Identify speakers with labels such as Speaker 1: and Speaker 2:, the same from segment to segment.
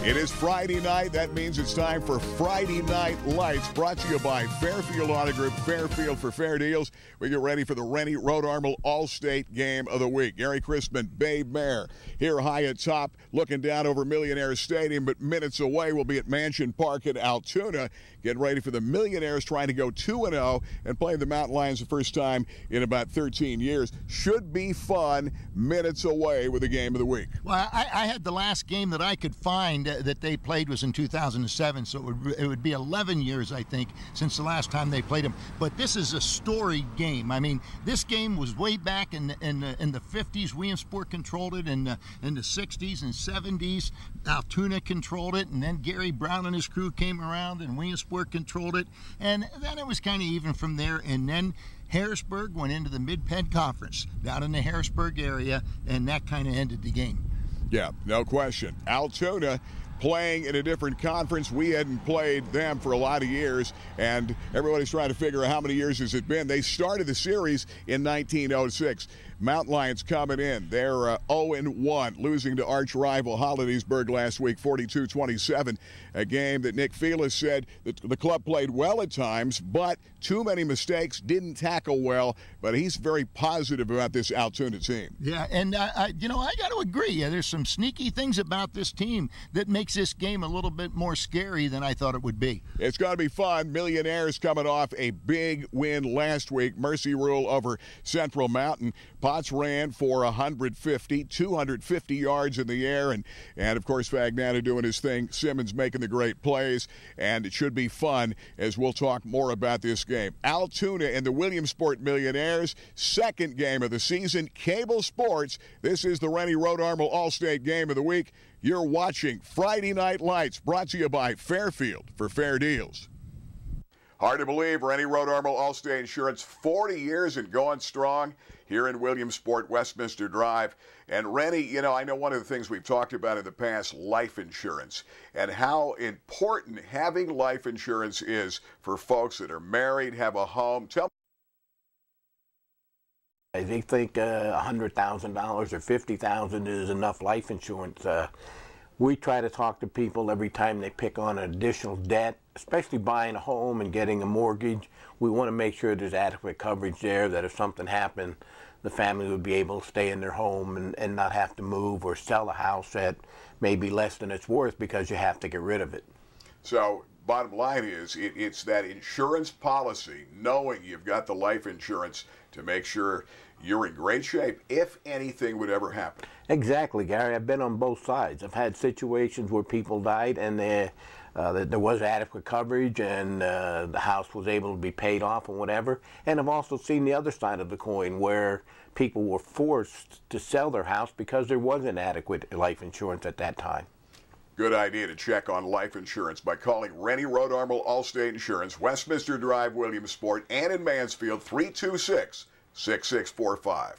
Speaker 1: It is Friday night. That means it's time for Friday Night Lights, brought to you by Fairfield Auto Group. Fairfield for fair deals. We get ready for the Rennie Road Armor All-State Game of the Week. Gary Crispin, Babe Mayer, here high at top, looking down over Millionaires Stadium, but minutes away we'll be at Mansion Park in Altoona. Get ready for the Millionaires trying to go 2-0 and playing the Mountain Lions the first time in about 13 years. Should be fun, minutes away with the Game of the Week.
Speaker 2: Well, I had the last game that I could find that they played was in 2007, so it would be 11 years, I think, since the last time they played them. But this is a storied game. I mean, this game was way back in the 50s. Williamsport controlled it. In the 60s and 70s, Altoona controlled it, and then Gary Brown and his crew came around, and Williamsport controlled it, and then it was kind of even from there. And then Harrisburg went into the Mid-Penn Conference down in the Harrisburg area, and that kind of ended the game.
Speaker 1: Yeah, no question. Altoona playing in a different conference. We hadn't played them for a lot of years, and everybody's trying to figure out how many years has it been. They started the series in 1906. Mountain Lions coming in. They're 0-1, losing to arch rival Hollidaysburg last week, 42-27. A game that Nick Felis said that the club played well at times, but too many mistakes, didn't tackle well. But he's very positive about this Altoona team.
Speaker 2: Yeah, and I got to agree. There's some sneaky things about this team that makes this game a little bit more scary than I thought it would be.
Speaker 1: It's going to be fun. Millionaires coming off a big win last week. Mercy rule over Central Mountain. Potts ran for 150, 250 yards in the air, and of course Fagnano doing his thing. Simmons making the great plays, and it should be fun as we'll talk more about this game. Altoona and the Williamsport Millionaires, second game of the season. Cable Sports. This is the Rennie Road Armor All-State Game of the Week. You're watching Friday Night Lights, brought to you by Fairfield for fair deals. Hard to believe, Rennie Road Armor All-State Insurance, 40 years and going strong here in Williamsport, Westminster Drive. And Rennie, I know one of the things we've talked about in the past, life insurance, and how important having life insurance is for folks that are married, have a home. Tell me.
Speaker 3: They think $100,000 or $50,000 is enough life insurance. We try to talk to people every time they pick on an additional debt, especially buying a home and getting a mortgage. We want to make sure there's adequate coverage there, that if something happened, the family would be able to stay in their home and not have to move or sell a house that may be less than it's worth because you have to get rid of it.
Speaker 1: So bottom line is, it's that insurance policy, knowing you've got the life insurance to make sure you're in great shape if anything would ever happen.
Speaker 3: Exactly, Gary. I've been on both sides. I've had situations where people died and there was adequate coverage and the house was able to be paid off and whatever. And I've also seen the other side of the coin where people were forced to sell their house because there wasn't adequate life insurance at that time.
Speaker 1: Good idea to check on life insurance by calling Rennie Road Armor Allstate Insurance, Westminster Drive, Williamsport, and in Mansfield, 326-6645.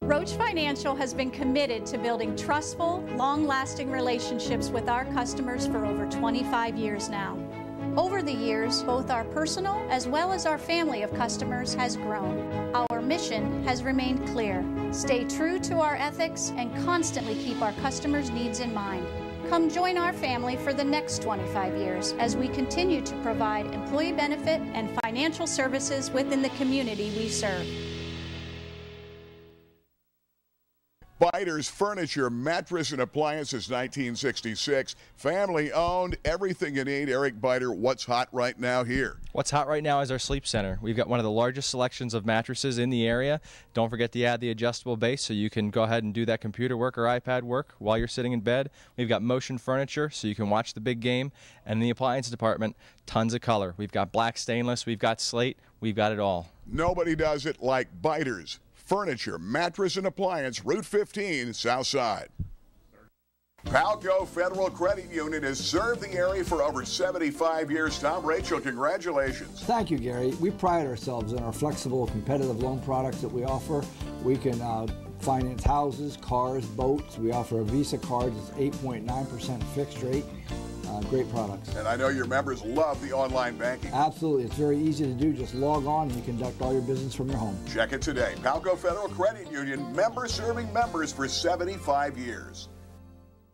Speaker 4: Roach Financial has been committed to building trustful, long-lasting relationships with our customers for over 25 years now. Over the years, both our personal as well as our family of customers has grown. Our mission has remained clear: stay true to our ethics and constantly keep our customers' needs in mind. Come join our family for the next 25 years as we continue to provide employee benefit and financial services within the community we serve.
Speaker 1: Biter's Furniture, Mattress, and Appliances, 1966. Family owned, everything you need. Eric Biter, what's hot right now here?
Speaker 5: What's hot right now is our sleep center. We've got one of the largest selections of mattresses in the area. Don't forget to add the adjustable base so you can go ahead and do that computer work or iPad work while you're sitting in bed. We've got motion furniture so you can watch the big game. And in the appliance department, tons of color. We've got black stainless, we've got slate, we've got it all.
Speaker 1: Nobody does it like Biter's Furniture, Mattress, and Appliance, Route 15, South Side. Palco Federal Credit Union has served the area for over 75 years. Tom, Rachel, congratulations.
Speaker 6: Thank you, Gary. We pride ourselves in our flexible, competitive loan products that we offer. We can finance houses, cars, boats. We offer a Visa card that's 8.9% fixed rate. Great products.
Speaker 1: And I know your members love the online banking.
Speaker 6: Absolutely. It's very easy to do. Just log on and you conduct all your business from your home.
Speaker 1: Check it today. Palco Federal Credit Union, member serving members for 75 years.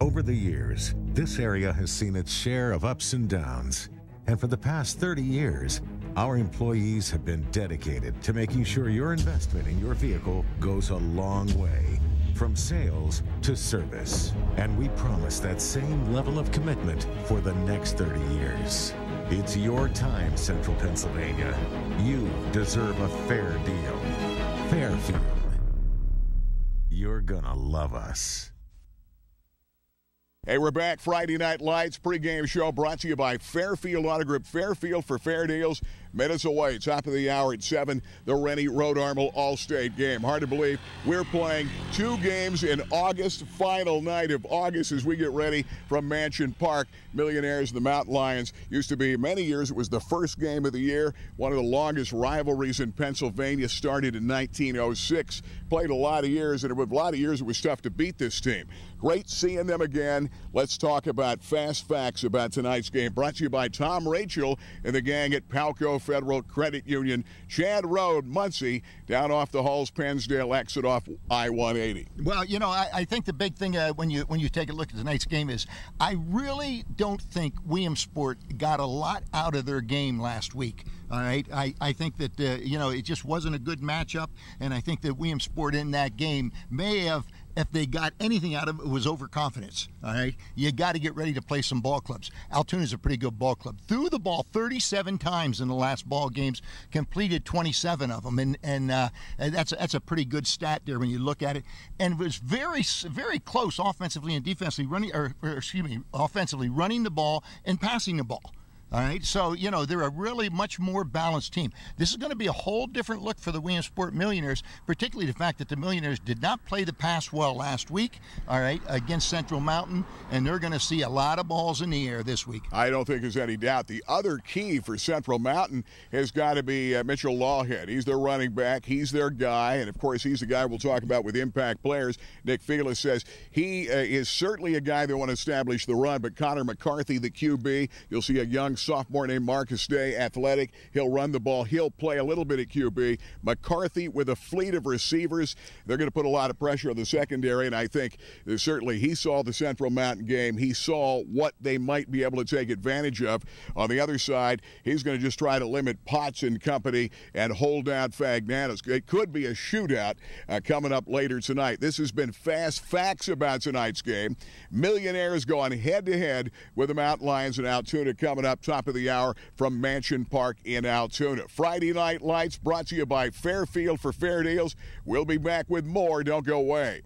Speaker 7: Over the years, this area has seen its share of ups and downs. And for the past 30 years, our employees have been dedicated to making sure your investment in your vehicle goes a long way, from sales to service. And we promise that same level of commitment for the next 30 years. It's your time, Central Pennsylvania. You deserve a fair deal. Fairfield. You're gonna love us.
Speaker 1: Hey, we're back. Friday Night Lights pregame show brought to you by Fairfield Auto Group. Fairfield for fair deals. Minutes away, top of the hour at 7, the Rennie Road Armel All-State game. Hard to believe we're playing 2 games in August, final night of August as we get ready from Mansion Park. Millionaires and the Mountain Lions used to be, many years, it was the first game of the year. One of the longest rivalries in Pennsylvania, started in 1906. Played a lot of years, and with a lot of years it was tough to beat this team. Great seeing them again. Let's talk about fast facts about tonight's game. Brought to you by Tom, Rachel, and the gang at Palco Federal Credit Union. Chad Road, Muncie, down off the Halls-Pennsdale exit off I-180.
Speaker 2: Well, you know, I think the big thing when you take a look at tonight's game is I really don't think Williamsport got a lot out of their game last week. All right, I think that, you know, it just wasn't a good matchup, and I think that Williamsport in that game may have, if they got anything out of it, was overconfidence. All right, you got to get ready to play some ball clubs. Altoona's a pretty good ball club. Threw the ball 37 times in the last ball games, completed 27 of them, and that's a pretty good stat there when you look at it. And it was very, very close offensively and defensively offensively running the ball and passing the ball. All right, so, you know, they're a really much more balanced team. This is going to be a whole different look for the Williamsport Millionaires, particularly the fact that the Millionaires did not play the pass well last week, all right, against Central Mountain, and they're going to see a lot of balls in the air this week.
Speaker 1: I don't think there's any doubt. The other key for Central Mountain has got to be Mitchell Lawhead. He's their running back. He's their guy, and, of course, he's the guy we'll talk about with impact players. Nick Felis says he is certainly a guy that want to establish the run, but Connor McCarthy, the QB, you'll see a young sophomore named Marcus Day, athletic. He'll run the ball. He'll play a little bit at QB. McCarthy with a fleet of receivers. They're going to put a lot of pressure on the secondary, and I think certainly he saw the Central Mountain game. He saw what they might be able to take advantage of. On the other side, he's going to just try to limit Potts and company and hold down Fagnanos. It could be a shootout coming up later tonight. This has been fast facts about tonight's game. Millionaires going head-to-head with the Mountain Lions and Altoona coming up top of the hour from Mansion Park in Altoona. Friday Night Lights brought to you by Fairfield for fair deals. We'll be back with more. Don't go away.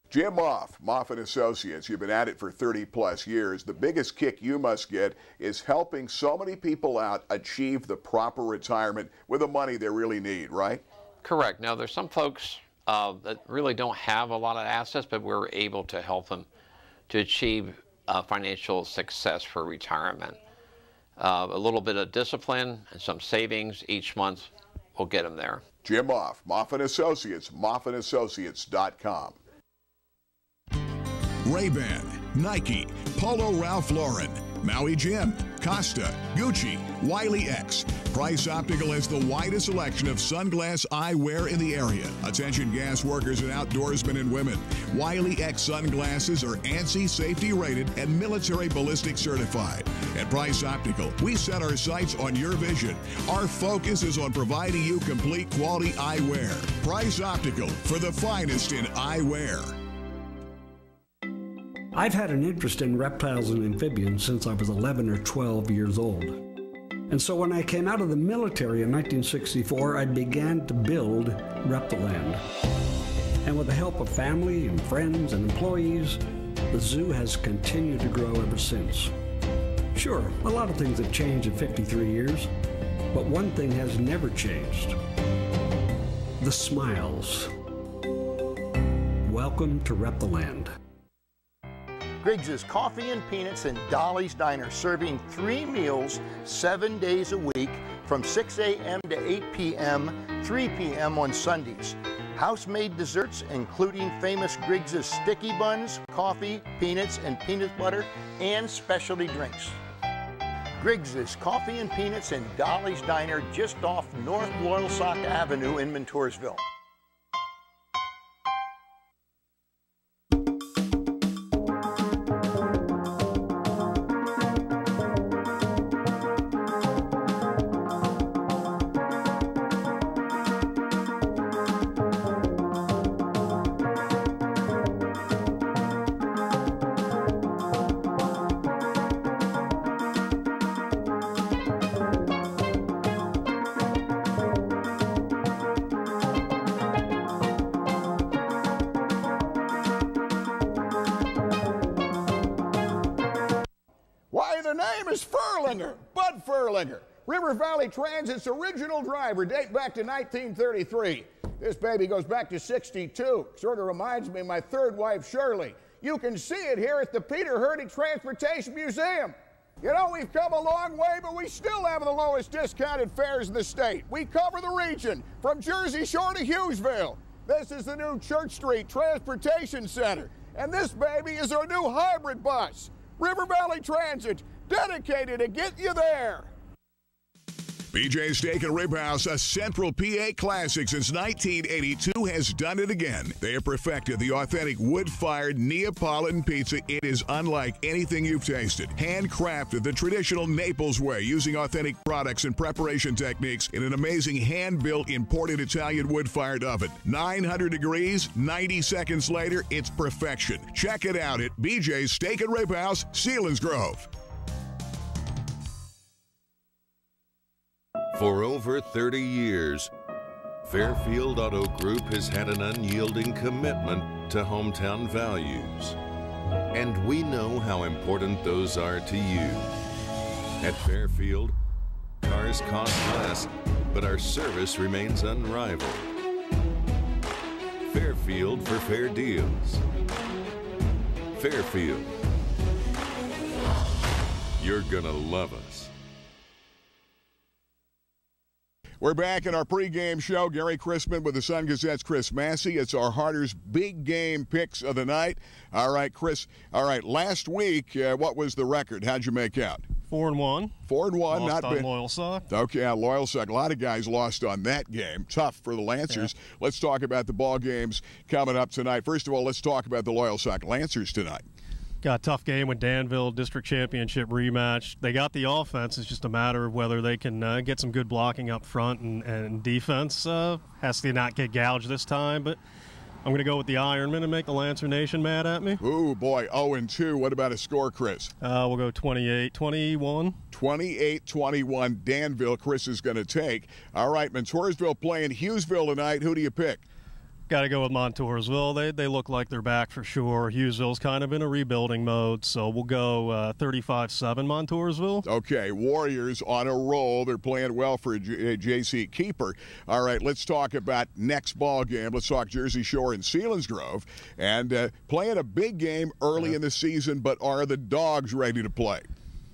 Speaker 1: Jim Moff & Associates, you've been at it for 30-plus years. The biggest kick you must get is helping so many people out achieve the proper retirement with the money they really need, right?
Speaker 8: Correct. Now, there's some folks that really don't have a lot of assets, but we're able to help them to achieve financial success for retirement. A little bit of discipline and some savings each month will get them there.
Speaker 1: Jim Moff & Associates, moffandassociates.com. Ray-Ban, Nike, Polo Ralph Lauren, Maui Jim, Costa, Gucci, Wiley X. Price Optical has the widest selection of sunglass eyewear in the area. Attention gas workers and outdoorsmen and women. Wiley X sunglasses are ANSI safety rated and military ballistic certified. At Price Optical, we set our sights on your vision. Our focus is on providing you complete quality eyewear. Price Optical, for the finest in eyewear.
Speaker 9: I've had an interest in reptiles and amphibians since I was 11 or 12 years old. And so when I came out of the military in 1964, I began to build Reptiland. And with the help of family and friends and employees, the zoo has continued to grow ever since. Sure, a lot of things have changed in 53 years, but one thing has never changed: the smiles. Welcome to Reptiland.
Speaker 2: Griggs' Coffee and Peanuts and Dolly's Diner, serving 3 meals 7 days a week from 6 a.m. to 8 p.m., 3 p.m. on Sundays. House-made desserts, including famous Griggs' sticky buns, coffee, peanuts, and peanut butter, and specialty drinks. Griggs' Coffee and Peanuts and Dolly's Diner, just off North Loyalsock Avenue in Montoursville.
Speaker 1: Why, the name is Furlinger, Bud Furlinger, River Valley Transit's original driver, date back to 1933. This baby goes back to 62. Sort of reminds me of my third wife, Shirley. You can see it here at the Peter Hurdig Transportation Museum. You know, we've come a long way, but we still have the lowest discounted fares in the state. We cover the region from Jersey Shore to Hughesville. This is the new Church Street Transportation Center, and this baby is our new hybrid bus. River Valley Transit, dedicated to get you there. BJ's Steak and Rib House, a Central PA classic since 1982, has done it again. They have perfected the authentic wood-fired Neapolitan pizza. It is unlike anything you've tasted. Handcrafted the traditional Naples way, using authentic products and preparation techniques in an amazing hand-built imported Italian wood-fired oven. 900 degrees, 90 seconds later, it's perfection. Check it out at BJ's Steak and Rib House, Selinsgrove.
Speaker 10: For over 30 years, Fairfield Auto Group has had an unyielding commitment to hometown values. And we know how important those are to you. At Fairfield, cars cost less, but our service remains unrivaled. Fairfield for fair deals. Fairfield. You're gonna love us.
Speaker 1: We're back in our pregame show. Gary Chrisman with the Sun Gazette's Chris Massey. It's our Harder's big game picks of the night. All right, Chris. All right, last week, what was the record? How'd you make out?
Speaker 11: 4-1.
Speaker 1: 4-1.
Speaker 11: Lost
Speaker 1: not
Speaker 11: on
Speaker 1: bad.
Speaker 11: Loyalsock.
Speaker 1: Okay, Loyalsock. A lot of guys lost on that game. Tough for the Lancers. Yeah. Let's talk about the ball games coming up tonight. First of all, let's talk about the Loyalsock Lancers tonight.
Speaker 11: Got a tough game with Danville, district championship rematch. They got the offense. It's just a matter of whether they can get some good blocking up front, and defense has to not get gouged this time. But I'm going to go with the Ironman and make the Lancer Nation mad at me.
Speaker 1: Ooh, boy, 0-2. What about a score, Chris?
Speaker 11: We'll go 28-21.
Speaker 1: 28-21, Danville, Chris is going to take. All right, Montoursville playing Hughesville tonight. Who do you pick?
Speaker 11: Got to go with Montoursville. They look like they're back for sure. Hughesville's kind of in a rebuilding mode, so we'll go 35-7 Montoursville.
Speaker 1: Okay, Warriors on a roll. They're playing well for J.C. Keeper. All right, let's talk about next ball game. Let's talk Jersey Shore and Selinsgrove. And playing a big game early in the season, but are the Dogs ready to play?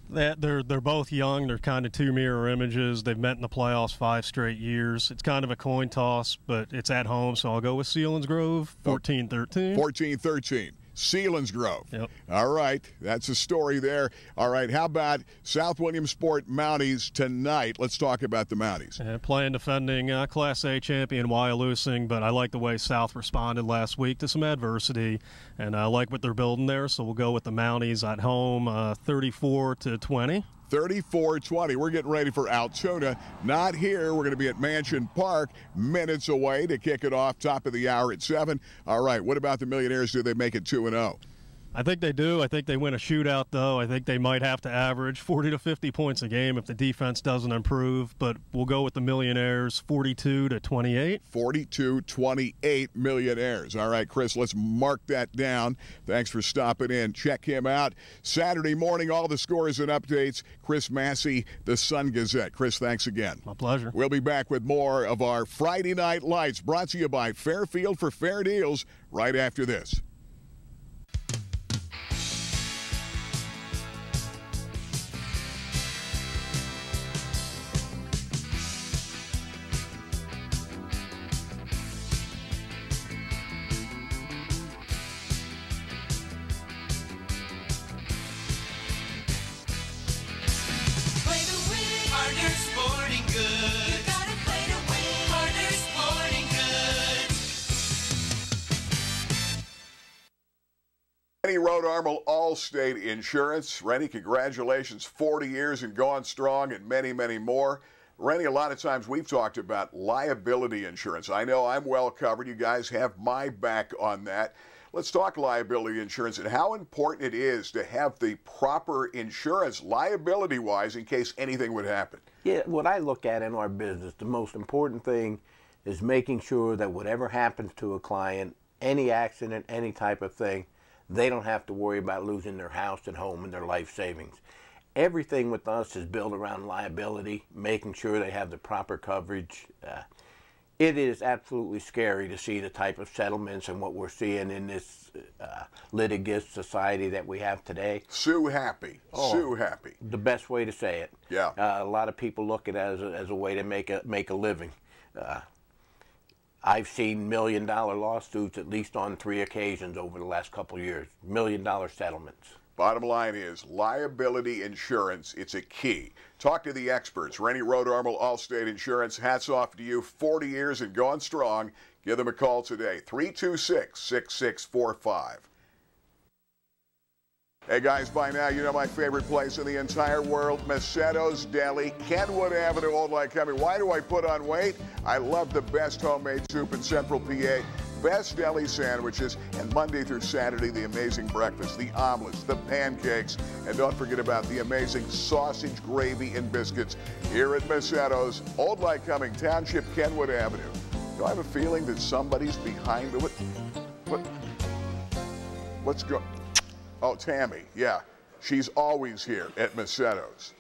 Speaker 11: They're both young. They're kind of two mirror images. They've met in the playoffs 5 straight years. It's kind of a coin toss, but it's at home, so I'll go with Selinsgrove, 14-13.
Speaker 1: 14-13. Selinsgrove.
Speaker 11: Yep.
Speaker 1: All right, that's a story there. All right, how about South Williamsport Mounties tonight? Let's talk about the Mounties.
Speaker 11: Playing defending Class A champion Wyalusing, but I like the way South responded last week to some adversity, and I like what they're building there, so we'll go with the Mounties at home, 34-20.
Speaker 1: 34-20. We're getting ready for Altoona. Not here. We're going to be at Mansion Park, minutes away to kick it off, top of the hour at 7. All right, what about the Millionaires? Do they make it 2-0?
Speaker 11: I think they do. I think they win a shootout, though. I think they might have to average 40 to 50 points a game if the defense doesn't improve. But we'll go with the Millionaires, 42-28.
Speaker 1: 42-28 Millionaires. All right, Chris, let's mark that down. Thanks for stopping in. Check him out Saturday morning. All the scores and updates. Chris Massey, the Sun Gazette. Chris, thanks again.
Speaker 11: My pleasure.
Speaker 1: We'll be back with more of our Friday Night Lights, brought to you by Fairfield for Fair Deals, right after this.
Speaker 12: Sporting Goods. You gotta play to win. Partners Sporting Goods.
Speaker 1: Rennie Road Armel Allstate Insurance. Rennie, congratulations. 40 years and going strong, and many, many more. Rennie, a lot of times we've talked about liability insurance. I know I'm well covered. You guys have my back on that. Let's talk liability insurance and how important it is to have the proper insurance liability-wise in case anything would happen.
Speaker 3: Yeah, what I look at in our business, the most important thing is making sure that whatever happens to a client, any accident, any type of thing, they don't have to worry about losing their house and home and their life savings. Everything with us is built around liability, making sure they have the proper coverage. It is absolutely scary to see the type of settlements and what we're seeing in this litigious society that we have today.
Speaker 1: Sue happy.
Speaker 3: Oh,
Speaker 1: Sue happy.
Speaker 3: The best way to say it.
Speaker 1: Yeah.
Speaker 3: A lot of people look at it as a way to make a living. I've seen $1 million lawsuits at least on 3 occasions over the last couple of years. $1 million settlements.
Speaker 1: Bottom line is liability insurance, it's a key. Talk to the experts. Rennie Road Armel Allstate Insurance, hats off to you. 40 years and going strong. Give them a call today, 326-6645. Hey guys, by now you know my favorite place in the entire world, Macetto's Deli, Kenwood Avenue, Old Lycoming. Why do I put on weight? I love the best homemade soup in Central PA. Best deli sandwiches, and Monday through Saturday, the amazing breakfast, the omelets, the pancakes, and don't forget about the amazing sausage, gravy, and biscuits here at Macetto's, Old Lycoming Township, Kenwood Avenue. Do I have a feeling that somebody's behind it? What's going? Oh, Tammy, yeah. She's always here at Macetto's.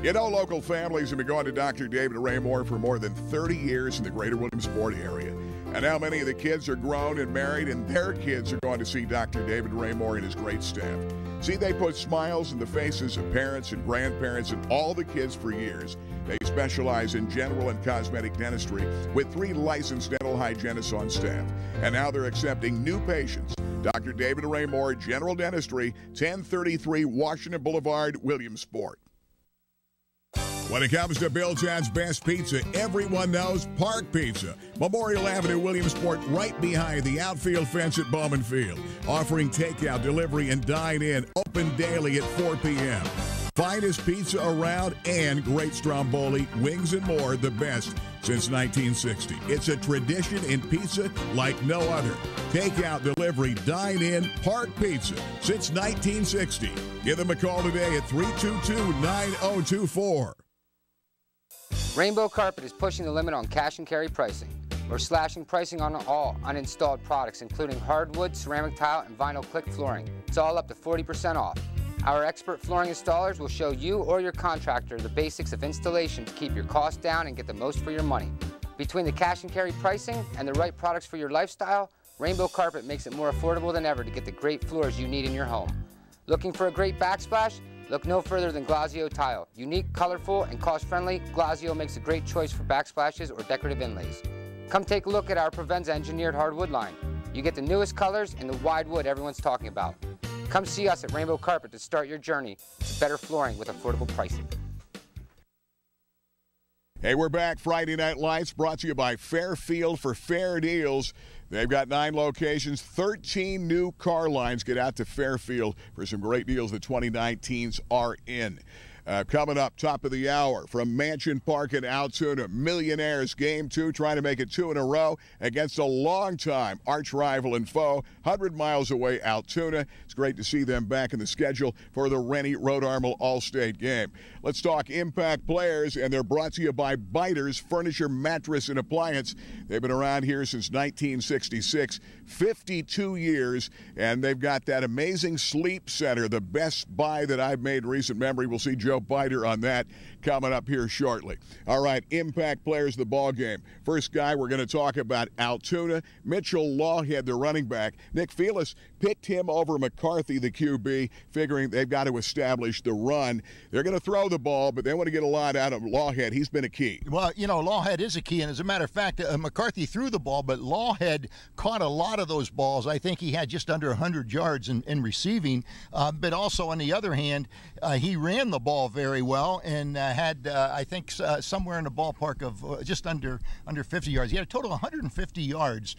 Speaker 1: You know, local families have been going to Dr. David Raymore for more than 30 years in the greater Williamsport area. And now many of the kids are grown and married, and their kids are going to see Dr. David Raymore and his great staff. See, they put smiles in the faces of parents and grandparents and all the kids for years. They specialize in general and cosmetic dentistry with 3 licensed dental hygienists on staff. And now they're accepting new patients. Dr. David Raymore, General Dentistry, 1033 Washington Boulevard, Williamsport. When it comes to Billtown's best pizza, everyone knows Park Pizza. Memorial Avenue, Williamsport, right behind the outfield fence at Bowman Field. Offering takeout, delivery, and dine-in, open daily at 4 p.m. Finest pizza around and great stromboli, wings, and more, the best since 1960. It's a tradition in pizza like no other. Takeout, delivery, dine-in, Park Pizza since 1960. Give them a call today at 322-9024.
Speaker 13: Rainbow Carpet is pushing the limit on cash and carry pricing. We're slashing pricing on all uninstalled products, including hardwood, ceramic tile, and vinyl click flooring. It's all up to 40% off. Our expert flooring installers will show you or your contractor the basics of installation to keep your costs down and get the most for your money. Between the cash and carry pricing and the right products for your lifestyle, Rainbow Carpet makes it more affordable than ever to get the great floors you need in your home. Looking for a great backsplash? Look no further than Glazio Tile. Unique, colorful, and cost-friendly, Glazio makes a great choice for backsplashes or decorative inlays. Come take a look at our Provenza engineered hardwood line. You get the newest colors and the wide wood everyone's talking about. Come see us at Rainbow Carpet to start your journey to better flooring with affordable pricing.
Speaker 1: Hey, we're back. Friday Night Lights brought to you by Fairfield for fair deals. They've got 9 locations, 13 new car lines. Get out to Fairfield for some great deals. The 2019s are in. Coming up, top of the hour from Mansion Park in Altoona, Millionaires Game 2, trying to make it 2 in a row against a longtime arch rival and foe, 100 miles away, Altoona. It's great to see them back in the schedule for the Rennie Road Armel All-State game. Let's talk impact players, and they're brought to you by Biters Furniture, Mattress, and Appliance. They've been around here since 1966, 52 years, and they've got that amazing sleep center, the best buy that I've made in recent memory. We'll see Joe Biter on that coming up here shortly. All right, impact players of the ball game. First guy we're going to talk about, Altoona. Mitchell Lawhead, the running back. Nick Felix picked him over McCarthy, the QB, figuring they've got to establish the run. They're going to throw the ball, but they want to get a lot out of Lawhead. He's been a key.
Speaker 2: Well, you know, Lawhead is a key, and as a matter of fact, McCarthy threw the ball, but Lawhead caught a lot of those balls. I think he had just under 100 yards in receiving, but also on the other hand, he ran the ball ball very well and had, I think, somewhere in the ballpark of just under 50 yards. He had a total of 150 yards,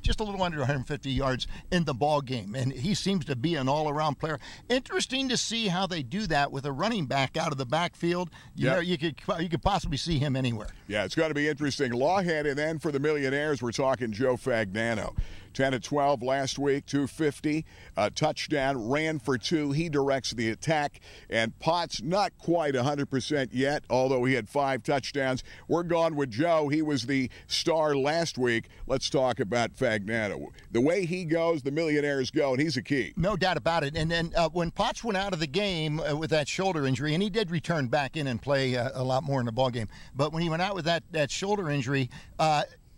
Speaker 2: just a little under 150 yards in the ball game, and he seems to be an all-around player. Interesting to see how they do that with a running back out of the backfield. You could possibly see him anywhere.
Speaker 1: Yeah, it's going to be interesting. Lawhead, and then for the Millionaires, we're talking Joe Fagnano. 10 of 12 last week, 250, a touchdown, ran for 2. He directs the attack. And Potts, not quite 100% yet, although he had 5 touchdowns. We're going with Joe. He was the star last week. Let's talk about Fagnano. The way he goes, the Millionaires go, and he's a key.
Speaker 2: No doubt about it. And then when Potts went out of the game with that shoulder injury, and he did return back in and play a lot more in the ball game, but when he went out with that shoulder injury,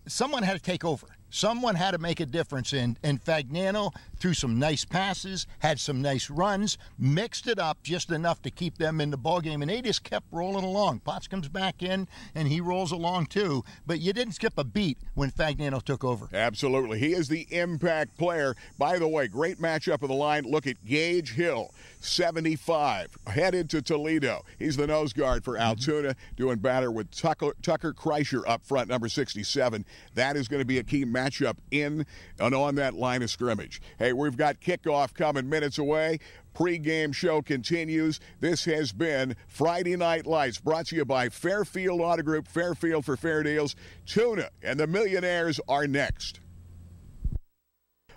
Speaker 2: someone had to take over. Someone had to make a difference, and Fagnano threw some nice passes, had some nice runs, mixed it up just enough to keep them in the ballgame, and they just kept rolling along. Potts comes back in, and he rolls along too, but you didn't skip a beat when Fagnano took over.
Speaker 1: Absolutely. He is the impact player. By the way, great matchup of the line. Look at Gage Hill, 75, headed to Toledo. He's the nose guard for Altoona, doing battle with Tucker Kreischer up front, number 67. That is going to be a key matchup in and on that line of scrimmage. Hey, we've got kickoff coming minutes away. Pre-game show continues. This has been Friday Night Lights, brought to you by Fairfield Auto Group. Fairfield for fair deals. Tuna and the Millionaires are next.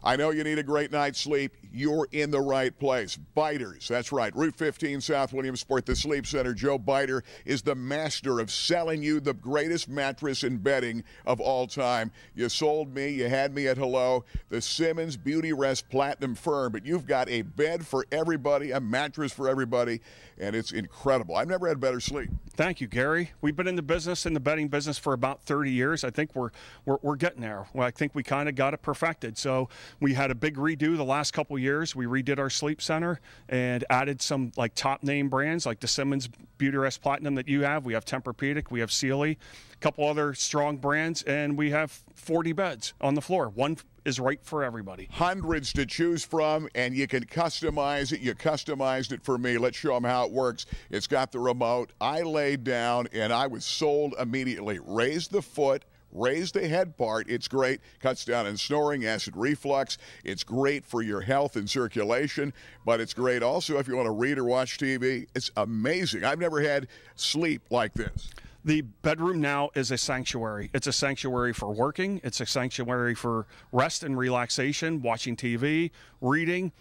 Speaker 1: I know you need a great night's sleep. You're in the right place. Biters, that's right. Route 15 South Williamsport, the Sleep Center. Joe Biter is the master of selling you the greatest mattress and bedding of all time. You sold me. You had me at hello. The Simmons Beauty Rest Platinum Firm. But you've got a bed for everybody, a mattress for everybody, and it's incredible. I've never had better sleep.
Speaker 14: Thank you, Gary. We've been in the bedding business for about 30 years. I think we're getting there. Well, I think we kind of got it perfected. So we had a big redo the last couple years. We redid our sleep center and added some like top name brands like the Simmons Beauty Rest Platinum that you have. We have Tempur-Pedic, we have Sealy, a couple other strong brands, and we have 40 beds on the floor. One is right for everybody.
Speaker 1: Hundreds to choose from, and you can customize it. You customized it for me. Let's show them how it works. It's got the remote. I laid down, and I was sold immediately. Raised the foot, raise the head part. It's great. Cuts down on snoring, acid reflux. It's great for your health and circulation, but it's great also if you want to read or watch TV. It's amazing. I've never had sleep like this.
Speaker 14: The bedroom now is a sanctuary. It's a sanctuary for working. It's a sanctuary for rest and relaxation, watching TV, reading.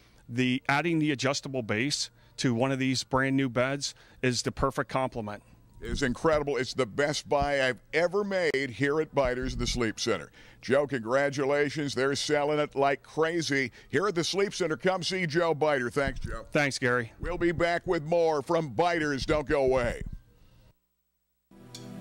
Speaker 14: Adding the adjustable base to one of these brand new beds is the perfect complement.
Speaker 1: It's incredible. It's the best buy I've ever made here at Biters, the Sleep Center. Joe, congratulations. They're selling it like crazy. Here at the Sleep Center, come see Joe Biter. Thanks, Joe.
Speaker 14: Thanks, Gary.
Speaker 1: We'll be back with more from Biters. Don't go away.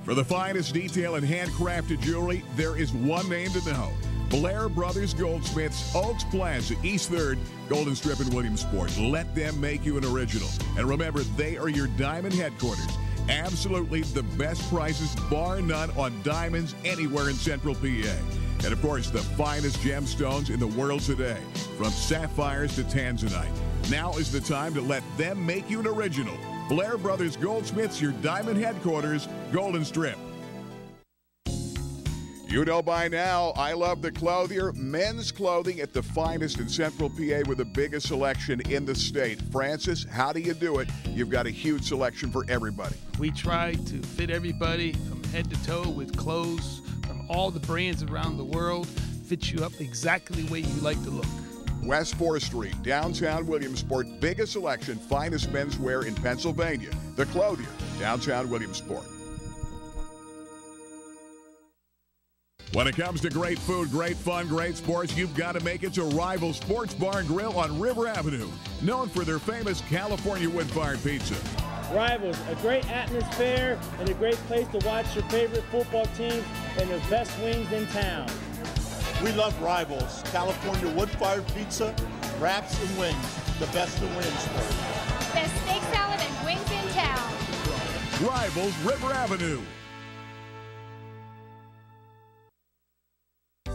Speaker 1: For the finest detail and handcrafted jewelry, there is one name to know. Blair Brothers Goldsmiths, Oaks Plaza, East 3rd, Golden Strip in Williamsport. Let them make you an original. And remember, they are your diamond headquarters. Absolutely the best prices, bar none, on diamonds anywhere in Central PA. And, of course, the finest gemstones in the world today, from sapphires to tanzanite. Now is the time to let them make you an original. Blair Brothers Goldsmiths, your diamond headquarters, Golden Strip. You know by now, I love the Clothier. Men's clothing at the finest in Central PA with the biggest selection in the state. Francis, how do you do it? You've got a huge selection for everybody.
Speaker 15: We try to fit everybody from head to toe with clothes from all the brands around the world. Fit you up exactly the way you like to look.
Speaker 1: West 4th Street, downtown Williamsport. Biggest selection, finest menswear in Pennsylvania. The Clothier, downtown Williamsport. When it comes to great food, great fun, great sports, you've got to make it to Rival Sports Bar and Grill on River Avenue, known for their famous California wood-fired pizza.
Speaker 16: Rivals, a great atmosphere and a great place to watch your favorite football teams and the best wings in town.
Speaker 17: We love Rivals, California wood-fired pizza, wraps and wings, the best in Williamsport.
Speaker 18: Best steak salad and wings in town.
Speaker 1: Rivals, River Avenue.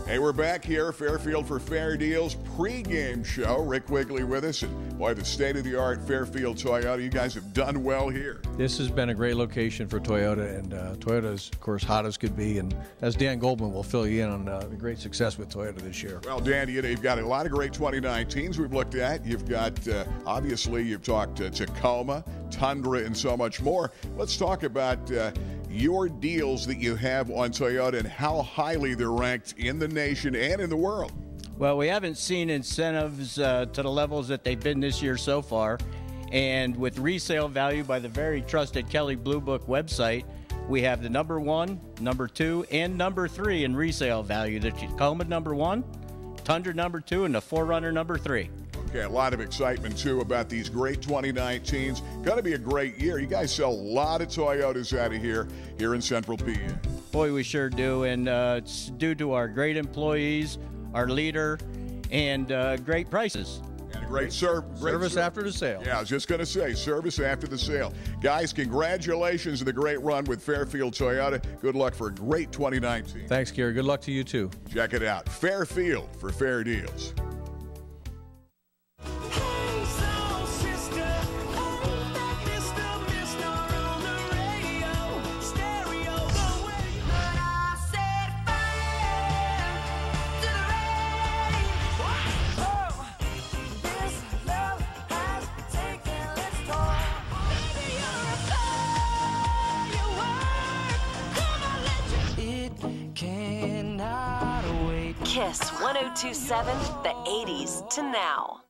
Speaker 1: Hey, we're back here, Fairfield for Fair Deals pregame show. Rick Quigley with us, and boy, the state-of-the-art Fairfield Toyota. You guys have done well here.
Speaker 19: This has been a great location for Toyota, and Toyota's, of course, hot as could be. And as Dan Goldman will fill you in on the great success with Toyota this year.
Speaker 1: Well, Dan, you've got a lot of great 2019s we've looked at. You've got, obviously, you've talked Tacoma, Tundra, and so much more. Let's talk about your deals that you have on Toyota and how highly they're ranked in the nation and in the world.
Speaker 20: Well, we haven't seen incentives to the levels that they've been this year so far. And with resale value by the very trusted Kelley Blue Book website, we have the number 1, number 2, and number 3 in resale value. The Tacoma number 1, Tundra number 2, and the 4Runner number 3.
Speaker 1: Okay, a lot of excitement, too, about these great 2019s. Going to be a great year. You guys sell a lot of Toyotas out of here in Central PA.
Speaker 20: Boy, we sure do, and it's due to our great employees, our leader, and great prices.
Speaker 1: And a great service
Speaker 19: after the sale.
Speaker 1: Yeah, I was just going to say, service after the sale. Guys, congratulations on the great run with Fairfield Toyota. Good luck for a great 2019.
Speaker 19: Thanks, Gary. Good luck to you, too.
Speaker 1: Check it out. Fairfield for Fair Deals.
Speaker 21: Kiss 1027, the 80s to now.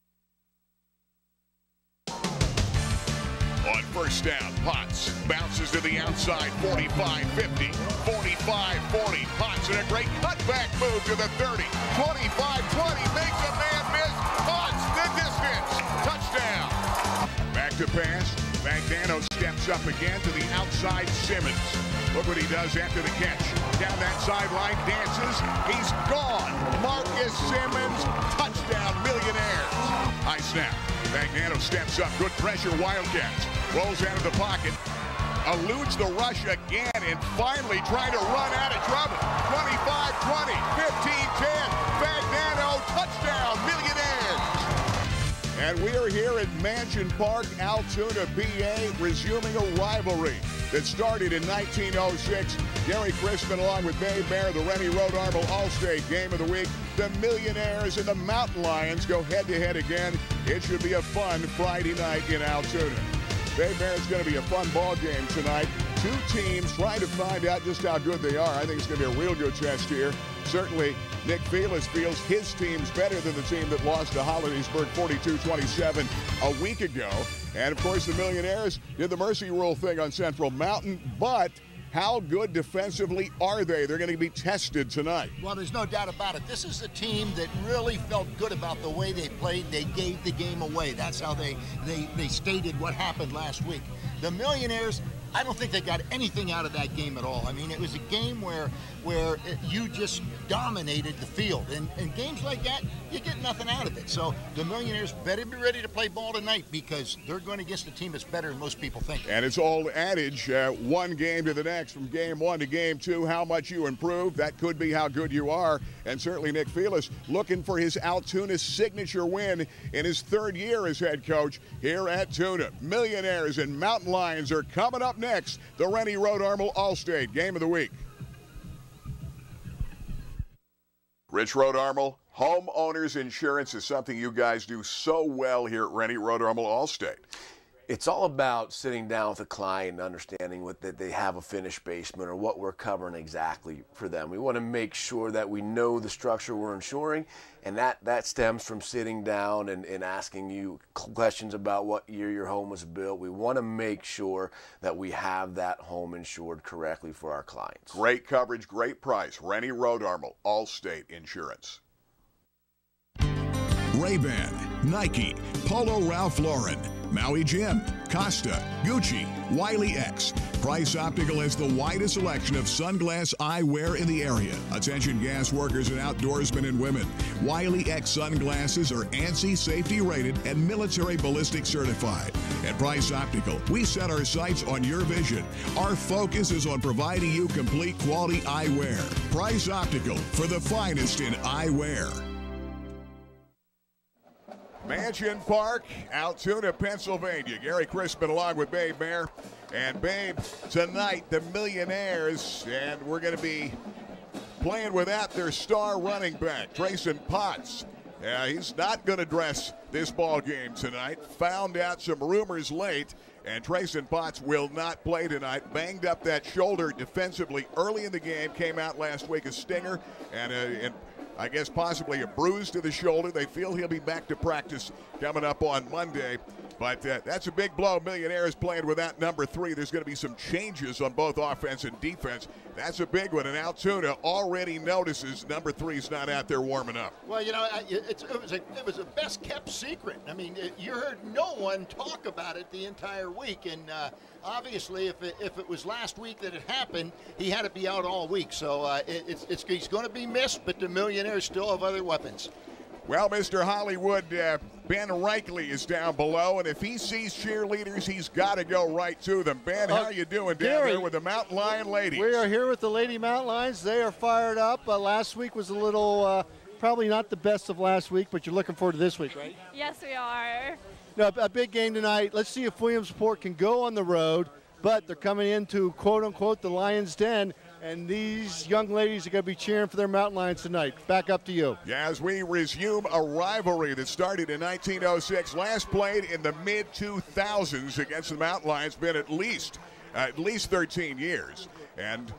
Speaker 1: On first down, Potts bounces to the outside, 45-50, 45-40. Potts in a great cutback move to the 30, 25-20, makes a man miss. Potts the distance, touchdown. Back to pass, Magnano steps up again to the outside, Simmons. Look what he does after the catch. Down that sideline, dances. He's gone. Marcus Simmons, touchdown, Millionaires. High snap. Magnano steps up. Good pressure, Wildcats. Rolls out of the pocket. Eludes the rush again and finally trying to run out of trouble. 25-20, 15-10. Magnano, touchdown, Millionaires. And we are here at Mansion Park, Altoona, PA, resuming a rivalry that started in 1906. Gary Crispin along with Bay Bear, the Rennie Road Armel All-State Game of the Week. The Millionaires and the Mountain Lions go head-to-head again. It should be a fun Friday night in Altoona. Bay Bear is going to be a fun ball game tonight. Two teams trying to find out just how good they are. I think it's going to be a real good test here. Certainly, Nick Felis feels his team's better than the team that lost to Hollidaysburg 42-27 a week ago. And, of course, the Millionaires did the Mercy Rule thing on Central Mountain. But how good defensively are they? They're going to be tested tonight.
Speaker 2: Well, there's no doubt about it. This is a team that really felt good about the way they played. They gave the game away. That's how they stated what happened last week. The Millionaires, I don't think they got anything out of that game at all. I mean, it was a game where you just dominated the field. And games like that, you get nothing out of it. So the Millionaires better be ready to play ball tonight because they're going against a team that's better than most people think.
Speaker 1: And it's old adage, one game to the next, from game 1 to game 2, how much you improve. That could be how good you are. And certainly Nick Felis looking for his Altoona signature win in his 3rd year as head coach here at Tuna. Millionaires and Mountain Lions are coming up next. The Rennie Road Armel All-State Game of the Week. Rich Road Armel, homeowners insurance is something you guys do so well here at Rennie Road Armel Allstate.
Speaker 22: It's all about sitting down with a client and understanding that they have a finished basement or what we're covering exactly for them. We want to make sure that we know the structure we're insuring, and that stems from sitting down and asking you questions about what year your home was built. We want to make sure that we have that home insured correctly for our clients.
Speaker 1: Great coverage, great price. Rennie Road Armel, Allstate Insurance.
Speaker 23: Ray-Ban, Nike, Polo Ralph Lauren,
Speaker 1: Maui Jim, Costa, Gucci, Wiley X. Price Optical has the widest selection of sunglass eyewear in the area. Attention gas workers and outdoorsmen and women. Wiley X sunglasses are ANSI safety rated and military ballistic certified. At Price Optical, we set our sights on your vision. Our focus is on providing you complete quality eyewear. Price Optical, for the finest in eyewear. Mansion Park, Altoona, Pennsylvania. Gary Crispin along with Babe Mayer. And Babe, tonight the Millionaires, and we're going to be playing without their star running back, Trayson Potts. He's not going to dress this ball game tonight. Found out some rumors late, and Trayson Potts will not play tonight. Banged up that shoulder defensively early in the game. Came out last week a stinger, and I guess possibly a bruise to the shoulder. They feel he'll be back to practice coming up on Monday. But that's a big blow. Millionaires playing without number 3. There's going to be some changes on both offense and defense. That's a big one. And Altoona already notices number 3's not out there warming up.
Speaker 2: Well, you know, it was a best kept secret. I mean, you heard no one talk about it the entire week. And obviously, if it was last week that it happened, he had to be out all week. So he's going to be missed, but the Millionaires still have other weapons.
Speaker 1: Well, Mr. Hollywood, Ben Reichley is down below, and if he sees cheerleaders, he's got to go right to them. Ben, how are you doing down there with the Mountain Lion ladies?
Speaker 4: We are here with the Lady Mountain Lions. They are fired up. Last week was a little, probably not the best of last week, but you're looking forward to this week, right?
Speaker 5: Yes, we are.
Speaker 4: No, a big game tonight. Let's see if Williamsport can go on the road, but they're coming into, quote-unquote, the Lion's Den. And these young ladies are going to be cheering for their Mountain Lions tonight. Back up to you.
Speaker 1: Yeah, as we resume a rivalry that started in 1906, last played in the mid-2000s against the Mountain Lions, been at least 13 years. And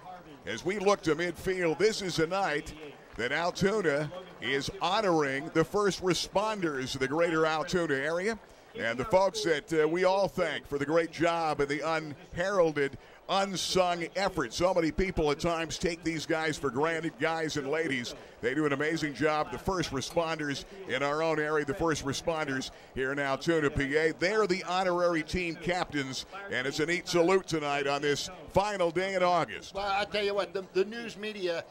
Speaker 1: as we look to midfield, this is a night that Altoona is honoring the first responders of the greater Altoona area and the folks that we all thank for the great job and the unheralded, unsung effort. So many people at times take these guys for granted, guys and ladies. They do an amazing job. The first responders in our own area, the first responders here in Altoona, PA, they're the honorary team captains, and it's a neat salute tonight on this final day in August.
Speaker 2: Well, I tell you what, the news media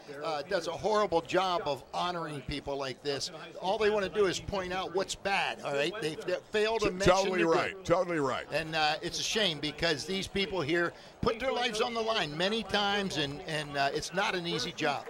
Speaker 2: does a horrible job of honoring people like this. All they want to do is point out what's bad, all right? They fail to mention
Speaker 1: Totally right, totally right.
Speaker 2: And it's a shame because these people here put their lives on the line many times, and it's not an easy job.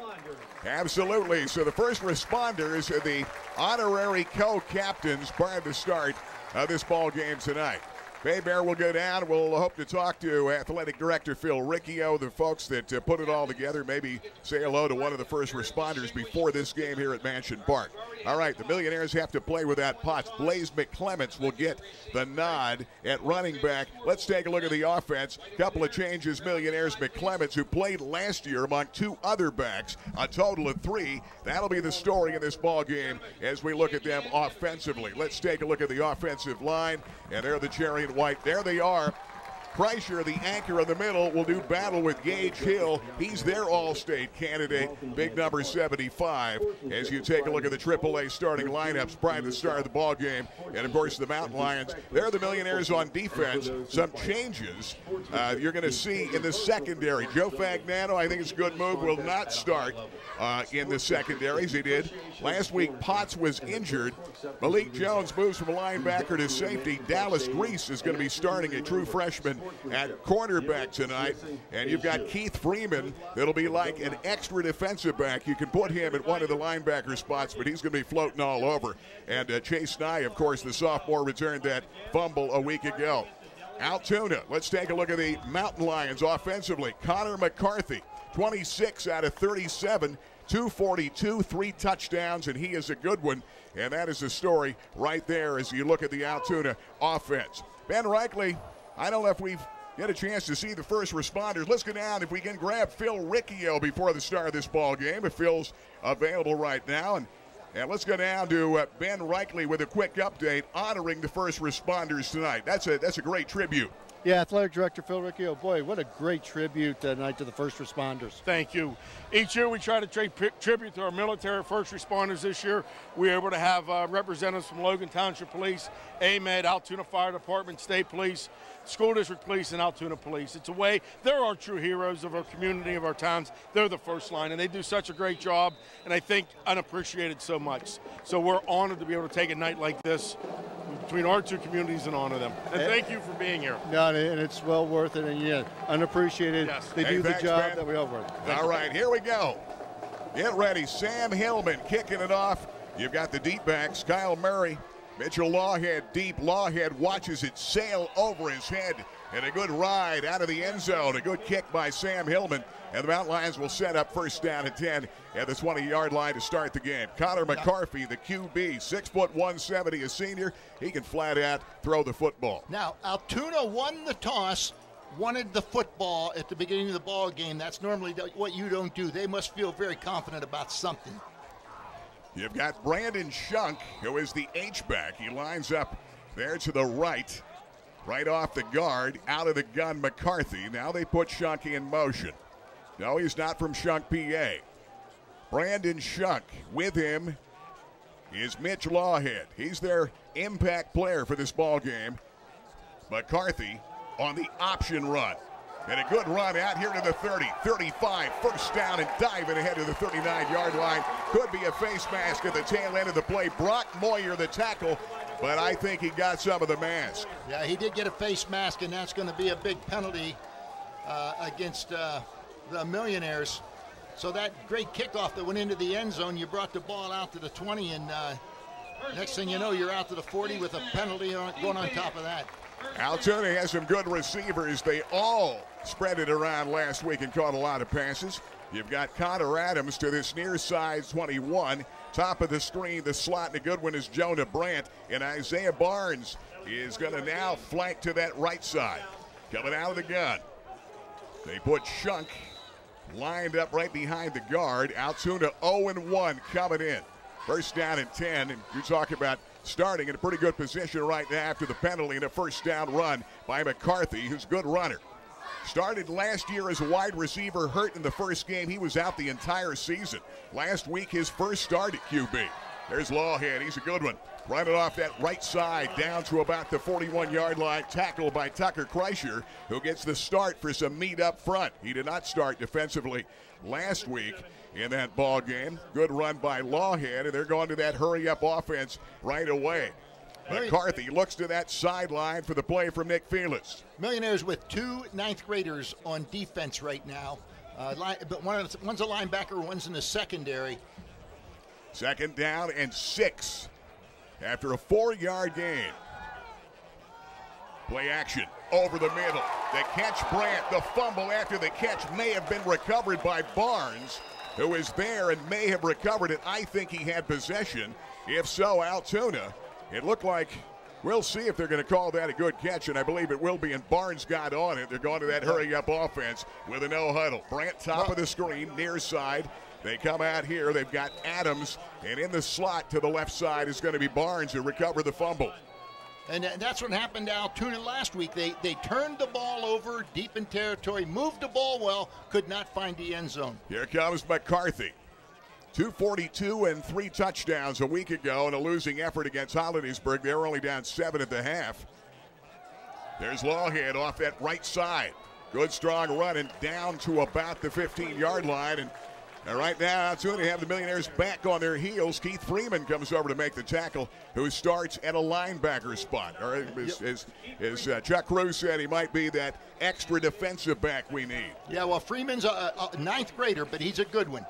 Speaker 1: Absolutely. So the first responders are the honorary co-captains prior to the start of this ball game tonight. Bay Bear will go down. We'll hope to talk to Athletic Director Phil Riccio, the folks that put it all together, maybe say hello to one of the first responders before this game here at Mansion Park. All right, the Millionaires have to play with that Potts. Blaze McClements will get the nod at running back. Let's take a look at the offense. Couple of changes. Millionaires McClements, who played last year among 2 other backs, a total of 3. That'll be the story in this ball game as we look at them offensively. Let's take a look at the offensive line, and they're the cherry and white. There they are. Kreischer, the anchor in the middle, will do battle with Gage Hill. He's their All-State candidate, big number 75. As you take a look at the AAA starting lineups prior to the start of the ball game, and of course the Mountain Lions, they're the Millionaires on defense. Some changes you're going to see in the secondary. Joe Fagnano, I think it's a good move, will not start in the secondaries. He did last week. Potts was injured. Malik Jones moves from a linebacker to safety. Dallas Grease is going to be starting, a true freshman at cornerback tonight. And you've got Keith Freeman that'll be like an extra defensive back. You can put him at one of the linebacker spots, but he's going to be floating all over. And Chase Nye, of course, the sophomore, returned that fumble a week ago. Altoona, let's take a look at the Mountain Lions offensively. Connor McCarthy, 26 out of 37, 242, 3 touchdowns, and he is a good one. And that is the story right there as you look at the Altoona offense. Ben Reichley, I don't know if we've get a chance to see the first responders. Let's go down if we can grab Phil Riccio before the start of this ball game, if Phil's available right now. And let's go down to Ben Reichley with a quick update honoring the first responders tonight. That's a great tribute.
Speaker 4: Yeah, Athletic Director Phil Riccio. Boy, what a great tribute tonight to the first responders.
Speaker 5: Thank you. Each year we try to tribute to our military first responders. This year we were able to have representatives from Logan Township Police, AMED, Altoona Fire Department, State Police, School District Police, and Altoona Police. It's a way, they're our true heroes of our community, of our towns. They're the first line, and they do such a great job, and I think unappreciated so much. So we're honored to be able to take a night like this between our two communities and honor them. And thank you for being here.
Speaker 4: No, and it's well worth it, and yeah, unappreciated.
Speaker 5: Yes.
Speaker 4: They do
Speaker 1: thanks,
Speaker 4: the job
Speaker 1: man.
Speaker 4: that we all work.
Speaker 1: All right, here we go. Get ready. Sam Hillman kicking it off. You've got the deep backs, Kyle Murray. Mitchell Lawhead deep. Lawhead watches it sail over his head. And a good ride out of the end zone. A good kick by Sam Hillman. And the Mountain Lions will set up first down at 10 at the 20-yard line to start the game. Connor McCarthy, the QB, 6 foot 170, a senior. He can flat out throw the football.
Speaker 2: Now, Altoona won the toss, wanted the football at the beginning of the ball game. That's normally what you don't do. They must feel very confident about something.
Speaker 1: You've got Brandon Shunk, who is the H-back. He lines up there to the right. Right off the guard, out of the gun, McCarthy. Now they put Shunk in motion. No, he's not from Shunk, PA. Brandon Shunk. With him is Mitch Lawhead. He's their impact player for this ball game. McCarthy on the option run. And a good run out here to the 30, 35, first down and diving ahead to the 39-yard line. Could be a face mask at the tail end of the play. Brock Moyer, the tackle, but I think he got some of the mask.
Speaker 2: Yeah, he did get a face mask, and that's going to be a big penalty against the Millionaires. So that great kickoff that went into the end zone, you brought the ball out to the 20, and next thing you know, you're out to the 40 with a penalty going on top of that.
Speaker 1: Altoona has some good receivers. They all spread it around last week and caught a lot of passes. You've got Connor Adams to this near side 21. Top of the screen, the slot, and a good one is Jonah Brandt. And Isaiah Barnes is going to now flank to that right side. Coming out of the gun. They put Shunk lined up right behind the guard. Altoona 0-1 coming in. First down and 10. And you're talking about starting in a pretty good position right now after the penalty and a first down run by McCarthy, who's a good runner. Started last year as a wide receiver, hurt in the first game. He was out the entire season. Last week, his first start at QB. There's Lawhead. He's a good one. Running off that right side down to about the 41-yard line. Tackled by Tucker Kreischer, who gets the start for some meat up front. He did not start defensively last week in that ball game. Good run by Lawhead, and they're going to that hurry-up offense right away. McCarthy looks to that sideline for the play from Nick Felix.
Speaker 2: Millionaires with 2 ninth graders on defense right now. But one's a linebacker, one's in the secondary.
Speaker 1: Second down and 6 after a 4-yard gain. Play action over the middle. The catch, Brandt. The fumble after the catch may have been recovered by Barnes, who is there and may have recovered it. I think he had possession. If so, Altoona, it looked like, we'll see if they're going to call that a good catch, and I believe it will be, and Barnes got on it. They're going to that hurry-up offense with a no-huddle. Brandt top of the screen, near side. They come out here. They've got Adams, and in the slot to the left side is going to be Barnes who recovered the fumble.
Speaker 2: And that's what happened to Altoona last week. They turned the ball over deep in territory, moved the ball well, could not find the end zone.
Speaker 1: Here comes McCarthy. 242 and 3 touchdowns a week ago in a losing effort against Hollidaysburg. They were only down 7 at the half. There's Lawhead off that right side. Good strong run and down to about the 15-yard line. And right now, Altoona have the Millionaires back on their heels. Keith Freeman comes over to make the tackle, who starts at a linebacker spot. Or as Chuck Cruz said, he might be that extra defensive back we need.
Speaker 2: Yeah, well, Freeman's a ninth grader, but he's a good one.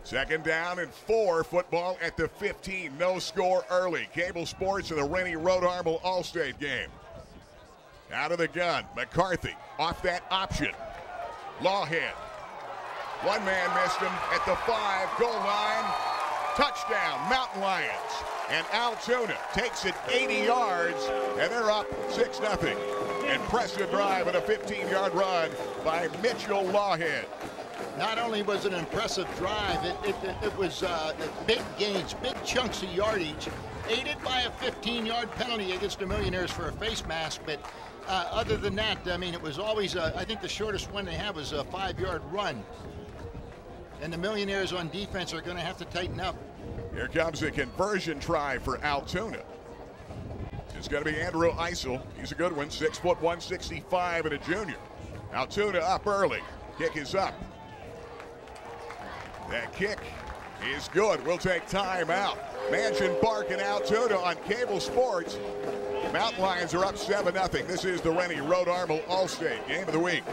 Speaker 1: Second down and 4, football at the 15. No score early. Cable Sports and the Rennie Road Armel Allstate game. Out of the gun, McCarthy off that option. Lawhead. One man missed him at the 5, goal line. Touchdown, Mountain Lions. And Altoona takes it 80 yards, and they're up 6-0. Impressive drive and a 15-yard run by Mitchell Lawhead.
Speaker 2: Not only was it an impressive drive, it was big gains, big chunks of yardage, aided by a 15-yard penalty against the Millionaires for a face mask. But other than that, I mean, it was always, I think the shortest one they have was a 5-yard run. And the Millionaires on defense are going to have to tighten up.
Speaker 1: Here comes a conversion try for Altoona. It's going to be Andrew Eisel. He's a good one, 6 foot 165 and a junior. Altoona up early. Kick is up. That kick is good. We'll take time out. Mansion Park in Altoona on Cable Sports. Mountain Lions are up 7-0. This is the Rennie Rhode Armel All-State Game of the Week.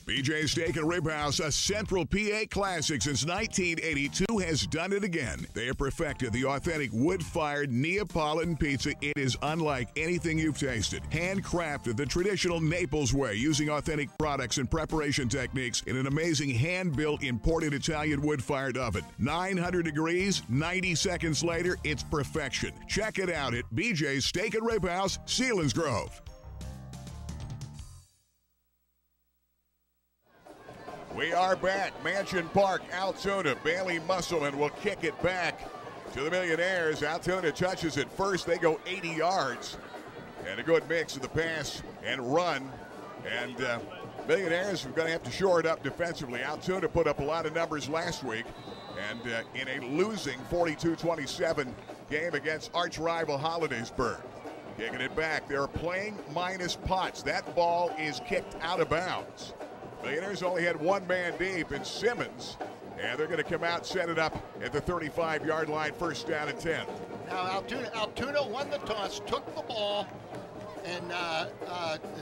Speaker 1: BJ's Steak and Rib House, a Central PA classic since 1982, has done it again. They have perfected the authentic wood-fired Neapolitan pizza. It is unlike anything you've tasted. Handcrafted the traditional Naples way, using authentic products and preparation techniques in an amazing hand-built imported Italian wood-fired oven. 900 degrees, 90 seconds later, it's perfection. Check it out at BJ's Steak and Rib House, Selinsgrove. We are back. Mansion Park, Altoona. Bailey Musselman will kick it back to the Millionaires. Altoona touches it first. They go 80 yards. And a good mix of the pass and run. And Millionaires are going to have to shore it up defensively. Altoona put up a lot of numbers last week. And in a losing 42-27 game against arch rival Hollidaysburg. Kicking it back. They're playing minus Potts. That ball is kicked out of bounds. Millionaires only had one man deep in Simmons, and they're going to come out, set it up at the 35-yard line, first down and 10.
Speaker 2: Now Altoona won the toss, took the ball, and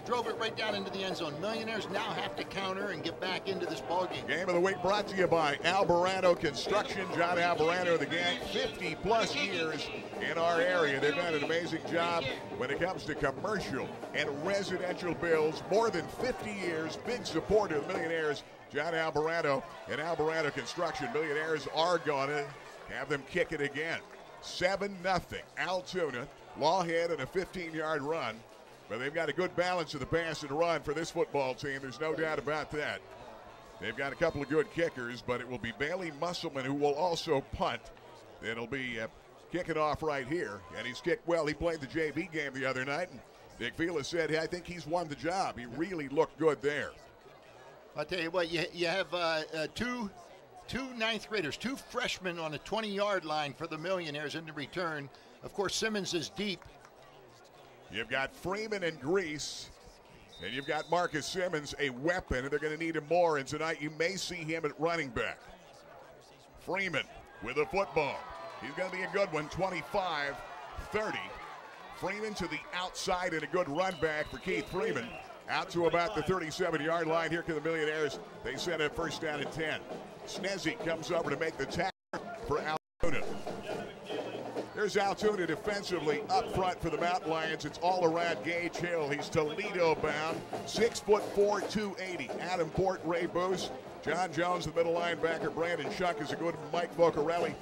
Speaker 2: drove it right down into the end zone. Millionaires now have to counter and get back into this ballgame.
Speaker 1: Game of the week brought to you by Alvarado Construction. John Alvarado, the gang, 50-plus years in our area. They've done an amazing job when it comes to commercial and residential builds. More than 50 years, big supporter of the Millionaires. John Alvarado and Alvarado Construction. Millionaires are going to have them kick it again. 7-0. Altoona. Lawhead and a 15-yard run. But they've got a good balance of the pass and run for this football team. There's no doubt about that. They've got a couple of good kickers, but it will be Bailey Musselman who will also punt. It'll be kicking off right here. And he's kicked well. He played the JV game the other night. And Dick Fila said, hey, I think he's won the job. He really looked good there.
Speaker 2: I'll tell you what, you have two ninth graders, two freshmen on a 20-yard line for the Millionaires in the return. Of course, Simmons is deep.
Speaker 1: You've got Freeman and Grease, and you've got Marcus Simmons, a weapon, and they're going to need him more. And tonight you may see him at running back. Freeman with the football. He's going to be a good one, 25-30. Freeman to the outside and a good run back for Keith Freeman. Out to about the 37-yard line. Here come the Millionaires. They set a first down and 10. Snezzy comes over to make the tackle for Altoona. There's Altoona defensively up front for the Mountain Lions. It's all around Gage Hill. He's Toledo bound. 6'4", 280. Adam Port, Ray Boos. John Jones, the middle linebacker. Brandon Shuck is a good Mike Vocarelli.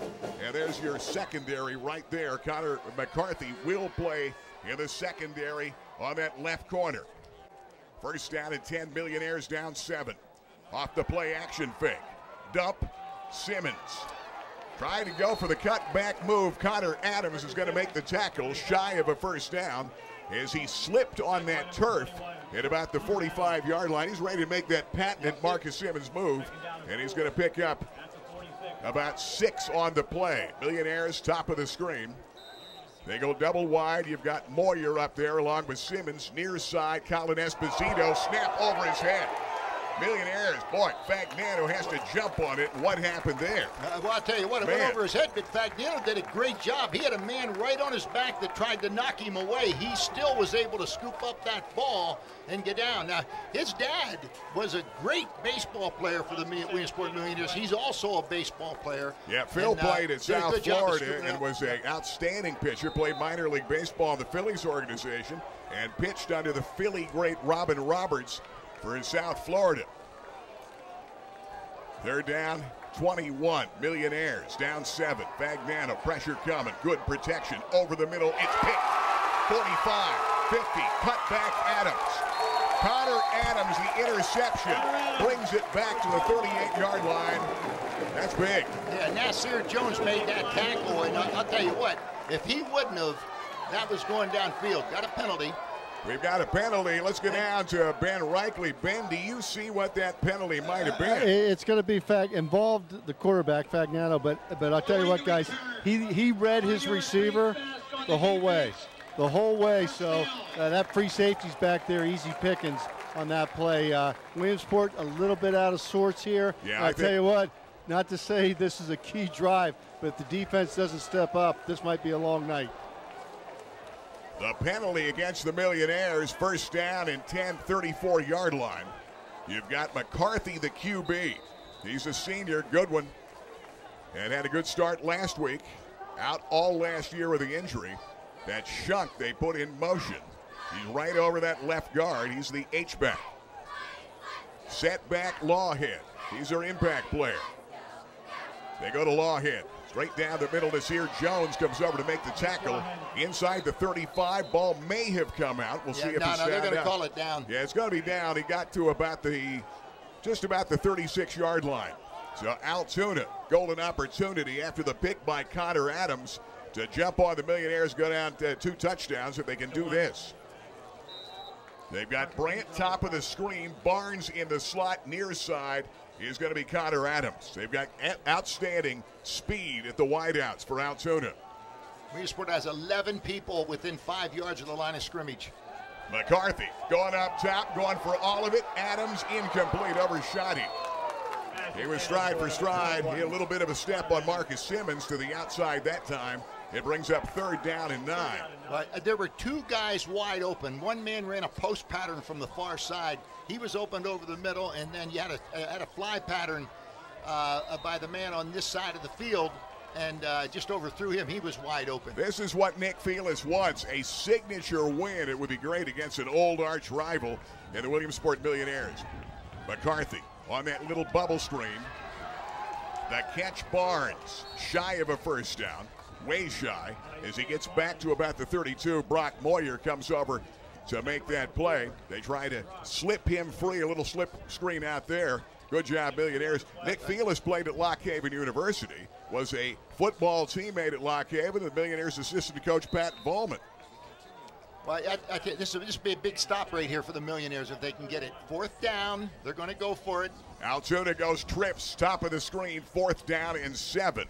Speaker 1: And there's your secondary right there. Connor McCarthy will play in the secondary on that left corner. First down and 10. Millionaires down 7. Off the play action fake. Dump. Simmons. Trying to go for the cutback move. Connor Adams is going to make the tackle shy of a first down as he slipped on that turf at about the 45-yard line. He's ready to make that patented Marcus Simmons move, and he's going to pick up about 6 on the play. Millionaires top of the screen. They go double wide. You've got Moyer up there along with Simmons. Near side, Colin Esposito. Snap over his head. Millionaires, boy, Fagnano has to jump on it. What happened there?
Speaker 2: Well, I'll tell you what, it went over his head, but Fagnano did a great job. He had a man right on his back that tried to knock him away. He still was able to scoop up that ball and get down. Now, his dad was a great baseball player for the Williamsport Millionaires. He's also a baseball player.
Speaker 1: Yeah, Phil played at
Speaker 2: did a
Speaker 1: South
Speaker 2: good job of
Speaker 1: Florida
Speaker 2: scooping
Speaker 1: and
Speaker 2: up.
Speaker 1: was an outstanding pitcher, played minor league baseball in the Phillies organization, and pitched under the Philly great Robin Roberts for South Florida. Third down, 21. Millionaires down 7. Fagnano, pressure coming. Good protection over the middle. It's picked. 45, 50. Cut back Adams. Connor Adams, the interception, brings it back to the 38-yard line. That's big.
Speaker 2: Yeah, Nasir Jones made that tackle, and I'll tell you what, if he wouldn't have, that was going downfield. Got a penalty.
Speaker 1: We've got a penalty. Let's go down to Ben Reichley. Ben, do you see what that penalty might have been?
Speaker 4: It's going to be involved the quarterback, Fagnano, but I'll tell you what, guys, he read his receiver the whole way. The whole way, so that free safety's back there, easy pickings on that play. Williamsport a little bit out of sorts here.
Speaker 1: Yeah,
Speaker 4: I tell you what, not to say this is a key drive, but if the defense doesn't step up, this might be a long night.
Speaker 1: The penalty against the Millionaires, first down and 10, 34-yard line. You've got McCarthy, the QB. He's a senior, good one, and had a good start last week. Out all last year with the injury. That shunt they put in motion. He's right over that left guard. He's the H-back. Setback Lawhead. He's their impact player. They go to Lawhead. Straight down the middle. Nasir Jones comes over to make the tackle. Inside the 35. Ball may have come out. We'll see if it's down.
Speaker 2: They're going to call it down.
Speaker 1: Yeah, it's going to be down. He got to just about the 36-yard line. So Altoona, golden opportunity after the pick by Connor Adams to jump on the Millionaires, go down to 2 touchdowns if they can do this. They've got Brandt top of the screen. Barnes in the slot near side is going to be Connor Adams. They've got outstanding speed at the wideouts for Altoona.
Speaker 2: Williamsport has 11 people within 5 yards of the line of scrimmage.
Speaker 1: McCarthy going up top, going for all of it. Adams incomplete, overshot him. He was stride for stride. He had a little bit of a step on Marcus Simmons to the outside that time. It brings up third down and 9.
Speaker 2: There were 2 guys wide open. One man ran a post pattern from the far side. He was opened over the middle, and then you had a fly pattern by the man on this side of the field, and just overthrew him. He was wide open.
Speaker 1: This is what Nick Felis wants, a signature win. It would be great against an old arch rival in the Williamsport Millionaires. McCarthy on that little bubble screen. The catch, Barnes, shy of a first down. Way shy as he gets back to about the 32. Brock Moyer comes over to make that play. They try to slip him free, a little slip screen out there. Good job, Millionaires. Nick Felis played at Lock Haven University, was a football teammate at Lock Haven, the Millionaires assistant coach Pat Volman.
Speaker 2: Well, this will be a big stop right here for the Millionaires if they can get it. 4th down, they're going to go for it.
Speaker 1: Altoona goes trips, top of the screen, 4th down and 7.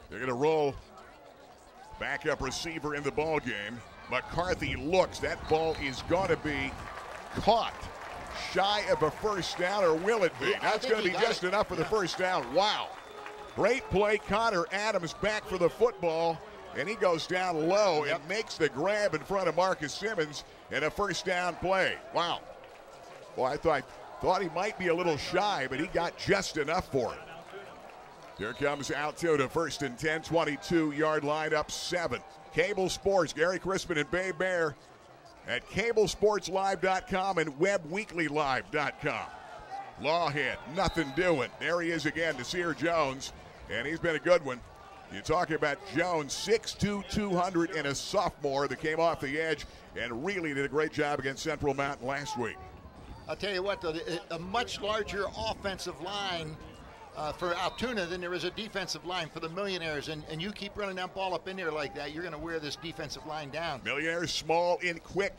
Speaker 1: They're going to roll backup receiver in the ball game. McCarthy looks. That ball is going to be caught shy of a first down, or will it be? That's going to be just enough for the first down. Wow. Great play. Connor Adams back for the football, and he goes down low and makes the grab in front of Marcus Simmons in a first down play. Wow. Boy, I thought he might be a little shy, but he got just enough for it. Here comes Altoona, 1st and 10, 22-yard line, up 7. Cable Sports, Gary Crispin and Bay Bear at cablesportslive.com and webweeklylive.com. Lawhead, nothing doing. There he is again, Nasir Jones, and he's been a good one. You talk about Jones, 6'2", 200, and a sophomore that came off the edge and really did a great job against Central Mountain last week.
Speaker 2: I'll tell you what, though, a much larger offensive line for Altoona than there is a defensive line for the Millionaires, and you keep running that ball up in there like that, you're going to wear this defensive line down.
Speaker 1: Millionaires small and quick.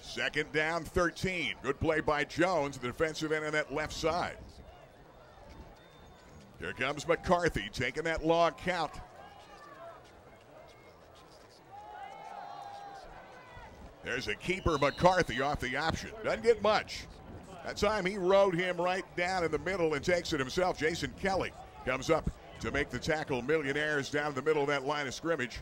Speaker 1: 2nd down, 13. Good play by Jones, the defensive end on that left side. Here comes McCarthy taking that long count. There's a keeper, McCarthy, off the option. Doesn't get much. That time he rode him right down in the middle and takes it himself. Jason Kelly comes up to make the tackle. Millionaires down the middle of that line of scrimmage.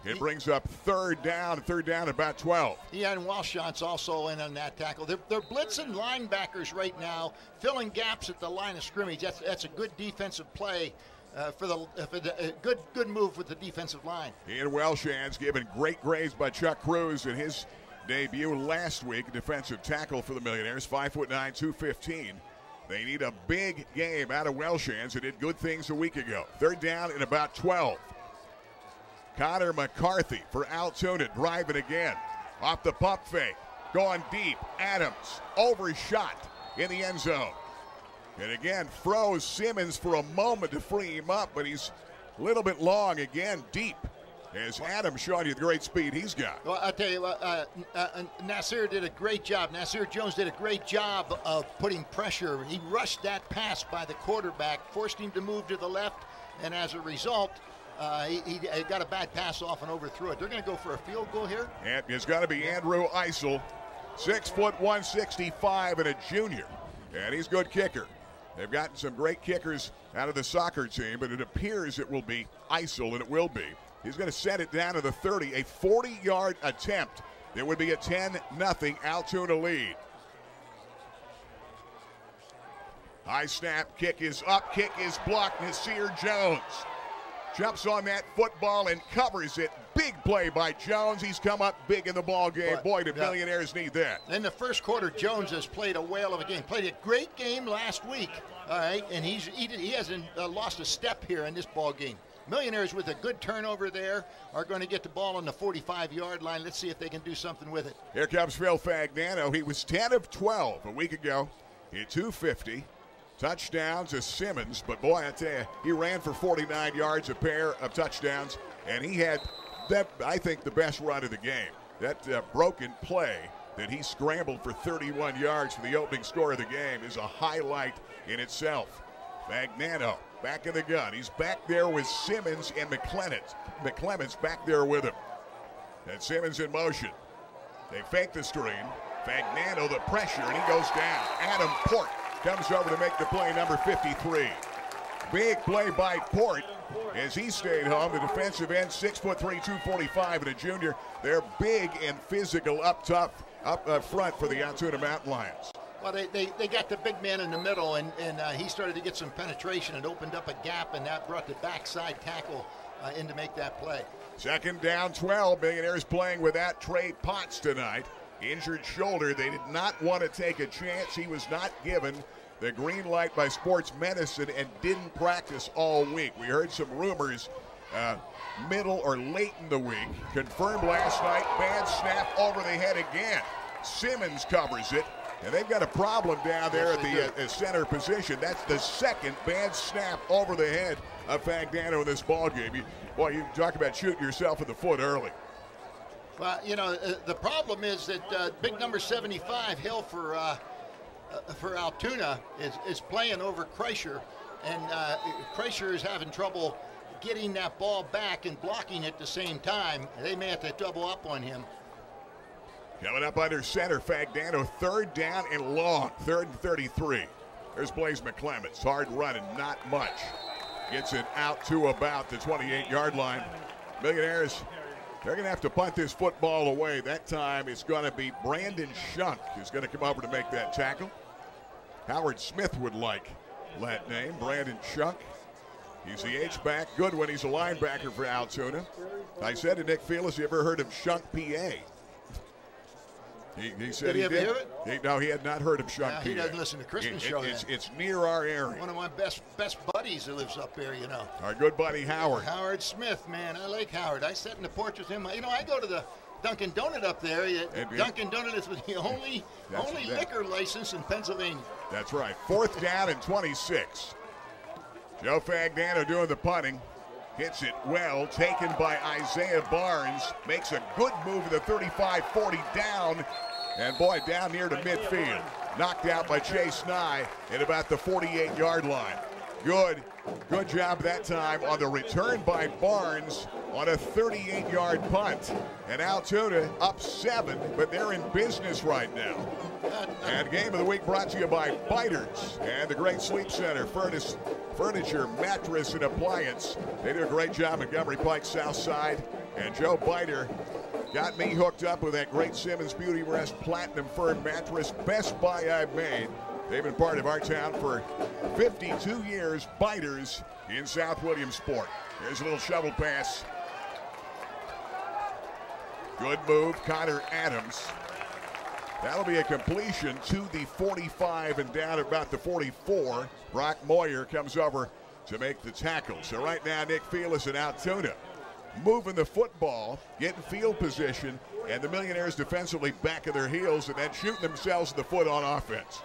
Speaker 1: It brings up third down about 12.
Speaker 2: Yeah, and Walshant's also in on that tackle. They're blitzing linebackers right now, filling gaps at the line of scrimmage. That's a good defensive play for the good move with the defensive line.
Speaker 1: Ian Welshant's given great grades by Chuck Cruz in his debut last week. Defensive tackle for the Millionaires, 5'9", 215. They need a big game out of Welshant's, who did good things a week ago. Third down and about 12. Connor McCarthy for Altoona, driving again. Off the pump fake, going deep. Adams overshot in the end zone. And again, froze Simmons for a moment to free him up, but he's a little bit long again, deep. As Adams showing you the great speed he's got.
Speaker 2: Well, I'll tell you what, Nasir did a great job. Nasir Jones did a great job of putting pressure. He rushed that pass by the quarterback, forced him to move to the left, and as a result, he got a bad pass off and overthrew it. They're going to go for a field goal here.
Speaker 1: And it's got to be Andrew Eisel, 6 foot 165 and a junior. And he's a good kicker. They've gotten some great kickers out of the soccer team, but it appears it will be Eisel, and it will be. He's going to set it down to the 30, a 40-yard attempt. There would be a 10-0 Altoona lead. High snap, kick is up, kick is blocked. Nasir Jones jumps on that football and covers it. Big play by Jones. He's come up big in the ball game. Boy, do Millionaires need that.
Speaker 2: In the first quarter, Jones has played a whale of a game. Played a great game last week, all right, and he hasn't lost a step here in this ball game. Millionaires with a good turnover there are going to get the ball on the 45-yard line. Let's see if they can do something with it.
Speaker 1: Here comes Phil Fagnano. He was 10 of 12 a week ago. Hit 250. Touchdown to Simmons. But, boy, I tell you, he ran for 49 yards, a pair of touchdowns, and he had, that I think, the best run of the game. That broken play that he scrambled for 31 yards for the opening score of the game is a highlight in itself. Fagnano back in the gun. He's back there with Simmons and McClements back there with him. And Simmons in motion. They fake the screen. Fagnano the pressure, and he goes down. Adam Port comes over to make the play, number 53. Big play by Port as he stayed home. The defensive end, 6'3", 245, and a junior. They're big and physical up front for the Altoona Mountain Lions.
Speaker 2: Well, they got the big man in the middle, and he started to get some penetration and opened up a gap, and that brought the backside tackle in to make that play.
Speaker 1: Second down, 12. Millionaires playing without Trey Potts tonight. Injured shoulder. They did not want to take a chance. He was not given the green light by sports medicine and didn't practice all week. We heard some rumors middle or late in the week. Confirmed last night. Bad snap over the head again. Simmons covers it. And they've got a problem down there at the center position. That's the second bad snap over the head of Fagnano in this ballgame. You talk about shooting yourself in the foot early.
Speaker 2: Well, you know, the problem is that big number 75, Hill for Altoona, is playing over Kreischer. And Kreischer is having trouble getting that ball back and blocking at the same time. They may have to double up on him.
Speaker 1: Coming up under center, Fagnano, third down and long, 3rd and 33. There's Blaze McClements, hard running, not much. Gets it out to about the 28-yard line. Millionaires, they're going to have to punt this football away. That time it's going to be Brandon Shunk who's going to come over to make that tackle. Howard Smith would like that name, Brandon Shunk. He's the H-back, good when he's a linebacker for Altoona. I said to Nick Felix, you ever heard of Shunk, PA? He said
Speaker 2: did he ever hear it?
Speaker 1: No, he had not heard of Shunk, PA.
Speaker 2: He doesn't listen to Christmas show.
Speaker 1: It's near our area.
Speaker 2: One of my best buddies who lives up there, you know.
Speaker 1: Our good buddy Howard.
Speaker 2: Howard Smith, man. I like Howard. I sat in the porch with him. You know, I go to the Dunkin' Donut up there. Dunkin' Donut is the only liquor license in Pennsylvania.
Speaker 1: That's right. 4th down and 26. Joe Fagnano doing the punting. Hits it well, taken by Isaiah Barnes. Makes a good move to the 35-40 down. And boy, down near to midfield. Knocked out by Chase Nye at about the 48-yard line. Good job that time on the return by Barnes on a 38-yard punt. And Altoona up 7, but they're in business right now. And Game of the Week brought to you by Biters and the Great Sleep Center, furniture, mattress, and appliance. They do a great job at Montgomery Pike South Side. And Joe Biter got me hooked up with that great Simmons Beauty Rest Platinum Firm mattress, best buy I've made. They've been part of our town for 52 years. Biters in South Williamsport. Here's a little shovel pass. Good move, Connor Adams. That'll be a completion to the 45 and down at about the 44. Brock Moyer comes over to make the tackle. So right now, Nick Felis and Altoona moving the football, getting field position, and the Millionaires defensively back of their heels and then shooting themselves in the foot on offense.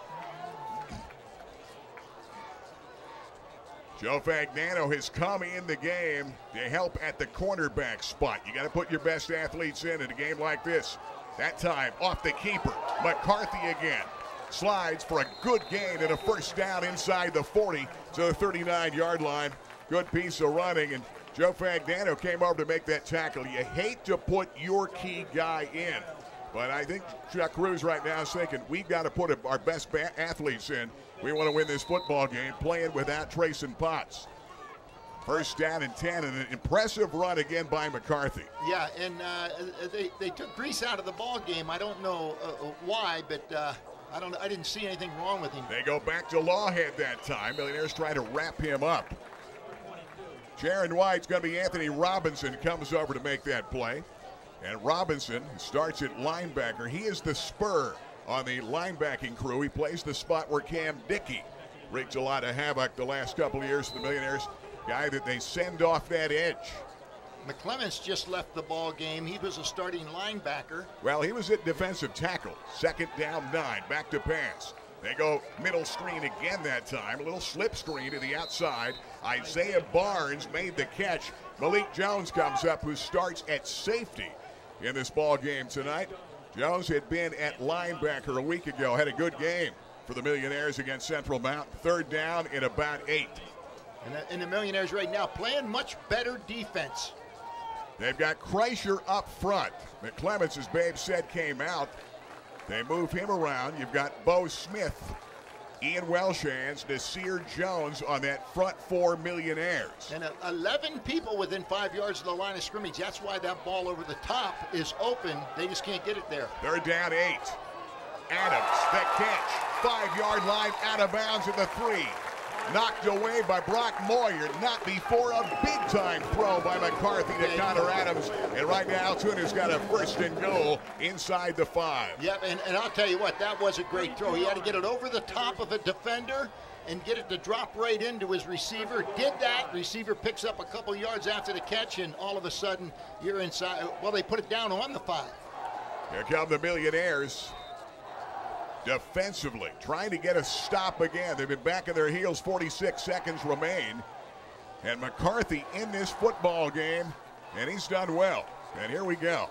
Speaker 1: Joe Fagnano has come in the game to help at the cornerback spot. You got to put your best athletes in a game like this. That time off the keeper. McCarthy again. Slides for a good gain and a first down inside the 40 to the 39-yard line. Good piece of running, and Joe Fagnano came over to make that tackle. You hate to put your key guy in, but I think Chuck Cruz right now is thinking we've got to put our best athletes in. We want to win this football game playing without Trayson Potts. First down and 10, and an impressive run again by McCarthy.
Speaker 2: Yeah, and they took Grease out of the ball game. I don't know why, but I didn't see anything wrong with him.
Speaker 1: They go back to Lawhead that time. Millionaires trying to wrap him up. Jaron White's going to be Anthony Robinson, comes over to make that play. And Robinson starts at linebacker. He is the spur on the linebacking crew. He plays the spot where Cam Dickey wreaked a lot of havoc the last couple of years for the Millionaires. Guy that they send off that edge.
Speaker 2: McClemens just left the ball game. He was a starting linebacker.
Speaker 1: Well, he was at defensive tackle. Second down 9, back to pass. They go middle screen again that time. A little slip screen to the outside. Isaiah Barnes made the catch. Malik Jones comes up, who starts at safety in this ball game tonight. Jones had been at linebacker a week ago. Had a good game for the Millionaires against Central Mountain. Third down in about 8.
Speaker 2: And the Millionaires right now playing much better defense.
Speaker 1: They've got Kreischer up front. McClemens, as Babe said, came out. They move him around. You've got Bo Smith, Ian Welshans, Nasir Jones on that front 4 Millionaires.
Speaker 2: And 11 people within 5 yards of the line of scrimmage. That's why that ball over the top is open. They just can't get it there.
Speaker 1: Third down 8. Adams, the catch. 5-yard line, out of bounds at the 3. Knocked away by Brock Moyer, not before a big-time throw by McCarthy to Connor Adams. And right now, Altoona's got a first and goal inside the 5.
Speaker 2: Yep, and I'll tell you what, that was a great throw. He had to get it over the top of a defender and get it to drop right into his receiver. Did that. Receiver picks up a couple yards after the catch, and all of a sudden, you're inside. Well, they put it down on the 5.
Speaker 1: Here come the Millionaires. Defensively, trying to get a stop again. They've been back on their heels. 46 seconds remain. And McCarthy in this football game, and he's done well. And here we go.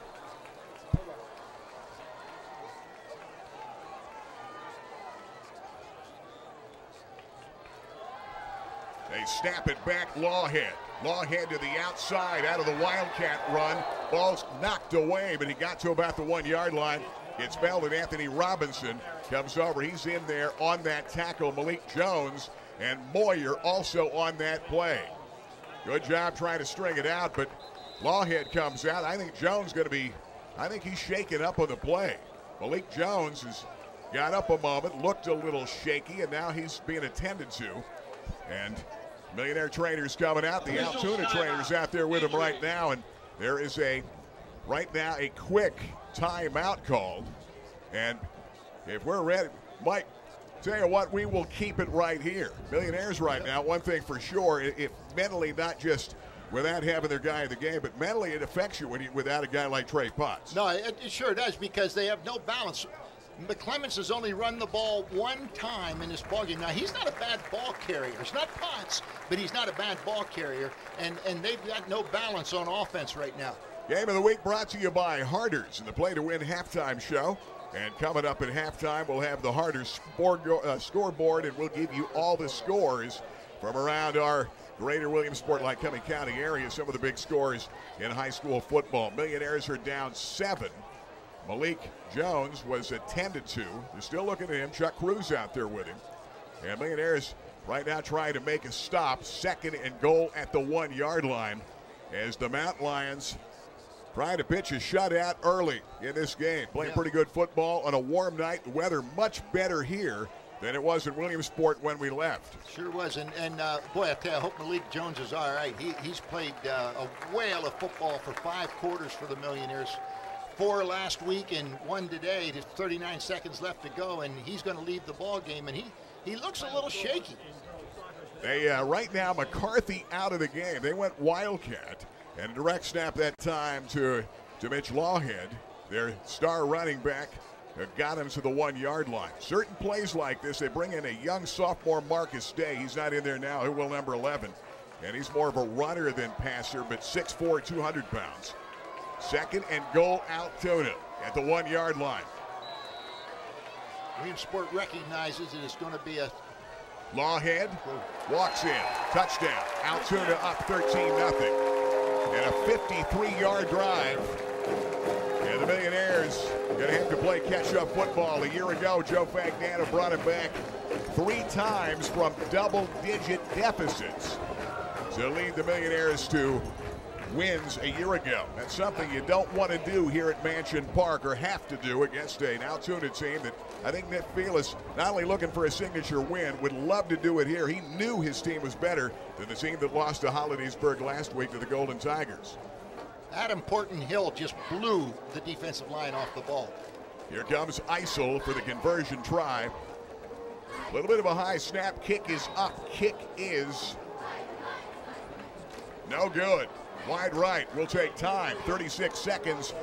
Speaker 1: They snap it back, Lawhead. Lawhead to the outside out of the Wildcat run. Ball's knocked away, but he got to about the 1-yard line. It's spelled, and Anthony Robinson comes over. He's in there on that tackle. Malik Jones and Moyer also on that play. Good job trying to string it out, but Lawhead comes out. I think Jones going to be, I think he's shaken up on the play. Malik Jones has got up a moment, looked a little shaky, and now he's being attended to. And Millionaire trainers coming out. The Altoona trainers out there with him right now, and there is right now a quick timeout called. And if we're ready, Mike, tell you what, we will keep it right here. Millionaires right now, one thing for sure, if mentally, not just without having their guy in the game, but mentally it affects you without a guy like Trey Potts.
Speaker 2: No, it sure does, because they have no balance. McClemens has only run the ball 1 time in this ballgame. Now, he's not a bad ball carrier. It's not Potts, but he's not a bad ball carrier, and they've got no balance on offense right now.
Speaker 1: Game of the week brought to you by Harders in the Play to Win halftime show. And coming up at halftime, we'll have the Harders scoreboard, and we'll give you all the scores From around our greater Williamsport, Lycoming County area, some of the big scores in high school football. Millionaires are down 7. Malik Jones was at 10-2. They're still looking at him. Chuck Cruz out there with him. And Millionaires right now trying to make a stop. 2nd and goal at the 1-yard line as the Mountain Lions trying to pitch a shutout early in this game. Playing pretty good football on a warm night. The weather much better here than it was in Williamsport when we left.
Speaker 2: Sure was, and boy, I tell you, I hope Malik Jones is all right. He's played a whale of football for 5 quarters for the Millionaires. 4 last week and 1 today. There's 39 seconds left to go, and he's going to leave the ball game, and he looks a little shaky.
Speaker 1: They right now, McCarthy out of the game. They went Wildcat, and direct snap that time to Mitch Lawhead, their star running back. Got him to the 1-yard line. Certain plays like this, they bring in a young sophomore Marcus Day. He's not in there now. Who will number 11? And he's more of a runner than passer, but 6'4", 200 pounds. 2nd and goal, Altoona at the 1-yard line.
Speaker 2: Williamsport recognizes that it's going to be a
Speaker 1: Lawhead walks in. Touchdown. Altoona up 13-0. And a 53-yard drive. And the Millionaires going to have to play catch-up football. A year ago, Joe Fagnano brought him back 3 times from double-digit deficits to lead the Millionaires to wins a year ago. That's something you don't want to do here at Mansion Park, or have to do against an Altoona team that I think Nick Felis, not only looking for a signature win, would love to do it here. He knew his team was better than the team that lost to Hollidaysburg last week to the Golden Tigers.
Speaker 2: Adam Porton-Hill just blew the defensive line off the ball.
Speaker 1: Here comes Isel for the conversion try. A little bit of a high snap. Kick is up. Kick is no good. Wide right. We'll take time. 36 seconds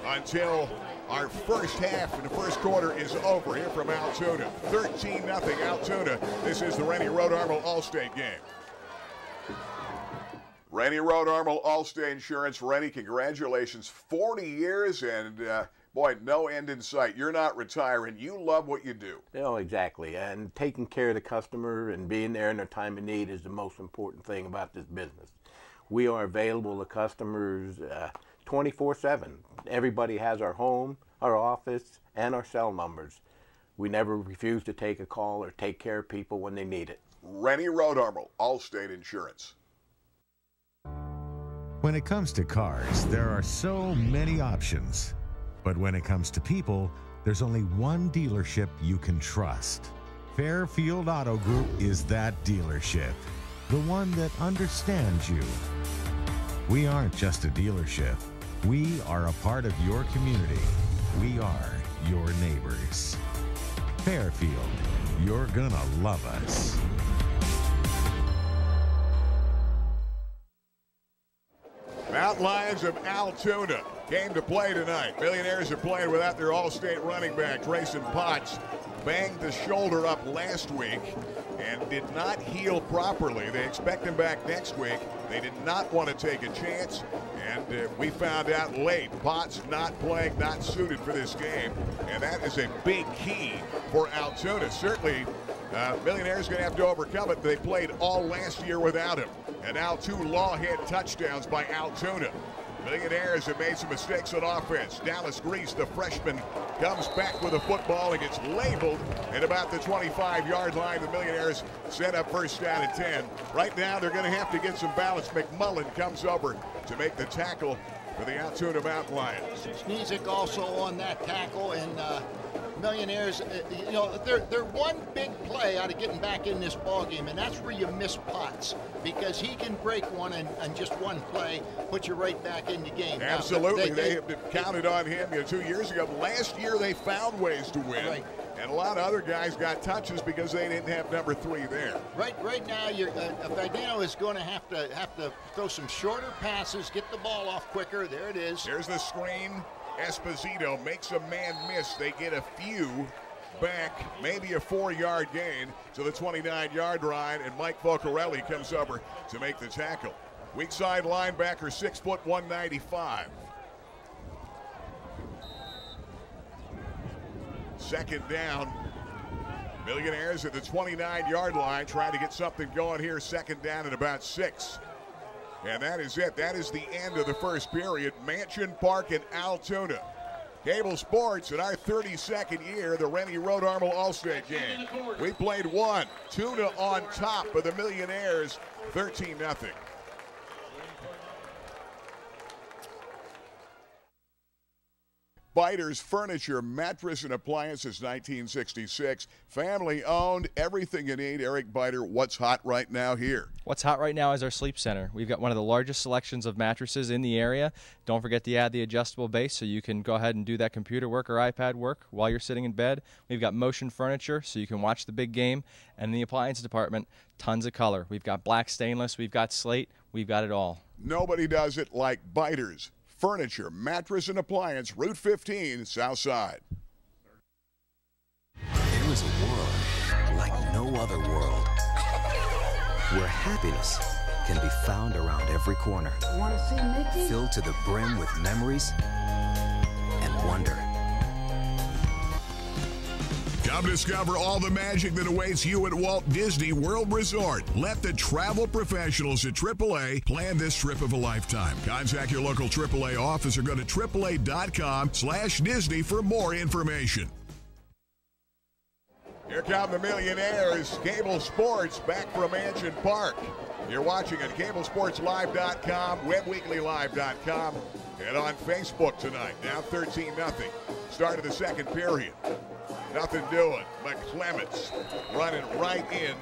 Speaker 1: until our first half in the first quarter is over here from Altoona. 13-0 Altoona. This is the Rennie Road Armel Allstate game. Rennie Road Armel Allstate Insurance. Rennie, congratulations. 40 years and boy, no end in sight. You're not retiring. You love what you do.
Speaker 3: Oh, exactly. And taking care of the customer and being there in their time of need is the most important thing about this business. We are available to customers 24/7. Everybody has our home, our office, and our cell numbers. We never refuse to take a call or take care of people when they need it.
Speaker 1: Rennie Road Armel, Allstate Insurance.
Speaker 6: When it comes to cars, there are so many options. But when it comes to people, there's only one dealership you can trust. Fairfield Auto Group is that dealership. The one that understands you. We aren't just a dealership. We are a part of your community. We are your neighbors. Fairfield, you're gonna love us.
Speaker 1: Mountain Lions of Altoona came to play tonight. Millionaires are playing without their All-State running back, Grayson Potts. Banged the shoulder up last week and did not heal properly. They expect him back next week. They did not want to take a chance, and we found out late. Potts not playing, not suited for this game, and that is a big key for Altoona. Certainly, Millionaires going to have to overcome it. They played all last year without him, and now 2 Lawhead touchdowns by Altoona. Millionaires have made some mistakes on offense. Dallas Grease, the freshman, comes back with a football and gets labeled at about the 25-yard line. The Millionaires set up first down at 10. Right now, they're going to have to get some balance. McMullen comes over to make the tackle for the Altoona Mountain Lions.
Speaker 2: Sneezik also on that tackle, and Millionaires, you know, they're one big play out of getting back in this ball game, and that's where you miss Potts, because he can break one and just one play put you right back in the game.
Speaker 1: Absolutely. Now, they have counted on him 2 years ago. Last year they found ways to win.
Speaker 2: Right.
Speaker 1: And a lot of other guys got touches because they didn't have number 3 there.
Speaker 2: Right now, Fagnano is going to have to throw some shorter passes, get the ball off quicker. There it is.
Speaker 1: Here's the screen. Esposito makes a man miss. They get a few back, maybe a 4-yard gain to the 29-yard line, and Mike Focarelli comes over to make the tackle. Weak side linebacker, 6 foot 195. Second down Millionaires at the 29-yard line trying to get something going here, second down and about 6. And that is it. That is the end of the first period. Mansion Park in Altoona. Cable Sports in our 32nd year, the Rennie Road Armel All-State game. We played one. Tuna on top of the Millionaires, 13-0. Biters Furniture, Mattress and Appliances, 1966. Family owned, everything you need. Eric Biter, what's hot right now here?
Speaker 7: What's hot right now is our sleep center. We've got one of the largest selections of mattresses in the area. Don't forget to add the adjustable base so you can go ahead and do that computer work or iPad work while you're sitting in bed. We've got motion furniture so you can watch the big game. And in the appliance department, tons of color. We've got black stainless, we've got slate, we've got it all.
Speaker 1: Nobody does it like Biters Furniture, Mattress and Appliance, Route 15, South Side.
Speaker 8: There is a world like no other world where happiness can be found around every corner.
Speaker 23: Want to see Mickey?
Speaker 8: Filled to the brim with memories and wonder.
Speaker 1: Come discover all the magic that awaits you at Walt Disney World Resort. Let the travel professionals at AAA plan this trip of a lifetime. Contact your local AAA office or go to AAA.com/Disney for more information. Here come the Millionaires. Cable Sports back from Mansion Park. You're watching at CableSportsLive.com, WebWeeklyLive.com, and on Facebook tonight. Now 13-0. Start of the second period. Nothing doing. McClements running right in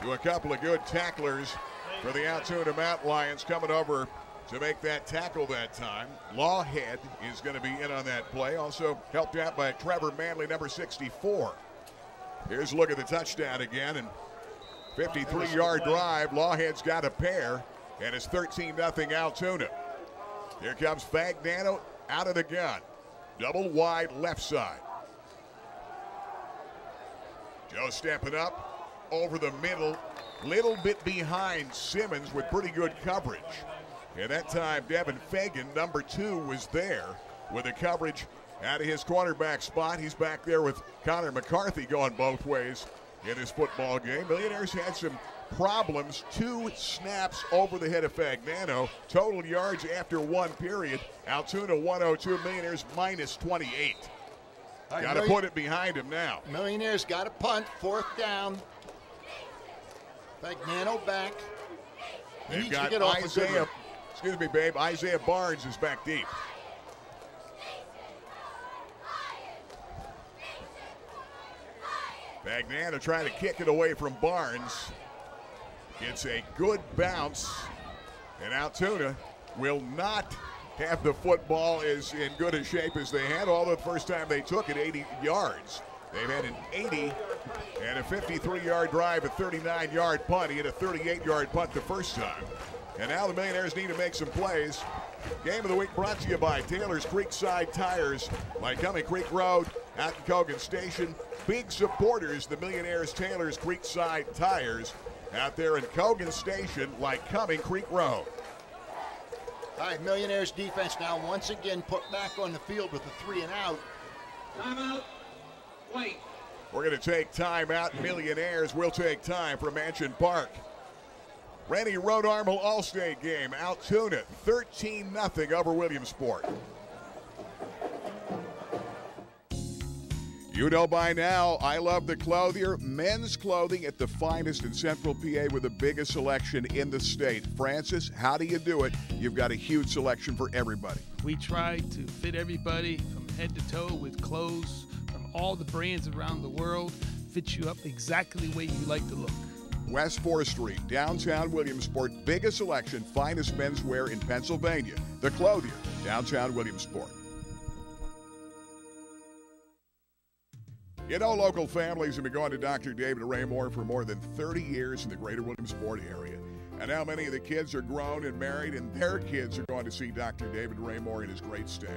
Speaker 1: to a couple of good tacklers for the Altoona Mountain Lions coming over to make that tackle that time. Lawhead is going to be in on that play. Also helped out by Trevor Manley, number 64. Here's a look at the touchdown again. And 53-yard drive. Lawhead's got a pair. And it's 13-0 Altoona. Here comes Fagnano out of the gun. Double wide left side. Joe stepping up over the middle, little bit behind Simmons with pretty good coverage. And that time, Devin Fagan, number 2, was there with the coverage out of his cornerback spot. He's back there with Connor McCarthy going both ways in this football game. Millionaires had some problems. 2 snaps over the head of Fagnano. Total yards after 1 period. Altoona 102, Millionaires minus 28. Got to put it behind him now.
Speaker 2: Millionaires got a punt, 4th down. Fagnano back. He
Speaker 1: They've
Speaker 2: needs
Speaker 1: got
Speaker 2: to get off
Speaker 1: Isaiah, excuse me, babe, Isaiah Barnes is back deep. Fagnano trying to kick it away from Barnes. It's a good bounce, and Altoona will not have the football is in good a shape as they had. Although the first time they took it 80 yards. They've had an 80 and a 53-yard drive, a 39-yard punt. He had a 38-yard punt the first time. And now the Millionaires need to make some plays. Game of the week brought to you by Taylor's Creekside Tires, Lycoming Creek Road, out in Cogan Station. Big supporters, the Millionaires Taylor's Creekside Tires, out there in Cogan Station, Lycoming Creek Road.
Speaker 2: All right, Millionaires defense now once again put back on the field with a 3-and-out.
Speaker 24: Timeout. Wait.
Speaker 1: We're going to take time out. Millionaires will take time for Mansion Park. Rennie Road Armel All-State game. Altoona 13-0 over Williamsport. You know by now, I love the Clothier. Men's clothing at the finest in Central PA with the biggest selection in the state. Francis, how do you do it? You've got a huge selection for everybody.
Speaker 15: We try to fit everybody from head to toe with clothes from all the brands around the world. Fit you up exactly the way you like to look.
Speaker 1: West 4th Street, downtown Williamsport. Biggest selection, finest menswear in Pennsylvania. The Clothier, downtown Williamsport. You know, local families have been going to Dr. David Raymore for more than 30 years in the greater Williamsport area. And now many of the kids are grown and married, and their kids are going to see Dr. David Raymore and his great staff.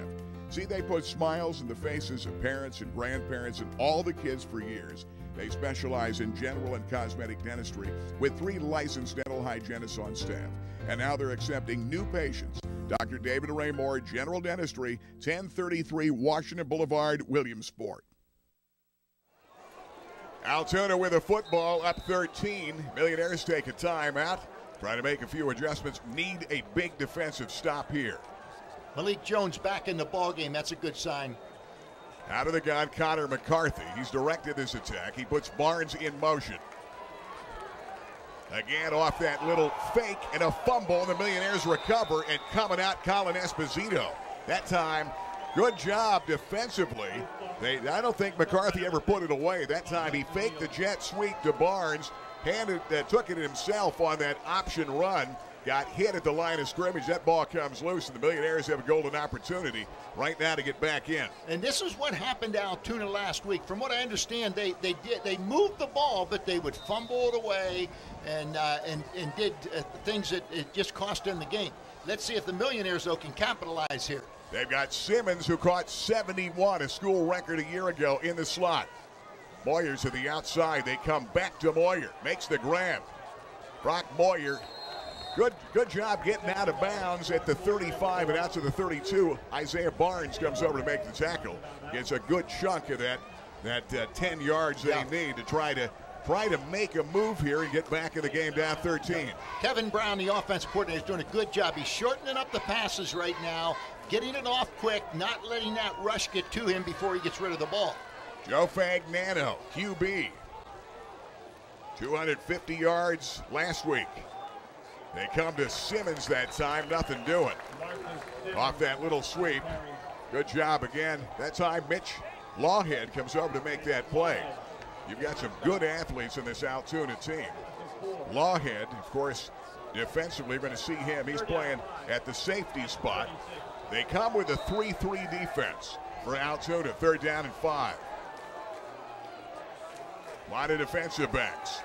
Speaker 1: See, they put smiles in the faces of parents and grandparents and all the kids for years. They specialize in general and cosmetic dentistry with 3 licensed dental hygienists on staff. And now they're accepting new patients. Dr. David Raymore, General Dentistry, 1033 Washington Boulevard, Williamsport. Altoona with a football, up 13. Millionaires take a timeout. Trying to make a few adjustments. Need a big defensive stop here.
Speaker 2: Malik Jones back in the ballgame. That's a good sign.
Speaker 1: Out of the gun, Connor McCarthy. He's directed this attack. He puts Barnes in motion. Again, off that little fake and a fumble. The Millionaires recover, and coming out, Colin Esposito. That time, good job defensively. I don't think McCarthy ever put it away. That time, he faked the jet sweep to Barnes, took it himself on that option run, got hit at the line of scrimmage. That ball comes loose, and the Millionaires have a golden opportunity right now to get back in.
Speaker 2: And this is what happened to Altoona last week. From what I understand, they moved the ball, but they would fumble it away and did things that it just cost them the game. Let's see if the Millionaires, though, can capitalize here.
Speaker 1: They've got Simmons, who caught 71, a school record a year ago, in the slot. Moyer to the outside. They come back to Moyer. Makes the grab. Brock Moyer, good job getting out of bounds at the 35 and out to the 32. Isaiah Barnes comes over to make the tackle. Gets a good chunk of that 10 yards they need to try to make a move here and get back in the game down 13.
Speaker 2: Kevin Brown, the offensive coordinator, is doing a good job. He's shortening up the passes right now, getting it off quick, not letting that rush get to him before he gets rid of the ball.
Speaker 1: Joe Fagnano, QB. 250 yards last week. They come to Simmons that time, nothing doing. Off that little sweep. Good job again. That time, Mitch Lawhead comes over to make that play. You've got some good athletes in this Altoona team. Lawhead, of course, defensively, we're going to see him. He's playing at the safety spot. They come with a 3-3 defense for Altoona, 3rd down and 5. A lot of defensive backs.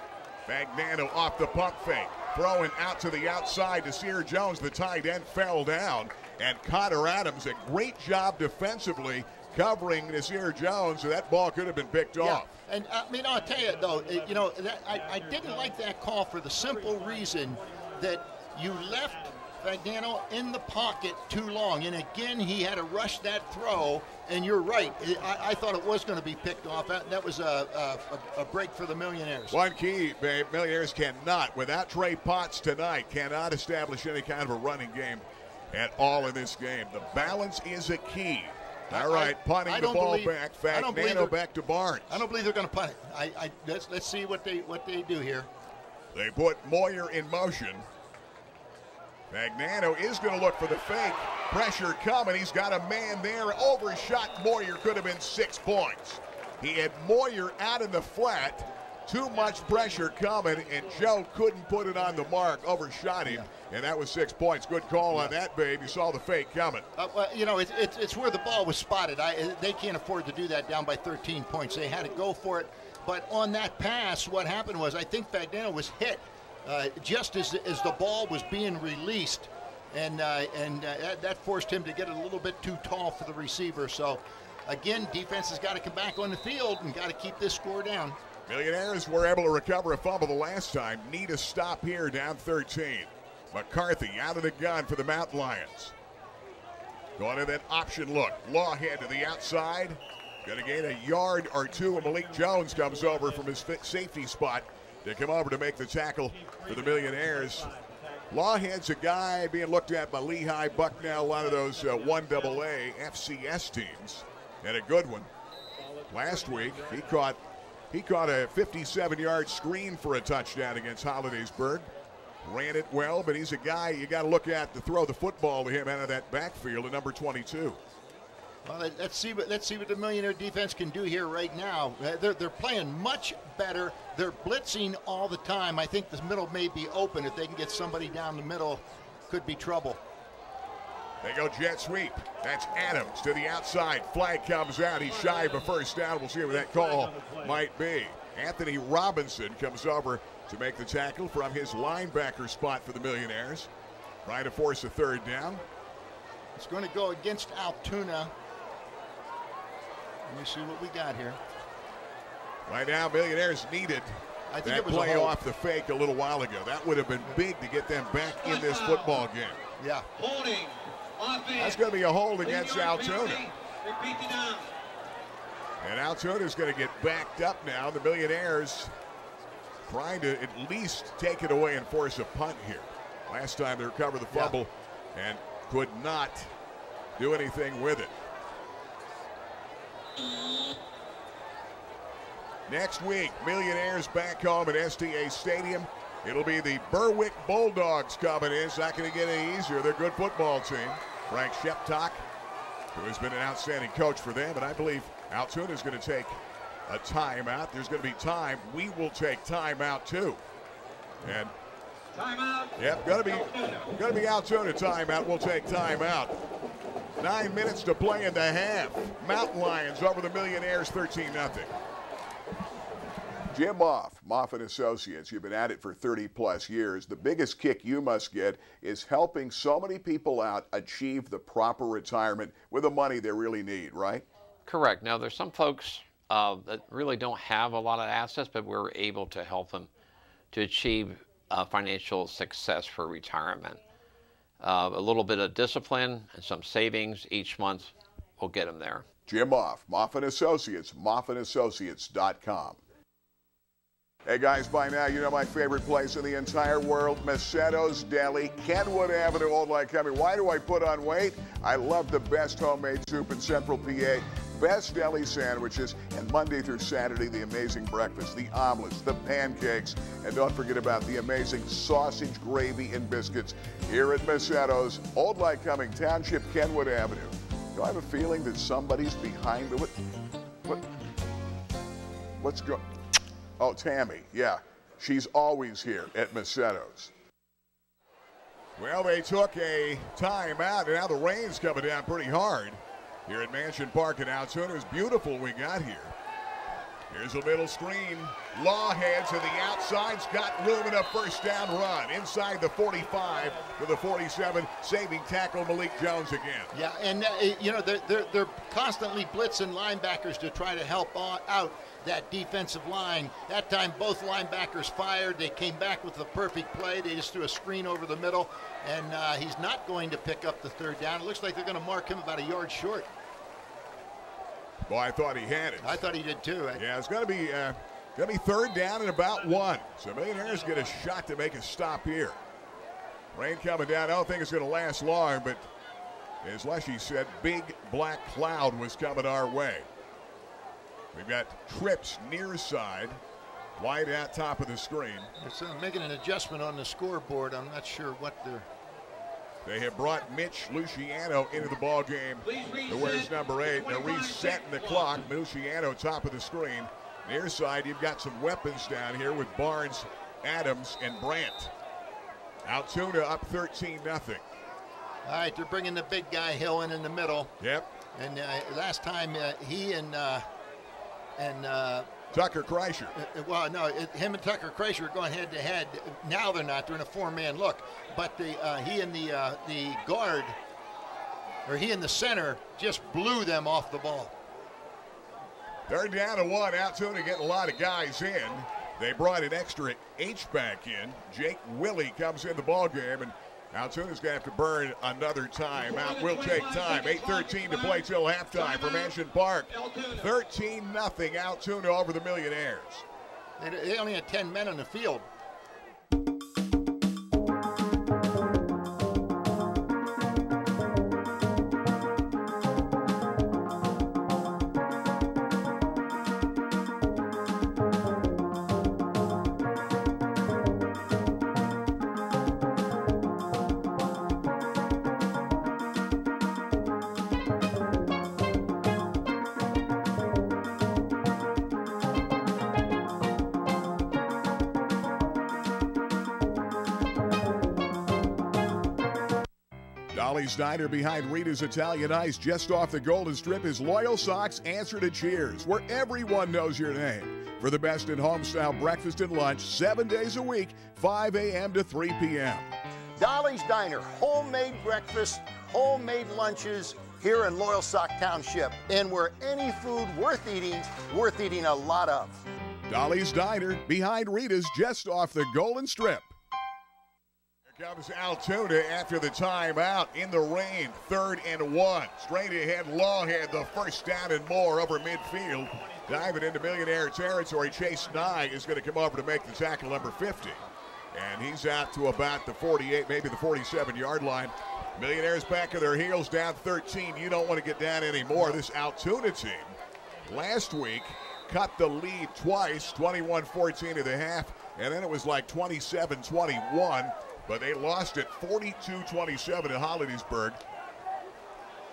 Speaker 1: Fagnano off the pump fake. Throwing out to the outside to Sear Jones. The tight end fell down. And Connor Adams, a great job defensively covering Nasir Jones, so that ball could have been picked off.
Speaker 2: And I'll tell you though, I didn't like that call for the simple reason that you left Fagnano in the pocket too long, and again he had to rush that throw. And you're right, I thought it was going to be picked off. That was a break for the Millionaires.
Speaker 1: One key, babe, Millionaires cannot, without Trey Potts tonight, cannot establish any kind of a running game at all in this game. The balance is a key. All right, punting the ball back. Fagnano back to Barnes.
Speaker 2: I don't believe they're going to punt it. Let's see what they do here.
Speaker 1: They put Moyer in motion. Fagnano is going to look for the fake. Pressure coming. He's got a man there. Overshot Moyer. Could have been 6 points. He had Moyer out in the flat. Too much pressure coming, and Joe couldn't put it on the mark. Overshot him, and that was 6 points. Good call on that, babe. You saw the fake coming.
Speaker 2: It's where the ball was spotted. They can't afford to do that down by 13 points. They had to go for it. But on that pass, what happened was I think Fagnano was hit just as the ball was being released, and that forced him to get a little bit too tall for the receiver. So, again, defense has got to come back on the field and got to keep this score down.
Speaker 1: Millionaires were able to recover a fumble the last time. Need a stop here, down 13. McCarthy out of the gun for the Mountain Lions. Going to that option look. Lawhead to the outside. Going to gain a yard or two, and Malik Jones comes over from his safety spot to come over to make the tackle for the Millionaires. Lawhead's a guy being looked at by Lehigh, Bucknell, a lot of those 1AA FCS teams, and a good one. Last week, he caught a 57-yard screen for a touchdown against Hollidaysburg. Ran it well, but he's a guy you got to look at to throw the football to him out of that backfield at number 22.
Speaker 2: Well, let's see what the Millionaire defense can do here right now. They're playing much better. They're blitzing all the time. I think the middle may be open. If they can get somebody down the middle, could be trouble.
Speaker 1: They go jet sweep. That's Adams to the outside. Flag comes out. He's shy of a first down. We'll see what that call might be. Anthony Robinson comes over to make the tackle from his linebacker spot for the Millionaires. Trying to force a 3rd down.
Speaker 2: It's going to go against Altoona. Let me see what we got here.
Speaker 1: Right now, Millionaires needed that play off the fake a little while ago. That would have been big to get them back in this football game.
Speaker 2: Yeah.
Speaker 1: That's going to be a hold against Altoona.
Speaker 24: Repeat the down.
Speaker 1: And Altoona's going to get backed up now. The Millionaires trying to at least take it away and force a punt here. Last time they recovered the fumble and could not do anything with it. Next week, Millionaires back home at STA Stadium. It'll be the Berwick Bulldogs coming in. It's not going to get any easier. They're a good football team. Frank Sheptock, who has been an outstanding coach for them, and I believe Altoona is going to take a timeout. There's going to be time. We will take timeout too. And
Speaker 24: timeout.
Speaker 1: Yep, going to be Altoona timeout. We'll take timeout. 9 minutes to play in the half. Mountain Lions over the Millionaires 13-0. Jim Moff and Associates, you've been at it for 30-plus years. The biggest kick you must get is helping so many people out achieve the proper retirement with the money they really need, right?
Speaker 9: Correct. Now, there's some folks that really don't have a lot of assets, but we're able to help them to achieve financial success for retirement. A little bit of discipline and some savings each month will get them there.
Speaker 1: Jim Moff and Associates, moffandassociates.com. Hey guys, by now you know my favorite place in the entire world, Macetto's Deli, Kenwood Avenue, Old Lycoming. Why do I put on weight? I love the best homemade soup in Central PA, best deli sandwiches, and Monday through Saturday, the amazing breakfast, the omelets, the pancakes, and don't forget about the amazing sausage, gravy, and biscuits here at Macetto's, Old Lycoming Township, Kenwood Avenue. Do I have a feeling that somebody's behind the... What's going... Oh, Tammy, yeah. She's always here at Macetto's. Well, they took a timeout, and now the rain's coming down pretty hard here at Mansion Park in Altoona. It's beautiful we got here. Here's a middle screen. Lawhead to the outside's got room and a first down run. Inside the 45 to the 47, saving tackle Malik Jones again.
Speaker 2: Yeah, and you know, they're constantly blitzing linebackers to try to help out that defensive line. That time both linebackers fired. They came back with the perfect play. They just threw a screen over the middle, and he's not going to pick up the third down. It looks like they're going to mark him about a yard short.
Speaker 1: Well, I thought he had it.
Speaker 2: I thought he did too.
Speaker 1: Yeah, it's going to be third down and about 1. So Millionaires get a shot to make a stop here. Rain coming down. I don't think it's going to last long, but as Leshy said, big black cloud was coming our way. We've got trips near side, wide out top of the screen.
Speaker 2: It's making an adjustment on the scoreboard. I'm not sure what they're...
Speaker 1: They have brought Mitch Luciano into the ball game. Who wears number 8. They're resetting the clock. Luciano top of the screen. Near side, you've got some weapons down here with Barnes, Adams, and Brandt. Altoona up 13-0.
Speaker 2: All right, they're bringing the big guy Hill in the middle.
Speaker 1: Yep.
Speaker 2: And last time he and
Speaker 1: Tucker Kreischer.
Speaker 2: Well, no, him and Tucker Kreischer are going head to head. Now they're not. They're in a 4-man look. But he and the guard, or he and the center, just blew them off the ball.
Speaker 1: They're down to 1. Altoona getting a lot of guys in. They brought an extra H-back in. Jake Willie comes in the ball game, and Altoona's going to have to burn another timeout. We'll take time. 8:13 to play till halftime for Mansion Park. 13-0 Altoona over the Millionaires.
Speaker 2: They only had 10 men on the field.
Speaker 1: Dolly's Diner behind Rita's Italian Ice just off the Golden Strip is Loyal Sock's answer to cheers, where everyone knows your name. For the best in home-style breakfast and lunch, 7 days a week, 5 a.m. to 3 p.m.
Speaker 10: Dolly's Diner, homemade breakfast, homemade lunches here in Loyal Sock Township. And where any food worth eating a lot of.
Speaker 1: Dolly's Diner behind Rita's just off the Golden Strip. Comes Altoona after the timeout in the rain. 3rd and 1. Straight ahead, Lawhead, the first down and more over midfield. Diving into Millionaire territory, Chase Nye is going to come over to make the tackle, number 50. And he's out to about the 48, maybe the 47-yard line. Millionaires back on their heels, down 13. You don't want to get down anymore. This Altoona team last week cut the lead twice, 21-14 at the half, and then it was like 27-21. But they lost it 42-27 at Hollidaysburg.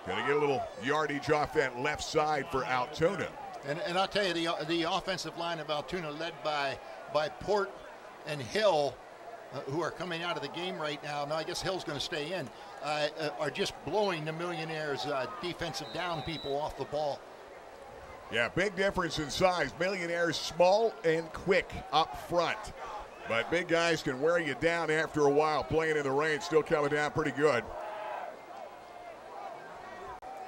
Speaker 1: Going to get a little yardage off that left side for Altoona.
Speaker 2: And I'll tell you, the offensive line of Altoona, led by Port and Hill, who are coming out of the game right now. I guess Hill's going to stay in, are just blowing the Millionaires' defensive down people off the ball.
Speaker 1: Yeah, big difference in size. Millionaires small and quick up front. But big guys can wear you down after a while. Playing in the rain, still coming down pretty good.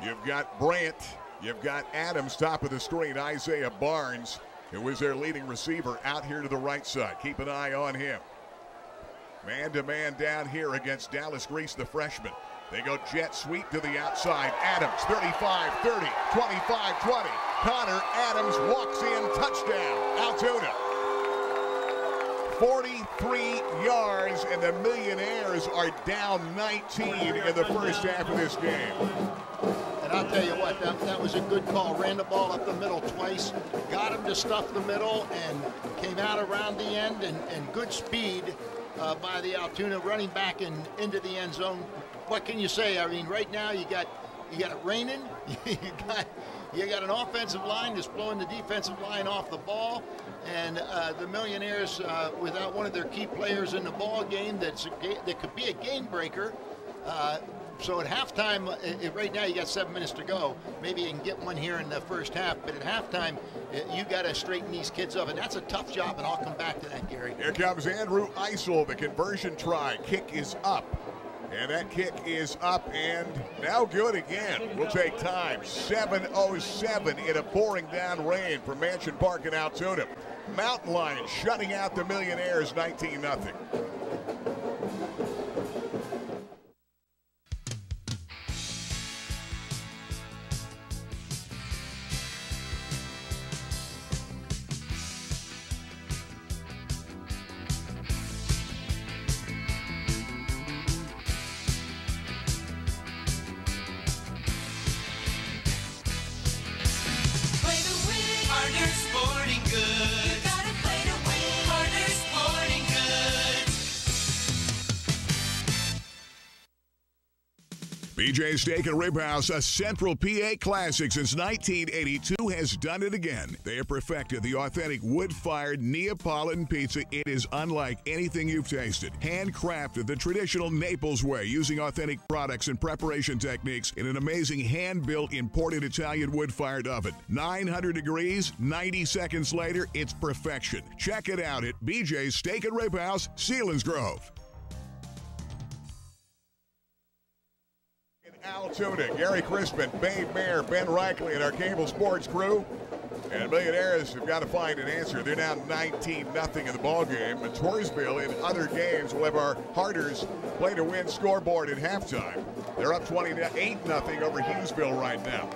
Speaker 1: You've got Brandt. You've got Adams, top of the screen. Isaiah Barnes, who is their leading receiver, out here to the right side. Keep an eye on him. Man-to-man down here against Dallas Grease, the freshman. They go jet sweep to the outside. Adams, 35-30, 25-20. Connor Adams walks in, touchdown, Altoona. 43 yards, and the Millionaires are down 19 in the first half of this game.
Speaker 2: And I'll tell you what, that was a good call. Ran the ball up the middle twice, got him to stuff the middle, and came out around the end, and good speed by the Altoona running back into the end zone. What can you say? I mean, right now you got it raining. You got an offensive line that's blowing the defensive line off the ball, and the Millionaires without one of their key players in the ball game that could be a game breaker. So at halftime, right now you got 7 minutes to go. Maybe you can get one here in the first half, but at halftime, you got to straighten these kids up, and that's a tough job, and I'll come back to that, Gary.
Speaker 1: Here comes Andrew Eisel, the conversion try. Kick is up, and that kick is up, and now good again. We'll take time. 7:07 in a pouring down rain from Mansion Park in Altoona. Mountain Lions shutting out the Millionaires 19-0. BJ's Steak and Rib House, a Central PA classic since 1982, has done it again. They have perfected the authentic wood-fired Neapolitan pizza. It is unlike anything you've tasted. Handcrafted the traditional Naples way, using authentic products and preparation techniques in an amazing hand-built imported Italian wood-fired oven. 900 degrees, 90 seconds later, it's perfection. Check it out at BJ's Steak and Rib House, Selinsgrove. Altoona, Gary Crispin, Babe Mayer, Ben Reichley, and our cable sports crew. And Millionaires have got to find an answer. They're now 19-0 in the ball game. And Torresville in other games will have our Harders play to win scoreboard at halftime. They're up 28-0 over Hughesville right now.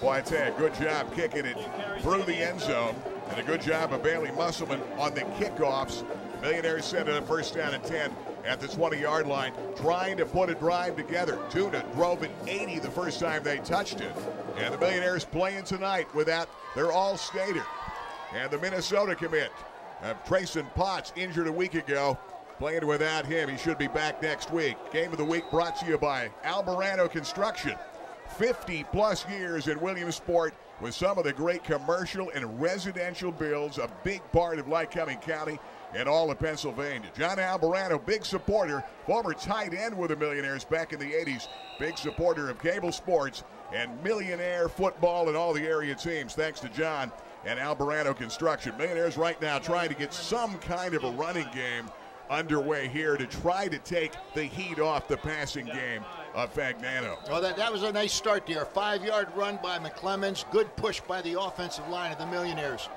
Speaker 1: Boy, I tell you, good job kicking it through the end zone. And a good job of Bailey Musselman on the kickoffs. Millionaires send it a first down and 10 at the 20-yard line, trying to put a drive together. Tuna drove it 80 the first time they touched it. And the Millionaires playing tonight without their all-stater. And the Minnesota commit, Trayson Potts, injured a week ago, playing without him. He should be back next week. Game of the week brought to you by Albarano Construction. 50-plus years in Williamsport with some of the great commercial and residential builds, a big part of Lycoming County and all of Pennsylvania. John Albarano, big supporter, former tight end with the Millionaires back in the 80s, big supporter of cable sports and Millionaire football and all the area teams, thanks to John and Albarano Construction. Millionaires right now trying to get some kind of a running game underway here to try to take the heat off the passing game of Fagnano.
Speaker 2: Well, that was a nice start there. A 5-yard run by McClemens. Good push by the offensive line of the Millionaires.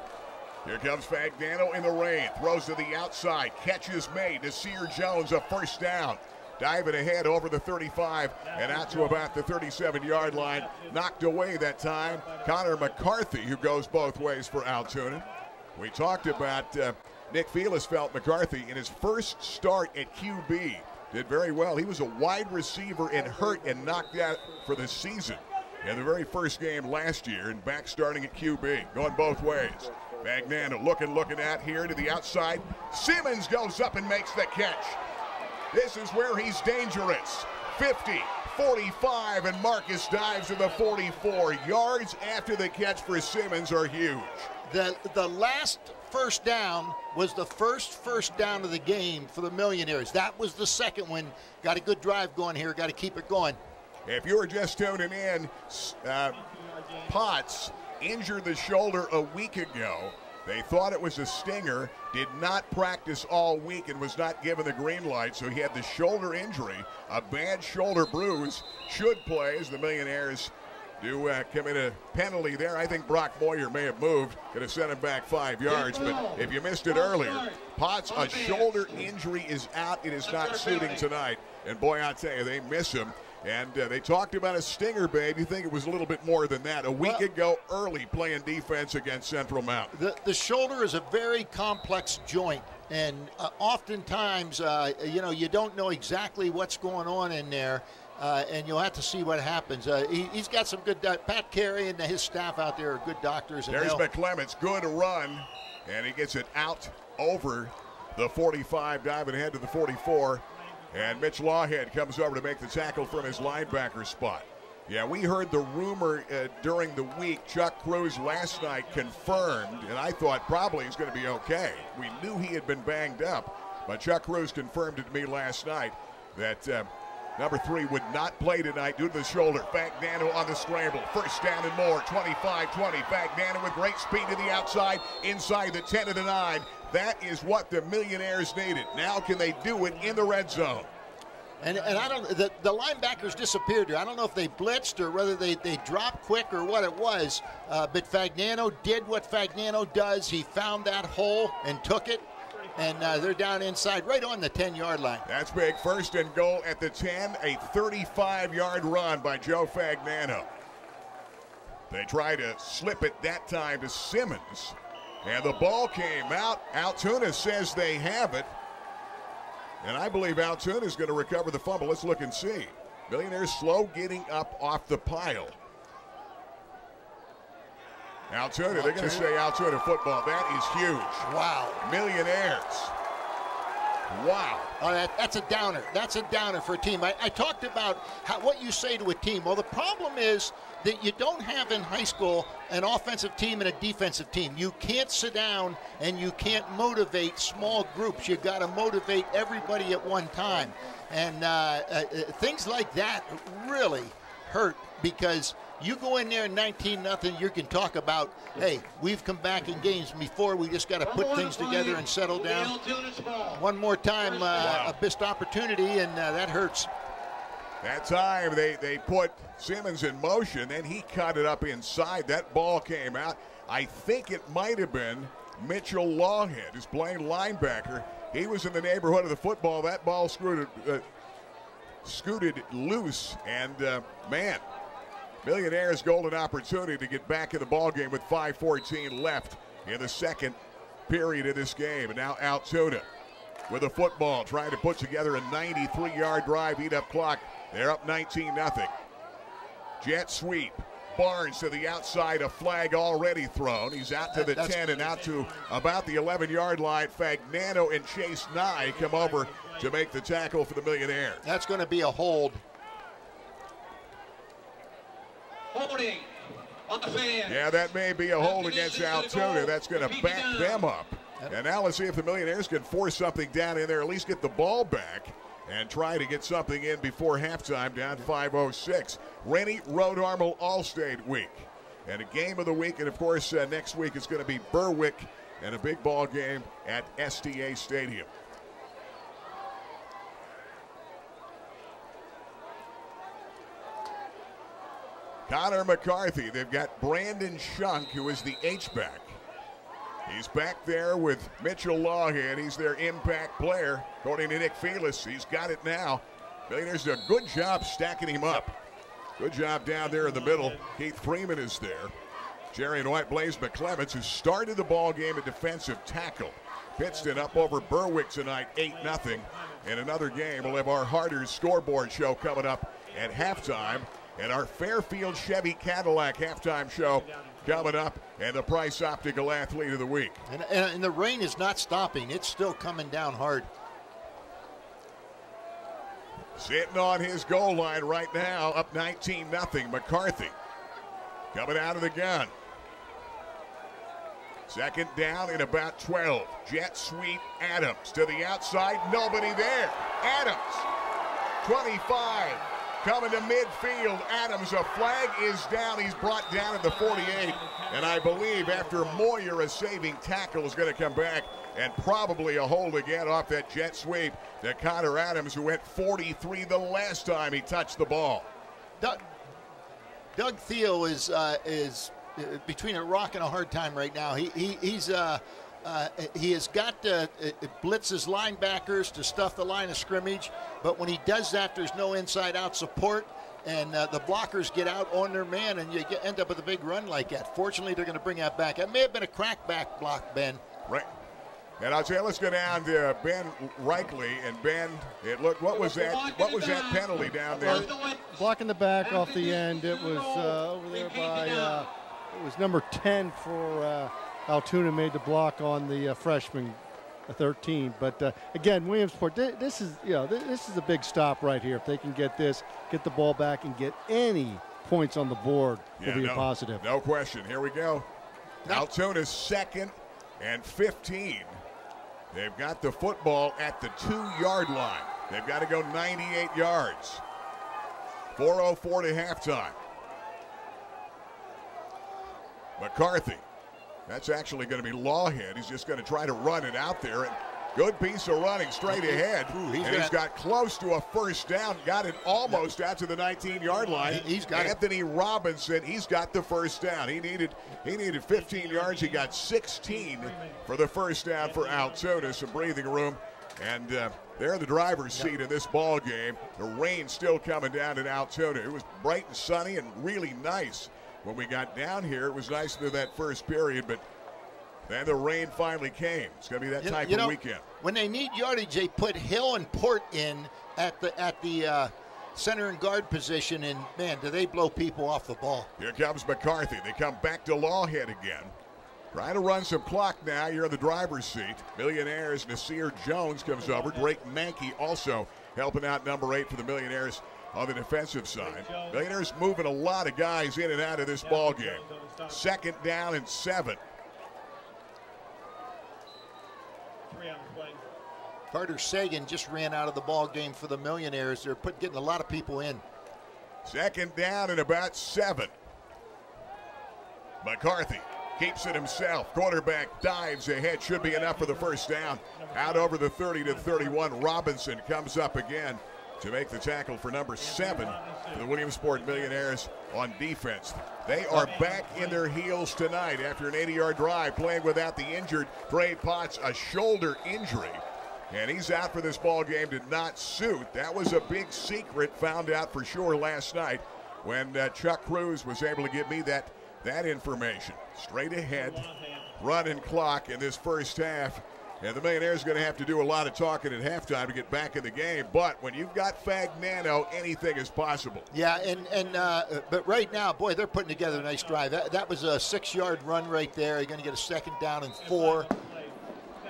Speaker 1: Here comes Fagnano in the rain. Throws to the outside. Catch is made to Sear Jones, a first down. Diving ahead over the 35 and out to about the 37-yard line. Knocked away that time. Connor McCarthy, who goes both ways for Altoona. We talked about Nick Felisfeld McCarthy in his first start at QB. Did very well. He was a wide receiver and hurt and knocked out for the season in the very first game last year, and back starting at QB. Going both ways. Fagnano looking at here to the outside. Simmons goes up and makes the catch. This is where he's dangerous. 50, 45, and Marcus dives to the 44. Yards after the catch for Simmons are huge.
Speaker 2: The last first down was the first down of the game for the Millionaires. That was the second one. Got a good drive going here. Got to keep it going.
Speaker 1: If you were just tuning in, Potts injured the shoulder a week ago. They thought it was a stinger, did not practice all week and was not given the green light, so he had the shoulder injury, a bad shoulder bruise, should play as the Millionaires do commit a penalty there. I think Brock Moyer may have moved, could have sent him back 5 yards, but if you missed it earlier, Potts, a shoulder injury is out. It is not suiting tonight, and boy, I'll tell you, they miss him. And they talked about a stinger, babe. You think it was a little bit more than that. A week ago, early playing defense against Central Mountain.
Speaker 2: The shoulder is a very complex joint, and oftentimes, you don't know exactly what's going on in there, and you'll have to see what happens. He's got some good, Pat Carey and his staff out there are good doctors. And
Speaker 1: there's McClements, good run, and he gets it out over the 45, diving ahead to the 44. And Mitch Lawhead comes over to make the tackle from his linebacker spot. Yeah, we heard the rumor during the week. Chuck Cruz last night confirmed, and I thought probably he's going to be okay. We knew he had been banged up, but Chuck Cruz confirmed it to me last night that number 3 would not play tonight due to the shoulder. Fagnano on the scramble. First down and more. 25-20. Fagnano with great speed to the outside, inside the 10 of the 9. That is what the Millionaires needed. Now can they do it in the red zone?
Speaker 2: And I don't. The linebackers disappeared here. I don't know if they blitzed or whether they dropped quick or what it was. But Fagnano did what Fagnano does. He found that hole and took it. And they're down inside, right on the 10-yard line.
Speaker 1: That's big. First and goal at the 10. A 35-yard run by Joe Fagnano. They try to slip it that time to Simmons. And the ball came out. Altoona says they have it. And I believe Altoona is going to recover the fumble. Let's look and see. Millionaires slow getting up off the pile. Altoona, they're going to say Altoona football. That is huge.
Speaker 2: Wow.
Speaker 1: Millionaires. Wow.
Speaker 2: Oh, that's a downer. That's a downer for a team. I talked about what you say to a team. Well, the problem is that you don't have in high school an offensive team and a defensive team. You can't sit down and you can't motivate small groups. You got to motivate everybody at one time. And things like that really hurt, because you go in there 19-0, you can talk about, hey, we've come back in games before. We just got to put things together and settle down. One more time, a missed opportunity, and that hurts.
Speaker 1: That time they put Simmons in motion, then he cut it up inside. That ball came out. I think it might have been Mitchell Lawhead, who's playing linebacker. He was in the neighborhood of the football. That ball scooted loose, and man, Millionaires' golden opportunity to get back in the ballgame with 5:14 left in the second period of this game. And now Altoona with the football, trying to put together a 93-yard drive, eat up clock. They're up 19-0. Jet sweep. Barnes to the outside, a flag already thrown. He's out to the 10 and out to about the 11-yard line. Fagnano and Chase Nye come over to make the tackle for the Millionaires.
Speaker 2: That's going to be a hold.
Speaker 24: Holding on the fan.
Speaker 1: Yeah, that may be a hold against Altoona. That's going to back them up. And now let's see if the Millionaires can force something down in there, at least get the ball back and try to get something in before halftime, down 5:06. Rennie Road Armel All-State Week. And a game of the week, and of course next week it's going to be Berwick and a big ball game at STA Stadium. Connor McCarthy. They've got Brandon Shunk, who is the H-back. He's back there with Mitchell Lawhead. He's their impact player. According to Nick Felis, he's got it now. Millionaires do a good job stacking him up. Good job down there in the middle. Keith Freeman is there. Jerry and White Blaze McClements, who started the ball game at defensive tackle. Pittston up over Berwick tonight, 8-0. In another game, we'll have our Harders scoreboard show coming up at halftime. And our Fairfield Chevy Cadillac halftime show coming up, and the Price Optical Athlete of the Week.
Speaker 2: And the rain is not stopping. It's still coming down hard.
Speaker 1: Sitting on his goal line right now, up 19-0. McCarthy coming out of the gun. Second down in about 12. Jet sweep Adams to the outside. Nobody there. Adams, 25. Coming to midfield, Adams, a flag is down. He's brought down at the 48. And I believe after Moyer, a saving tackle is going to come back, and probably a hold again off that jet sweep to Connor Adams, who went 43 the last time he touched the ball.
Speaker 2: Doug Thiel is between a rock and a hard time right now. He has got to blitz his linebackers to stuff the line of scrimmage, but when he does that, there's no inside-out support, and the blockers get out on their man, and you end up with a big run like that. Fortunately, they're going to bring that back. It may have been a crackback block, Ben.
Speaker 1: Right. And I'll tell you, let's go down to Ben Reichley. And Ben, it looked, what was that penalty down there?
Speaker 4: Blocking the back off the end. It was over there by, it was number 10 for Altoona made the block on the freshman, 13. But again, Williamsport, this is a big stop right here. If they can get this, get the ball back, and get any points on the board, will be a positive.
Speaker 1: No question. Here we go. Altoona's 2nd and 15. They've got the football at the 2-yard line. They've got to go 98 yards. 4:04 to halftime. McCarthy. That's actually going to be Lawhead. He's just going to try to run it out there. And good piece of running straight ahead. He's got close to a first down. Got it almost out to the 19-yard line.
Speaker 2: He's got
Speaker 1: Anthony Robinson. He's got the first down. He needed 15 yards. He got 16 for the first down for Altoona. Some breathing room. And they're in the driver's seat in this ball game. The rain still coming down in Altoona. It was bright and sunny and really nice. When we got down here, it was nice through that first period, but then the rain finally came. It's going to be that type of weekend.
Speaker 2: When they need yardage, they put Hill and Port in at the center and guard position, and, man, do they blow people off the ball.
Speaker 1: Here comes McCarthy. They come back to Lawhead again. Trying to run some clock now. You're in the driver's seat. Millionaires, Nasir Jones comes over. Drake Mankey also helping out number 8 for the Millionaires on the defensive side. Millionaires moving a lot of guys in and out of this ball game. 2nd down and 7.
Speaker 2: Carter Sagan just ran out of the ball game for the Millionaires. They're getting a lot of people in.
Speaker 1: 2nd down and about 7. McCarthy keeps it himself. Quarterback dives ahead. Should be enough for the first down. Out over the 30 to 31. Robinson comes up again to make the tackle for number 7 for the Williamsport Millionaires on defense. They are back in their heels tonight after an 80-yard drive, playing without the injured Trey Potts, a shoulder injury. And he's out for this ball game. Did not suit. That was a big secret found out for sure last night when Chuck Cruz was able to give me that information. Straight ahead, running clock in this first half. And the Millionaires are going to have to do a lot of talking at halftime to get back in the game. But when you've got Fagnano, anything is possible.
Speaker 2: Yeah, but right now, boy, they're putting together a nice drive. That was a 6-yard run right there. You're going to get a 2nd down and 4.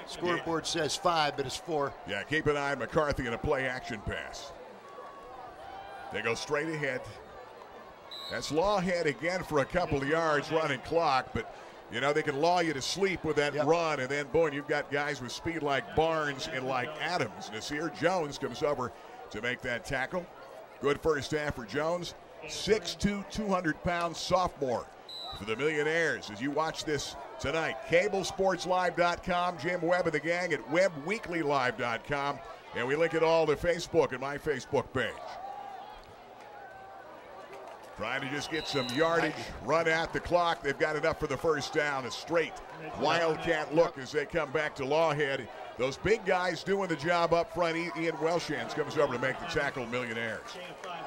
Speaker 2: Scoreboard says 5, but it's 4.
Speaker 1: Yeah, keep an eye on McCarthy in a play-action pass. They go straight ahead. That's Lawhead again for a couple of yards running clock, but you know, they can lull you to sleep with that run, and then, boy, you've got guys with speed like Barnes and like Adams. Nasir Jones comes over to make that tackle. Good first half for Jones. 6'2", 200-pound sophomore for the Millionaires. As you watch this tonight, CableSportsLive.com, Jim Webb and the gang at WebWeeklyLive.com, and we link it all to Facebook and my Facebook page. Trying to just get some yardage, run out the clock. They've got enough for the first down. A straight wildcat look as they come back to Lawhead. Those big guys doing the job up front. Ian Welshans comes over to make the tackle, Millionaires.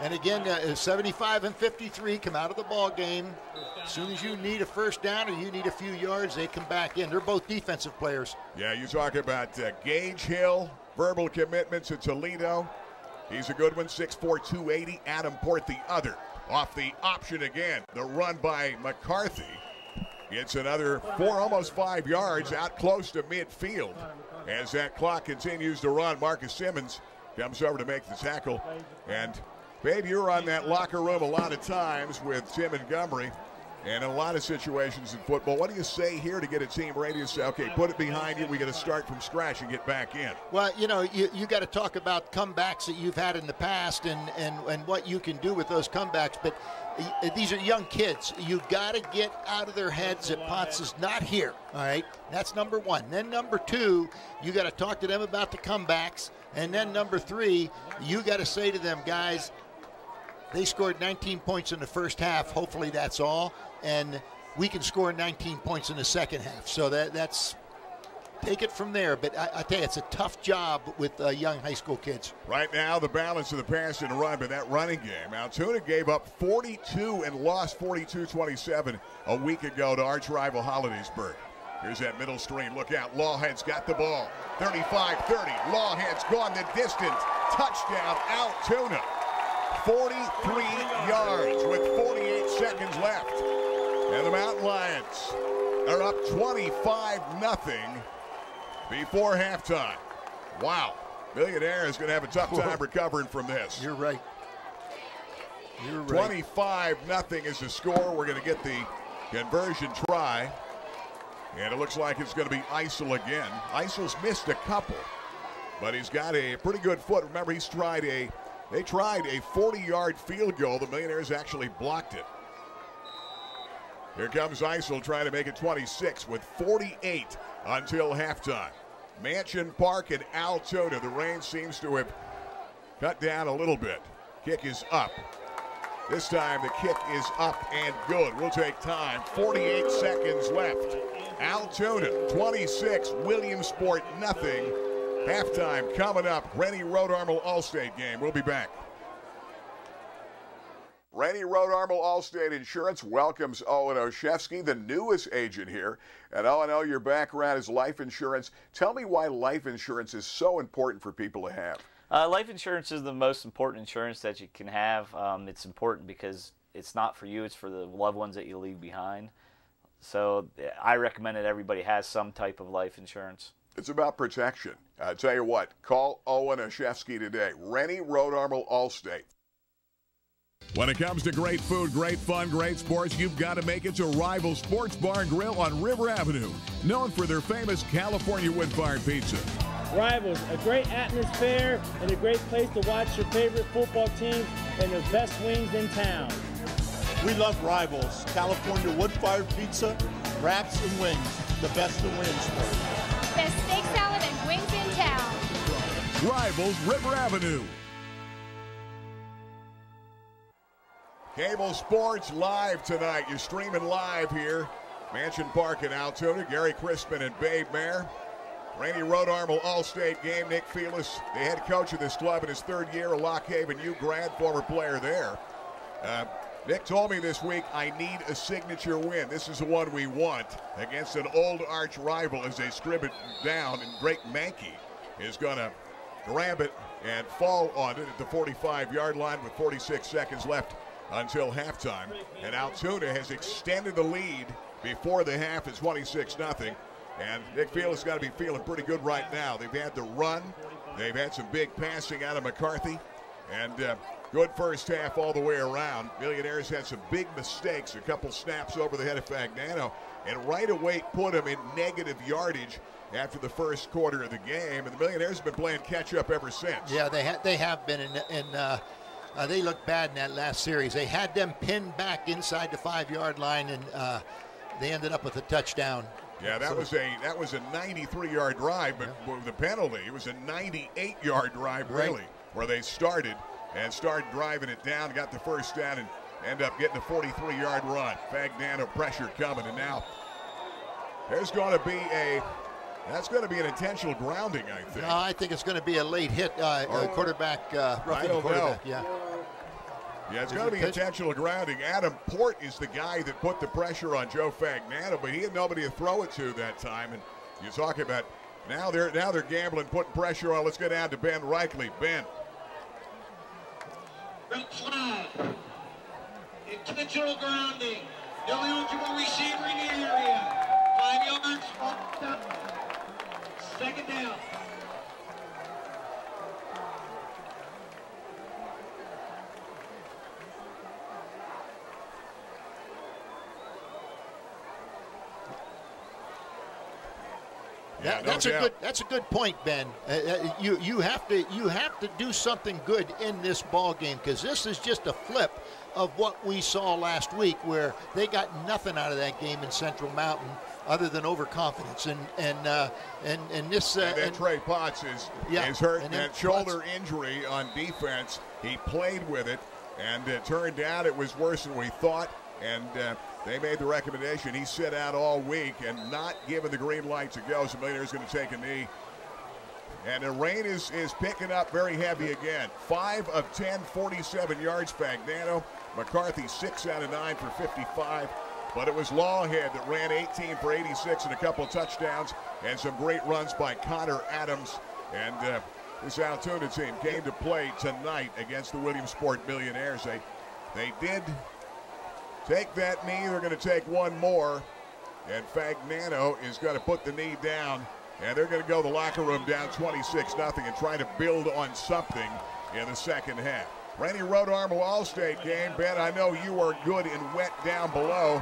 Speaker 2: And again, 75 and 53 come out of the ball game. As soon as you need a first down or you need a few yards, they come back in. They're both defensive players.
Speaker 1: Yeah, you talk about Gage Hill, verbal commitment to Toledo. He's a good one, 6'4", 280. Adam Port the other. Off the option again. The run by McCarthy. It's another 4, almost 5 yards out close to midfield. As that clock continues to run, Marcus Simmons comes over to make the tackle. And, babe, you're on that locker room a lot of times with Tim Montgomery. And in a lot of situations in football, what do you say here to get a team ready to say, okay, put it behind you, we got to start from scratch and get back in?
Speaker 2: Well, you know, you got to talk about comebacks that you've had in the past and what you can do with those comebacks. But these are young kids. You've got to get out of their heads that Potts is not here, all right? That's number one. Then number two, you got to talk to them about the comebacks. And then number three, you got to say to them, guys, they scored 19 points in the first half. Hopefully that's all. And we can score 19 points in the second half. So that's take it from there. But I tell you, it's a tough job with young high school kids.
Speaker 1: Right now, the balance of the pass and run, but that running game. Altoona gave up 42 and lost 42-27 a week ago to arch rival Hollidaysburg. Here's that middle stream. Look out. Lawhead's got the ball. 35-30. Lawhead's gone the distance. Touchdown, Altoona. 43 yards with 48 seconds left. And the Mountain Lions are up 25-0 before halftime. Wow. Millionaire is going to have a tough time recovering from this.
Speaker 2: You're right. You're right.
Speaker 1: 25-0 is the score. We're going to get the conversion try. And it looks like it's going to be Eisel again. Eisel's missed a couple, but he's got a pretty good foot. Remember, they tried a 40-yard field goal. The Millionaires actually blocked it. Here comes Eisel trying to make it 26 with 48 until halftime. Mansion Park and Altoona. The rain seems to have cut down a little bit. Kick is up. This time the kick is up and good. We'll take time. 48 seconds left. Altoona 26, Williamsport nothing. Halftime coming up. Rennie Road Armel Allstate game. We'll be back. Rennie Road Armel Allstate Insurance welcomes Owen Oshefsky, the newest agent here. And Owen, your background is life insurance. Tell me why life insurance is so important for people to have.
Speaker 11: Life insurance is the most important insurance that you can have. It's important because it's not for you, it's for the loved ones that you leave behind. So I recommend that everybody has some type of life insurance.
Speaker 1: It's about protection. I tell you what, call Owen Oshefsky today. Rennie Road Armel Allstate. When it comes to great food, great fun, great sports, you've got to make it to Rival Sports Bar and Grill on River Avenue, known for their famous California wood-fired pizza.
Speaker 16: Rivals, a great atmosphere and a great place to watch your favorite football team and the best wings in town.
Speaker 17: We love Rivals, California wood-fired pizza, wraps and wings, the best in Williamsport.
Speaker 18: Best steak salad and wings in town.
Speaker 1: Rivals, River Avenue. Cable Sports live tonight. You're streaming live here. Mansion Park in Altoona. Gary Crispin and Babe Mayer. Rennie Road Armel All-State game. Nick Felis, the head coach of this club in his third year, a Lock Haven U grad, former player there. Nick told me this week, I need a signature win. This is the one we want against an old arch rival as they scrib it down, and Drake Mankey is going to grab it and fall on it at the 45-yard line with 46 seconds left until halftime. And Altoona has extended the lead before the half is 26-0. And Nick Felis got to be feeling pretty good right now. They've had the run. They've had some big passing out of McCarthy. And good first half all the way around. Millionaires had some big mistakes, a couple snaps over the head of Fagnano, and right away put them in negative yardage after the first quarter of the game. And the Millionaires have been playing catch-up ever since.
Speaker 2: Yeah, they have been, and they looked bad in that last series. They had them pinned back inside the 5-yard line, and they ended up with a touchdown.
Speaker 1: Yeah, that was a 93-yard drive, but with the penalty, it was a 98-yard drive, really, where they started driving it down, got the first down, and end up getting a 43-yard run. Fagnano pressure coming, and now there's going to be that's going to be an intentional grounding, I think.
Speaker 2: No, I think it's going to be a late hit, quarterback, roughing the quarterback. Yeah.
Speaker 1: Yeah, it's going to be intentional grounding. Adam Port is the guy that put the pressure on Joe Fagnano, but he had nobody to throw it to that time. And you're talking about now they're gambling, putting pressure on. Let's go down to Ben Reichley. Ben.
Speaker 24: Red flag. Intentional grounding. No eligible receiver in the area. 5 yards. Second down.
Speaker 2: That's a good point, Ben. You have to do something good in this ball game, because this is just a flip of what we saw last week, where they got nothing out of that game in Central Mountain other than overconfidence. And
Speaker 1: Trey Potts is hurt. And that shoulder injury on defense, he played with it, and it turned out it was worse than we thought. And they made the recommendation he sit out all week and not given the green light to go. So Millionaire's going to take a knee. And the rain is picking up very heavy again. 5 of 10, 47 yards, Fagnano. McCarthy 6 out of 9 for 55. But it was Lawhead that ran 18 for 86 and a couple of touchdowns, and some great runs by Connor Adams. And this Altoona team came to play tonight against the Williamsport Millionaires. They did take that knee. They're going to take one more, and Fagnano is going to put the knee down, and they're going to go the locker room down 26-0 and try to build on something in the second half. Rennie Road Armor All-State game. Ben, I know you are good and wet down below,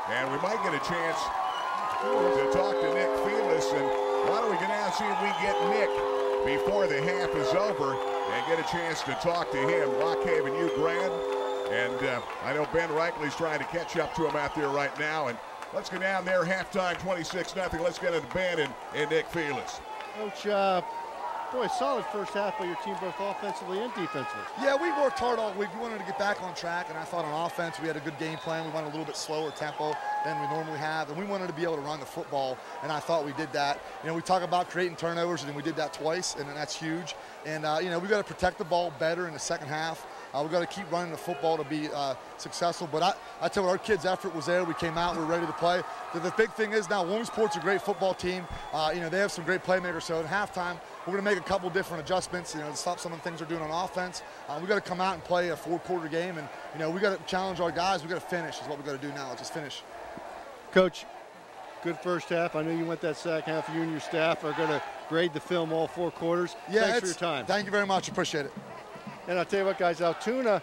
Speaker 1: and we might get a chance to talk to Nick Felis. And why don't we go down and see if we get Nick before the half is over and get a chance to talk to him. Lockhaven U Grand. And I know Ben Reichley's trying to catch up to him out there right now. And let's go down there, halftime 26-0. Let's get into Ben and Nick Felis.
Speaker 4: Coach, boy, solid first half by your team, both offensively and defensively.
Speaker 12: Yeah, we worked hard all week. We wanted to get back on track, and I thought on offense we had a good game plan. We went a little bit slower tempo than we normally have, and we wanted to be able to run the football, and I thought we did that. You know, we talk about creating turnovers, and we did that twice, and that's huge. And, you know, we got to protect the ball better in the second half. We've got to keep running the football to be successful. But I tell you what, our kids' effort was there. We came out, we were ready to play. The big thing is now Williamsport's a great football team. You know, they have some great playmakers. So at halftime, we're going to make a couple different adjustments, you know, to stop some of the things they're doing on offense. We've got to come out and play a four-quarter game. And, you know, we got to challenge our guys. We've got to finish is what we've got to do now. Just finish.
Speaker 4: Coach, good first half. I know you went that second half. You and your staff are going to grade the film all 4 quarters.
Speaker 12: Yeah,
Speaker 4: thanks for your time.
Speaker 12: Thank you very much. Appreciate it.
Speaker 4: And I'll tell you what, guys, Altoona,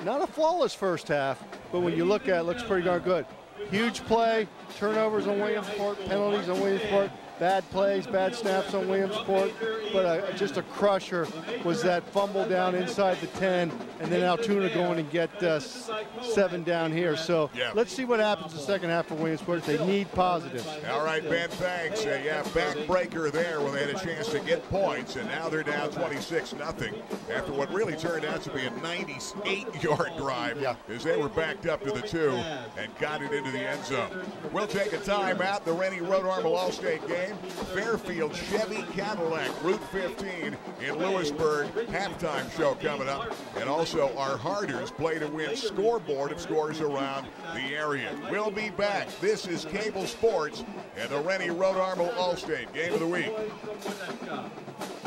Speaker 4: not a flawless first half, but when you look at it, it looks pretty darn good. Huge play, turnovers on Williamsport, penalties on Williamsport, bad plays, bad snaps on Williamsport, but just a crusher was that fumble down inside the 10, and then Altoona going and get 7 down here. So let's see what happens in the second half for Williamsport. They need positives.
Speaker 1: All right, Ben, thanks. Backbreaker there when they had a chance to get points, and now they're down 26-0 after what really turned out to be a 98-yard drive as they were backed up to the 2 and got it into the end zone. We'll take a timeout. The Rennie Road Armor All-State game. Fairfield Chevy Cadillac Route 15 in Lewisburg. Halftime show coming up. And also our Harders play to win scoreboard of scores around the area. We'll be back. This is Cable Sports and the Rennie Road Armor All-State Game of the Week.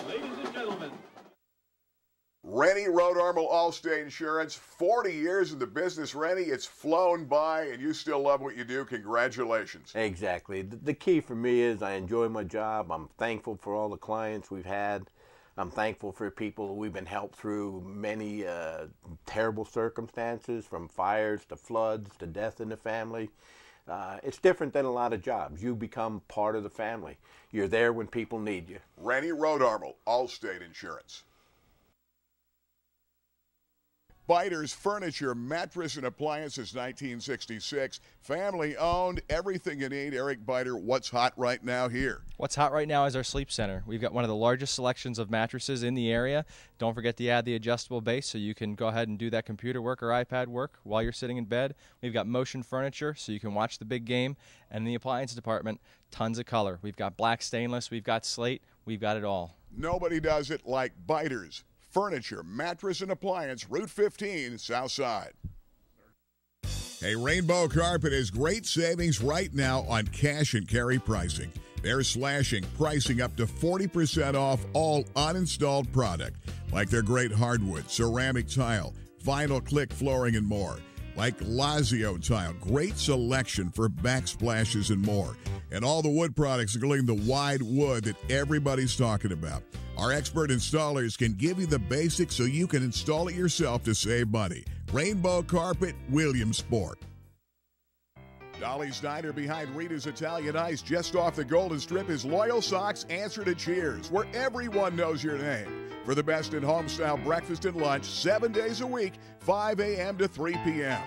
Speaker 24: Ladies and gentlemen.
Speaker 1: Rennie Road Armor Allstate Insurance, 40 years in the business, Rennie. It's flown by, and you still love what you do. Congratulations.
Speaker 3: Exactly. The key for me is I enjoy my job. I'm thankful for all the clients we've had. I'm thankful for people we've been helped through many terrible circumstances, from fires to floods to death in the family. It's different than a lot of jobs. You become part of the family. You're there when people need you.
Speaker 1: Rennie Road Armor Allstate Insurance. Biters Furniture, Mattress, and Appliances, 1966. Family-owned, everything you need. Eric Biter, what's hot right now here?
Speaker 7: What's hot right now is our sleep center. We've got one of the largest selections of mattresses in the area. Don't forget to add the adjustable base so you can go ahead and do that computer work or iPad work while you're sitting in bed. We've got motion furniture so you can watch the big game. And in the appliance department, tons of color. We've got black stainless, we've got slate, we've got it all.
Speaker 1: Nobody does it like Biters Furniture, Mattress, and Appliance, Route 15, South Side. Hey, Rainbow Carpet has great savings right now on cash and carry pricing. They're slashing pricing up to 40% off all uninstalled product, like their great hardwood, ceramic tile, vinyl click flooring, and more. Like Lazio tile, great selection for backsplashes and more. And all the wood products, including the wide wood that everybody's talking about. Our expert installers can give you the basics so you can install it yourself to save money. Rainbow Carpet, Williamsport. Dolly's Diner behind Rita's Italian Ice, just off the Golden Strip, is Loyal Sock's answer to cheers, where everyone knows your name. For the best in home-style breakfast and lunch, 7 days a week, 5 a.m. to 3 p.m.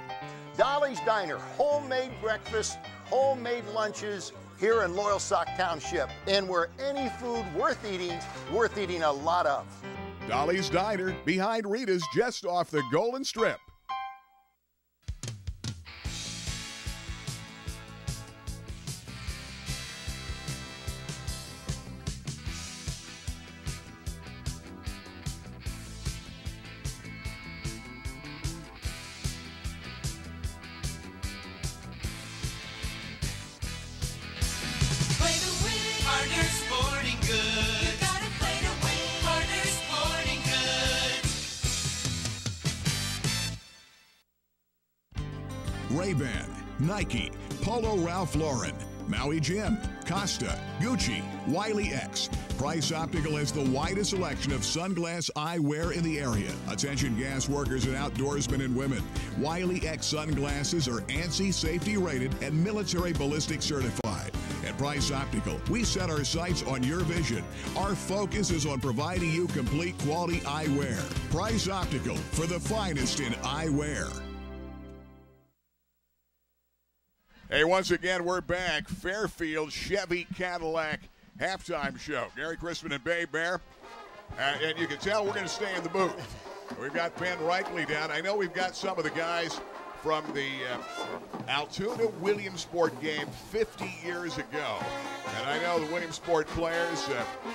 Speaker 10: Dolly's Diner, homemade breakfast, homemade lunches here in Loyal Sock Township, and where any food worth eating a lot of.
Speaker 1: Dolly's Diner behind Rita's, just off the Golden Strip. Ray-Ban, Nike, Polo Ralph Lauren, Maui Jim, Costa, Gucci, Wiley X. Price Optical has the widest selection of sunglass eyewear in the area. Attention gas workers and outdoorsmen and women. Wiley X sunglasses are ANSI safety rated and military ballistic certified. At Price Optical, we set our sights on your vision. Our focus is on providing you complete quality eyewear. Price Optical, for the finest in eyewear. Hey, once again, we're back. Fairfield Chevy Cadillac halftime show. Gary Crispin and Bay Bear. And you can tell we're going to stay in the booth. We've got Ben Reichley down. I know we've got some of the guys from the Altoona Williamsport game 50 years ago. And I know the Williamsport players,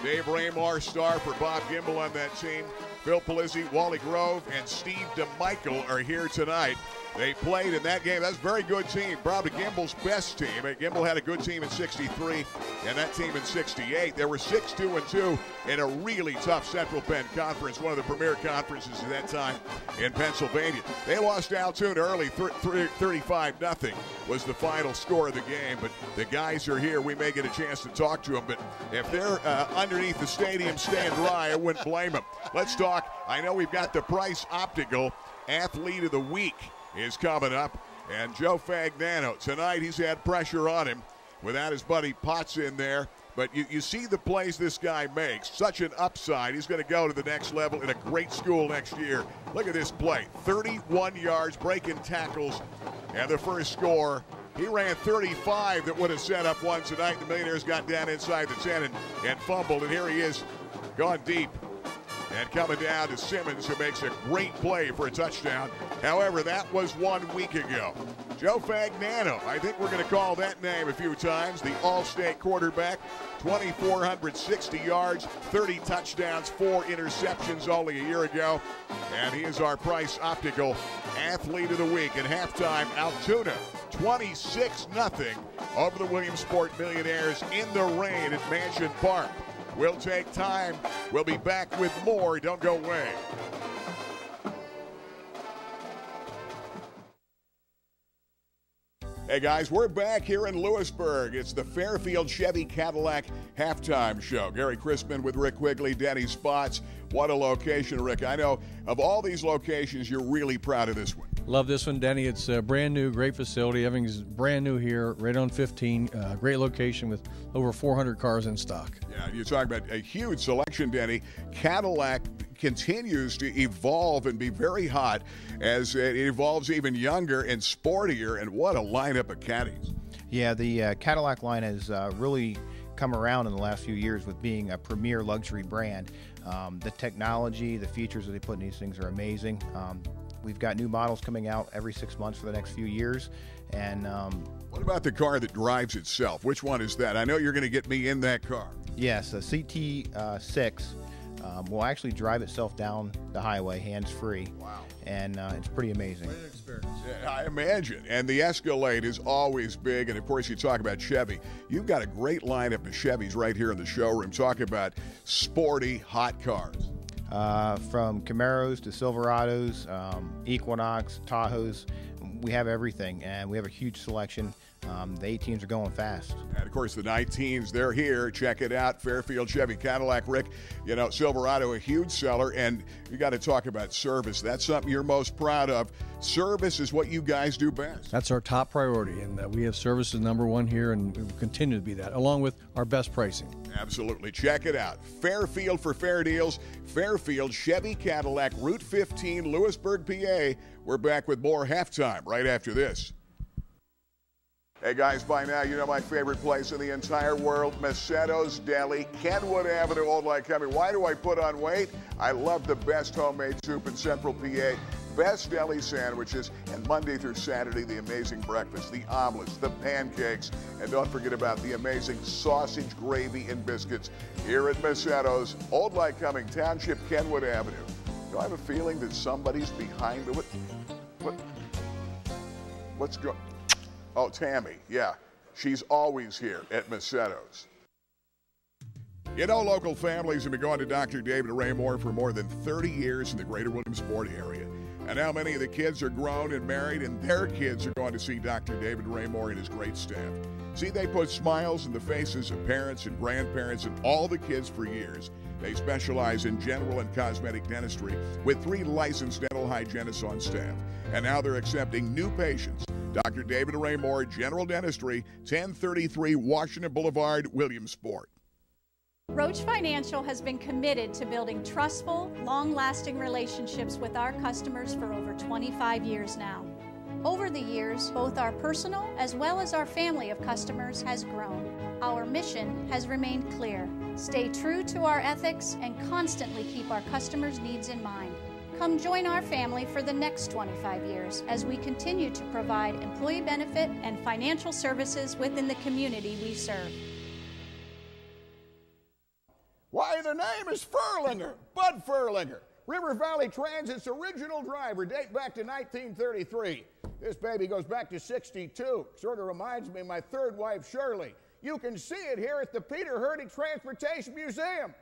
Speaker 1: Dave Raymar, star for Bob Gimble on that team, Phil Polizzi, Wally Grove, and Steve DeMichael are here tonight. They played in that game. That's a very good team. Probably Gimble's best team. Gimble had a good team in 63, and that team in 68. They were 6-2-2 in a really tough Central Penn Conference, one of the premier conferences at that time in Pennsylvania. They lost to Altoona early, 35-0 was the final score of the game. But the guys are here. We may get a chance to talk to them. But if they're underneath the stadium staying dry, I wouldn't blame them. Let's talk. I know we've got the Price Optical Athlete of the Week is coming up. And Joe Fagnano, tonight he's had pressure on him without his buddy Potts in there. But you see the plays this guy makes. Such an upside. He's going to go to the next level in a great school next year. Look at this play. 31 yards, breaking tackles, and the first score. He ran 35 that would have set up one tonight. The Millionaires got down inside the 10 and fumbled. And here he is, gone deep. And coming down to Simmons, who makes a great play for a touchdown. However, that was 1 week ago. Joe Fagnano, I think we're going to call that name a few times. The All-State quarterback, 2,460 yards, 30 touchdowns, 4 interceptions only a year ago. And he is our Price Optical Athlete of the Week. At halftime, Altoona, 26-0 over the Williamsport Millionaires in the rain at Mansion Park. We'll take time. We'll be back with more. Don't go away. Hey guys, we're back here in Lewisburg. It's the Fairfield Chevy Cadillac halftime show. Gary Crispin with Rick Quigley, Denny Spots. What a location, Rick. I know of all these locations, you're really proud of this one.
Speaker 19: Love this one, Denny. It's brand new, great facility. Everything's brand new here, right on 15. Great location with over 400 cars in stock.
Speaker 1: Yeah, you're talking about a huge selection, Denny. Cadillac continues to evolve and be very hot as it evolves even younger and sportier, and what a lineup of caddies.
Speaker 13: Yeah, the Cadillac line has really come around in the last few years with being a premier luxury brand. The technology, the features that they put in these things are amazing. We've got new models coming out every 6 months for the next few years. And
Speaker 1: what about the car that drives itself? Which one is that? I know you're going to get me in that car.
Speaker 13: Yes, a CT6 will actually drive itself down the highway hands-free.
Speaker 1: Wow.
Speaker 13: And it's pretty amazing.
Speaker 19: Great experience.
Speaker 1: Yeah, I imagine. And the Escalade is always big. And, of course, you talk about Chevy. You've got a great lineup of Chevys right here in the showroom. Talk about sporty, hot cars.
Speaker 13: From Camaros to Silverados, Equinox, Tahoes, we have everything, and we have a huge selection. The 18s are going fast.
Speaker 1: And, of course, the 19s, they're here. Check it out. Fairfield Chevy Cadillac. Rick, you know, Silverado, a huge seller, and you got to talk about service. That's something you're most proud of. Service is what you guys do best.
Speaker 19: That's our top priority, and we have services #1 here, and we will continue to be that, along with our best pricing.
Speaker 1: Absolutely. Check it out. Fairfield for fair deals. Fairfield Chevy Cadillac, Route 15, Lewisburg, PA. We're back with more halftime right after this. Hey guys, by now you know my favorite place in the entire world, Macetto's Deli, Kenwood Avenue, Old Lycoming. Why do I put on weight? I love the best homemade soup in Central PA, best deli sandwiches, and Monday through Saturday, the amazing breakfast, the omelets, the pancakes, and don't forget about the amazing sausage, gravy, and biscuits here at Macetto's, Old Lycoming Township, Kenwood Avenue. Do I have a feeling that somebody's behind it? What's going? Oh, Tammy, yeah. She's always here at Macetto's. You know, local families have been going to Dr. David Raymore for more than 30 years in the greater Williamsport area. And now many of the kids are grown and married, and their kids are going to see Dr. David Raymore and his great staff. See, they put smiles in the faces of parents and grandparents and all the kids for years. They specialize in general and cosmetic dentistry with 3 licensed dental hygienists on staff. And now they're accepting new patients. Dr. David Raymore, General Dentistry, 1033 Washington Boulevard, Williamsport.
Speaker 18: Roach Financial has been committed to building trustful, long-lasting relationships with our customers for over 25 years now. Over the years, both our personal as well as our family of customers has grown. Our mission has remained clear: stay true to our ethics and constantly keep our customers' needs in mind. Come join our family for the next 25 years as we continue to provide employee benefit and financial services within the community we serve.
Speaker 10: Why, the name is Furlinger, Bud Furlinger, River Valley Transit's original driver, date back to 1933. This baby goes back to 62. Sort of reminds me of my third wife, Shirley. You can see it here at the Peter Hurdig Transportation Museum.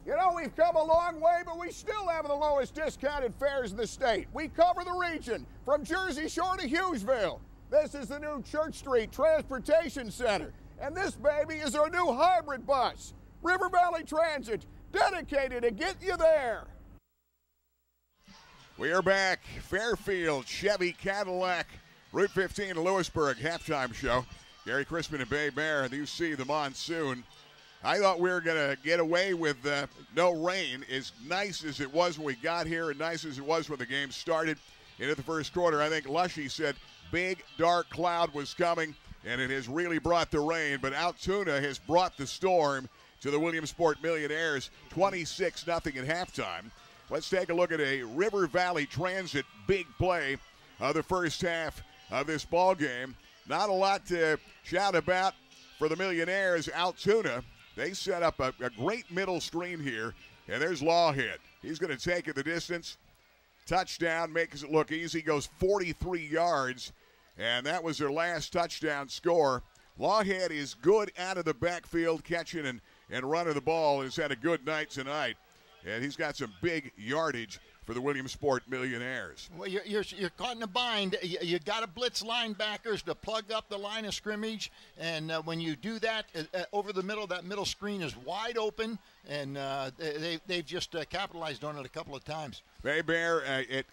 Speaker 10: You know, we've come a long way, but we still have the lowest discounted fares in the state. We cover the region from Jersey Shore to Hughesville. This is the new Church Street Transportation Center, and this baby is our new hybrid bus. River Valley Transit, dedicated to get you there.
Speaker 1: We are back. Fairfield Chevy Cadillac, Route 15 to Lewisburg, halftime show. Gary Crispin and Bay Bear, and you see the monsoon. I thought we were going to get away with no rain, as nice as it was when we got here and nice as it was when the game started. Into the first quarter, I think Lushy said big, dark cloud was coming, and it has really brought the rain. But Altoona has brought the storm to the Williamsport Millionaires, 26-0 at halftime. Let's take a look at a River Valley Transit big play of the first half of this ball game. Not a lot to shout about for the Millionaires. Altoona, they set up a great middle screen here, and there's Lawhead. He's going to take it the distance. Touchdown, makes it look easy, goes 43 yards, and that was their last touchdown score. Lawhead is good out of the backfield, catching and running the ball, and has had a good night tonight. And he's got some big yardage for the Williamsport Millionaires.
Speaker 2: Well, you're caught in a bind. You got to blitz linebackers to plug up the line of scrimmage, and when you do that over the middle, that middle screen is wide open, and they've just capitalized on it a couple of times.
Speaker 1: Bay Bear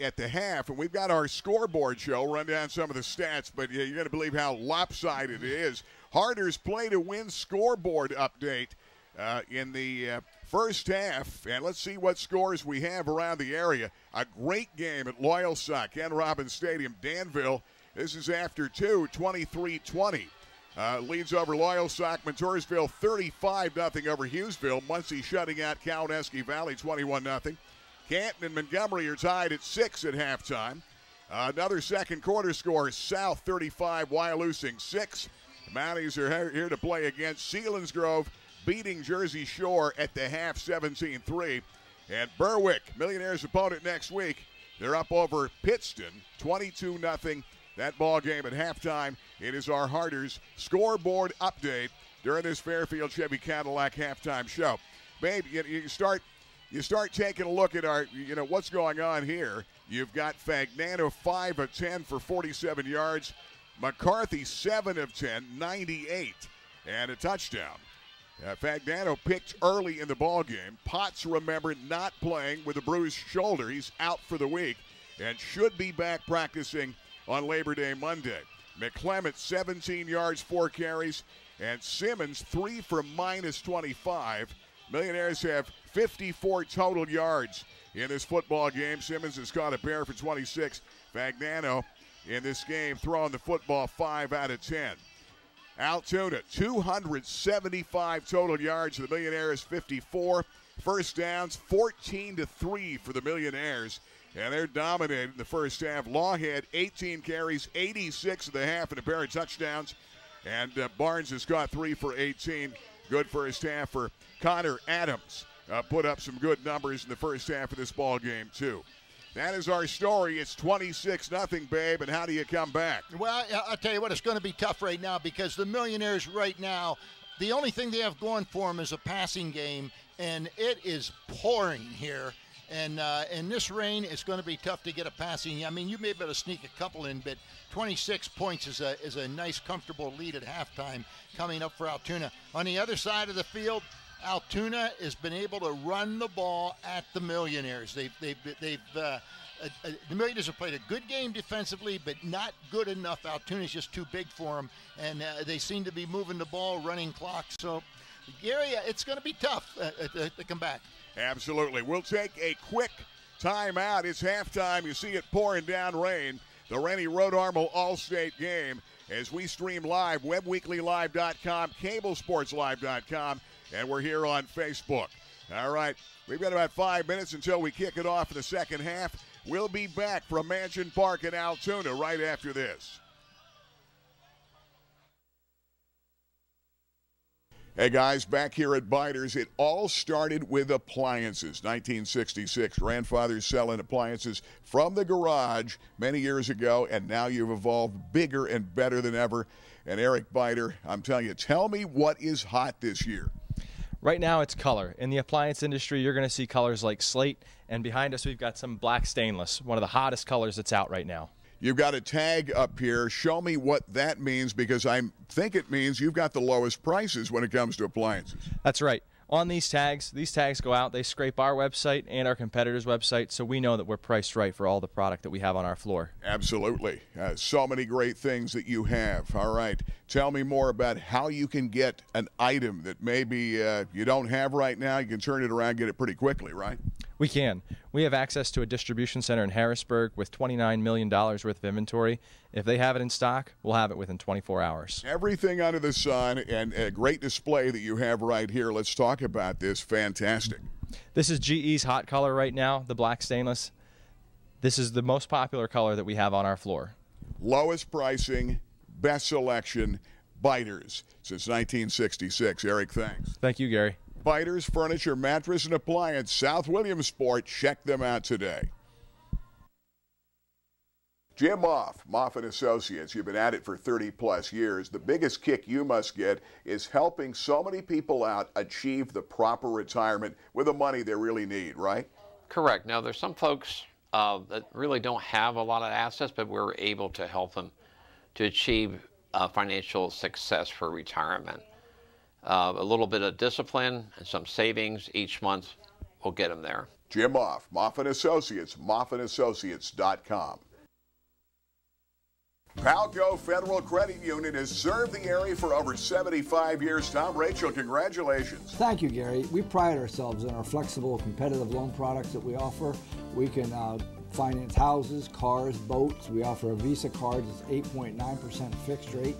Speaker 1: at the half, and we've got our scoreboard show, run down some of the stats, but you're going to believe how lopsided it is. Harder's play to win scoreboard update in the first half, and let's see what scores we have around the area. A great game at Loyalsock, Ken Robbins Stadium, Danville. This is after 2, 23-20. Leads over Loyalsock, Montoursville 35-0 over Hughesville. Muncie shutting out Kowaleski Valley 21-0. Canton and Montgomery are tied at 6 at halftime. Another second quarter score, South 35, Wyalusing 6. The Mounties are here to play against Selinsgrove, beating Jersey Shore at the half 17-3. And Berwick, Millionaires' opponent next week, they're up over Pittston 22-0. That ball game at halftime. It is our Harder's scoreboard update during this Fairfield Chevy Cadillac halftime show. Babe, you start taking a look at our, what's going on here. You've got Fagnano 5 of 10 for 47 yards. McCarthy 7 of 10, 98, and a touchdown. Fagnano picked early in the ball game. Potts, remember, not playing with a bruised shoulder. He's out for the week and should be back practicing on Labor Day Monday. McClement 17 yards, 4 carries, and Simmons 3 for -25. Millionaires have 54 total yards in this football game. Simmons has caught a pair for 26. Fagnano in this game throwing the football 5 out of 10. Altoona, 275 total yards. The Millionaires 54. First downs, 14-3 for the Millionaires. And they're dominating the first half. Lawhead, 18 carries, 86 of the half, and a pair of touchdowns. And Barnes has got 3 for 18. Good first half for Connor Adams. Put up some good numbers in the first half of this ball game, too. That is our story. It's 26-0, babe, and how do you come back?
Speaker 2: Well, I'll tell you what, it's going to be tough right now because the Millionaires right now, the only thing they have going for them is a passing game, and it is pouring here. And in this rain, it's going to be tough to get a passing. I mean, you may be able to sneak a couple in, but 26 points is a nice, comfortable lead at halftime coming up for Altoona. On the other side of the field, Altoona has been able to run the ball at the Millionaires. The Millionaires have played a good game defensively, but not good enough. Altoona's just too big for them, and they seem to be moving the ball, running clock. So, Gary, it's going to be tough to come back.
Speaker 1: Absolutely. We'll take a quick timeout. It's halftime. You see it pouring down rain. The Rennie Road Armor All-State game as we stream live, webweeklylive.com, cablesportslive.com, and we're here on Facebook. All right, we've got about 5 minutes until we kick it off in the second half. We'll be back from Mansion Park in Altoona right after this. Hey guys, back here at Biters, it all started with appliances. 1966, grandfathers selling appliances from the garage many years ago, and now you've evolved bigger and better than ever. And Eric Biter, I'm telling you, tell me what is hot this year.
Speaker 7: Right now it's color. In the appliance industry, you're going to see colors like slate, and behind us we've got some black stainless, one of the hottest colors that's out right now.
Speaker 1: You've got a tag up here. Show me what that means, because I think it means you've got the lowest prices when it comes to appliances.
Speaker 7: That's right. On these tags go out, they scrape our website and our competitors' website, so we know that we're priced right for all the product that we have on our floor.
Speaker 1: Absolutely. So many great things that you have. All right. Tell me more about how you can get an item that maybe you don't have right now. You can turn it around, get it pretty quickly, right?
Speaker 7: We can. We have access to a distribution center in Harrisburg with $29 million worth of inventory. If they have it in stock, we'll have it within 24 hours.
Speaker 1: Everything under the sun, and a great display that you have right here. Let's talk about this. Fantastic.
Speaker 7: This is GE's hot color right now, the black stainless. This is the most popular color that we have on our floor.
Speaker 1: Lowest pricing, best selection, Biters since 1966. Eric, thanks.
Speaker 7: Thank you, Gary.
Speaker 1: Biters Furniture, Mattress, and Appliance, South Williamsport. Check them out today. Jim Moff & Associates, you've been at it for 30-plus years. The biggest kick you must get is helping so many people out achieve the proper retirement with the money they really need, right?
Speaker 9: Correct. Now, there's some folks that really don't have a lot of assets, but we're able to help them to achieve financial success for retirement. A little bit of discipline and some savings each month will get them there.
Speaker 1: Jim Moff, Moff & Associates, moffandassociates.com. Palco Federal Credit Union has served the area for over 75 years. Tom, Rachel, congratulations.
Speaker 14: Thank you, Gary. We pride ourselves in our flexible, competitive loan products that we offer. We can finance houses, cars, boats. We offer a Visa card that's 8.9% fixed rate.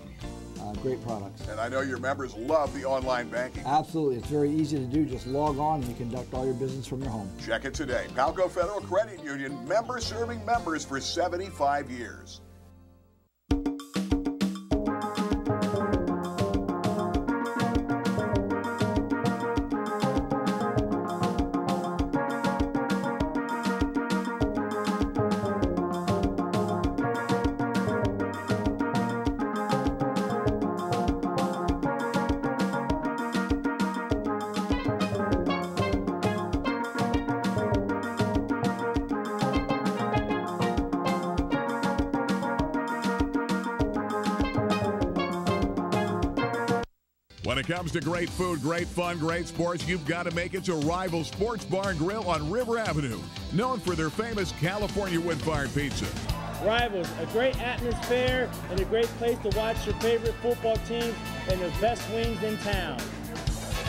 Speaker 14: Great products.
Speaker 1: And I know your members love the online banking.
Speaker 14: Absolutely. It's very easy to do. Just log on and you conduct all your business from your home.
Speaker 1: Check it today. Palco Federal Credit Union, members serving members for 75 years. When it comes to great food, great fun, great sports, you've got to make it to Rival Sports Bar and Grill on River Avenue, known for their famous California wood-fired pizza.
Speaker 16: Rivals, a great atmosphere and a great place to watch your favorite football team and the best wings in town.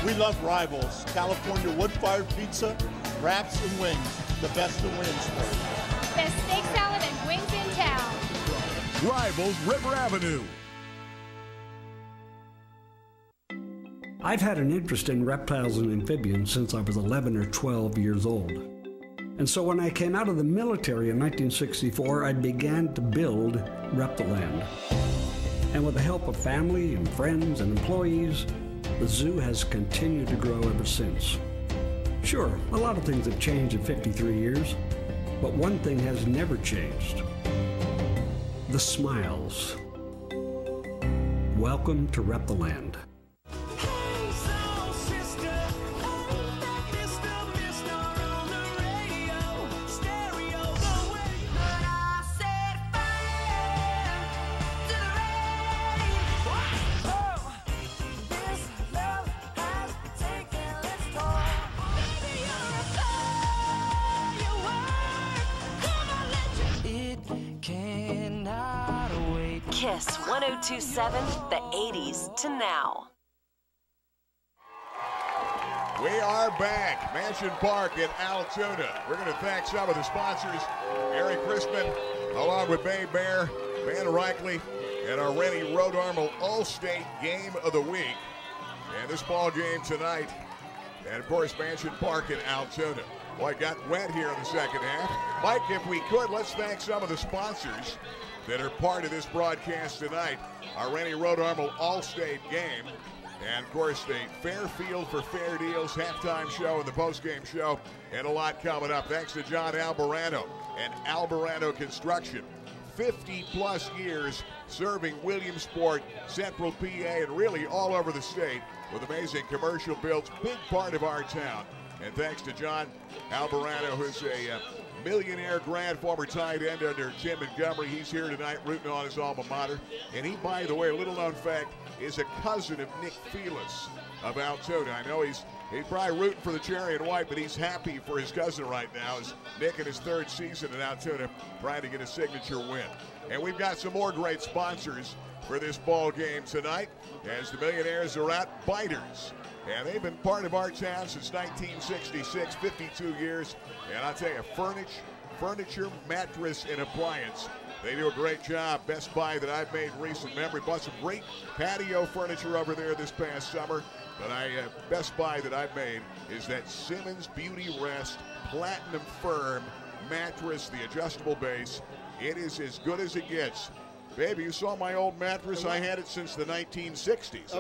Speaker 17: We love Rivals, California wood-fired pizza, wraps and wings, the best in Williamsport.
Speaker 20: Best steak salad and wings in town.
Speaker 1: Rivals, River Avenue.
Speaker 21: I've had an interest in reptiles and amphibians since I was 11 or 12 years old. And so when I came out of the military in 1964, I began to build Reptiland. And with the help of family and friends and employees, the zoo has continued to grow ever since. Sure, a lot of things have changed in 53 years, but one thing has never changed. The smiles. Welcome to Reptiland.
Speaker 23: Kiss 1027, the 80s to now.
Speaker 1: We are back. Mansion Park in Altoona. We're going to thank some of the sponsors. Eric Crispin, along with Bay Bear, Van Reikley, and our Rennie Road Armor All-State Game of the Week. And this ball game tonight, and of course, Mansion Park in Altoona. Boy, it got wet here in the second half. Mike, if we could, let's thank some of the sponsors that are part of this broadcast tonight. Our Rennie Road Armor All-State Game. And, of course, the Fairfield for Fair Deals halftime show and the postgame show, and a lot coming up. Thanks to John Albarano and Albarano Construction. 50-plus years serving Williamsport, Central PA, and really all over the state with amazing commercial builds. Big part of our town. And thanks to John Albarano, who's a millionaire grad, former tight end under Tim Montgomery. He's here tonight rooting on his alma mater. And he, by the way, a little-known fact, is a cousin of Nick Felis of Altoona. I know he's probably rooting for the cherry and white, but he's happy for his cousin right now as Nick in his third season in Altoona trying to get a signature win. And we've got some more great sponsors for this ball game tonight as the Millionaires are at Biters. And they've been part of our town since 1966, 52 years. And I'll tell you, furniture, mattress, and appliance. They do a great job. Best buy that I've made in recent memory. Bought some great patio furniture over there this past summer. But best buy that I've made is that Simmons Beauty Rest Platinum Firm mattress, the adjustable base. It is as good as it gets. Baby, you saw my old mattress. I had it since the 1960s.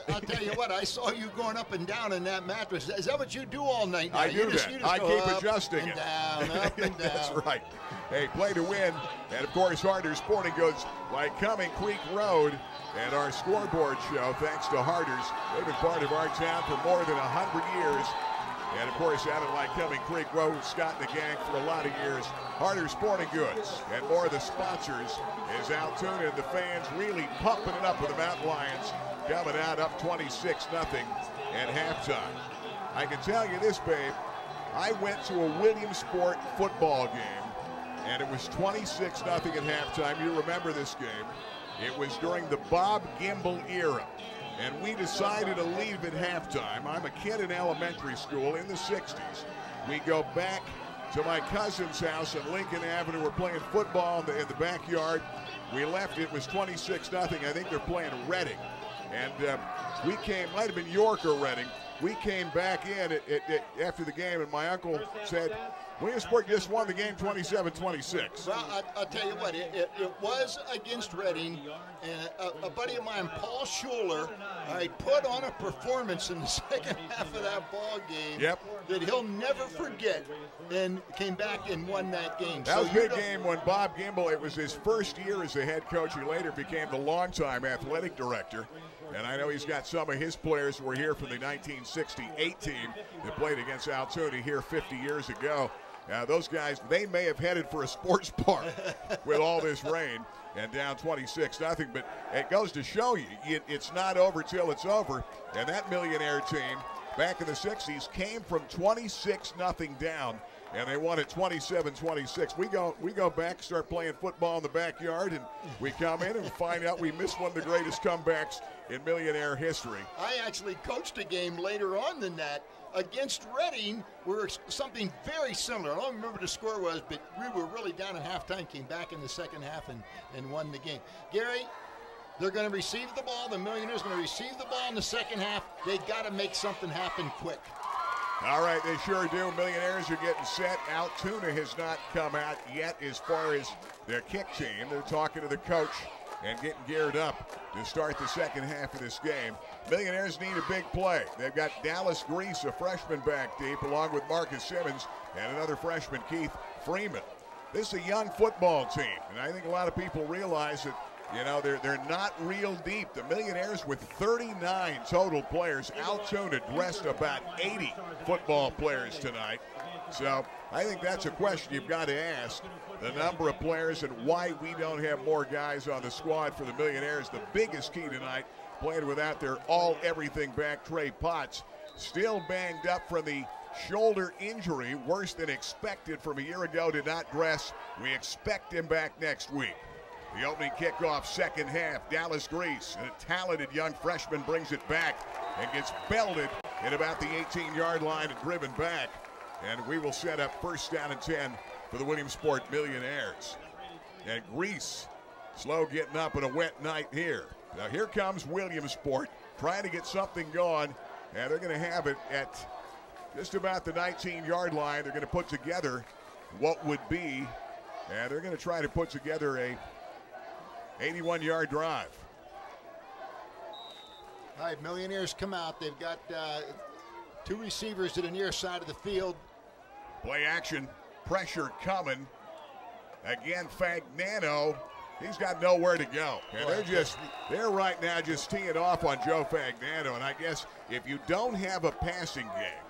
Speaker 2: I'll tell you what, I saw you going up and down in that mattress. Is that what you do all night now?
Speaker 1: I do that. I keep adjusting it.
Speaker 2: Down, up and down.
Speaker 1: That's right. Hey, play to win. And, of course, Harder's Sporting Goods like Cumming Creek Road and our scoreboard show, thanks to Harder's. They've been part of our town for more than 100 years. And, of course, out of Lycoming Creek, Roe, Scott and the gang for a lot of years. Harder Sporting Goods and more of the sponsors is Altoona, and the fans really pumping it up with the Mountain Lions coming out up 26-0 at halftime. I can tell you this, babe. I went to a Williamsport football game, and it was 26-0 at halftime. You remember this game. It was during the Bob Gimble era, and we decided to leave at halftime. I'm a kid in elementary school in the 60s. We go back to my cousin's house on Lincoln Avenue. We're playing football in the backyard. We left. It was 26-0. I think they're playing Reading. And we came, might have been York or Reading. We came back in after the game, and my uncle said, Williamsport just won the game 27-26.
Speaker 2: Well, I'll tell you what, it was against Reading, and a buddy of mine, Paul Schuler, put on a performance in the second half of that ball game that he'll never forget, and came back and won that game.
Speaker 1: That was a big game when Bob Gimble, it was his first year as a head coach. He later became the longtime athletic director. And I know he's got some of his players who were here from the 1968 team that played against Altoona here 50 years ago. Those guys, they may have headed for a sports bar with all this rain and down 26-0. But it goes to show you, it's not over till it's over. And that Millionaire team back in the 60s came from 26-0 down, and they won it 27-26. We go back, start playing football in the backyard, and we come in and find out we missed one of the greatest comebacks in Millionaire history.
Speaker 2: I actually coached a game later on than that against Reading, where something very similar. I don't remember the score was, but we were really down at halftime, came back in the second half and won the game. Gary, they're going to receive the ball. The Millionaires are going to receive the ball in the second half. They got to make something happen quick.
Speaker 1: All right, they sure do. Millionaires are getting set. Altoona has not come out yet as far as their kick team. They're talking to the coach and getting geared up to start the second half of this game. Millionaires need a big play. They've got Dallas Grease, a freshman, back deep, along with Marcus Simmons and another freshman, Keith Freeman. This is a young football team, and I think a lot of people realize that, you know, they're not real deep. The Millionaires with 39 total players. Altoona dressed about 80 football players tonight. So I think that's a question you've got to ask, the number of players and why we don't have more guys on the squad for the Millionaires. The biggest key tonight, playing without their all-everything back, Trey Potts, still banged up from the shoulder injury, worse than expected from a year ago, did not dress. We expect him back next week. The opening kickoff, second half, Dallas Grease, a talented young freshman, brings it back and gets belted at about the 18-yard line and driven back. And we will set up first down and 10 for the Williamsport Millionaires. And Grease, slow getting up on a wet night here. Now here comes Williamsport, trying to get something going, and they're going to have it at just about the 19-yard line. They're going to put together what would be, and they're going to try to put together a 81-yard drive.
Speaker 2: All right, Millionaires come out. They've got two receivers to the near side of the field.
Speaker 1: Play action, pressure coming. Again, Fagnano, he's got nowhere to go. And they're right now just teeing off on Joe Fagnano. And I guess if you don't have a passing game,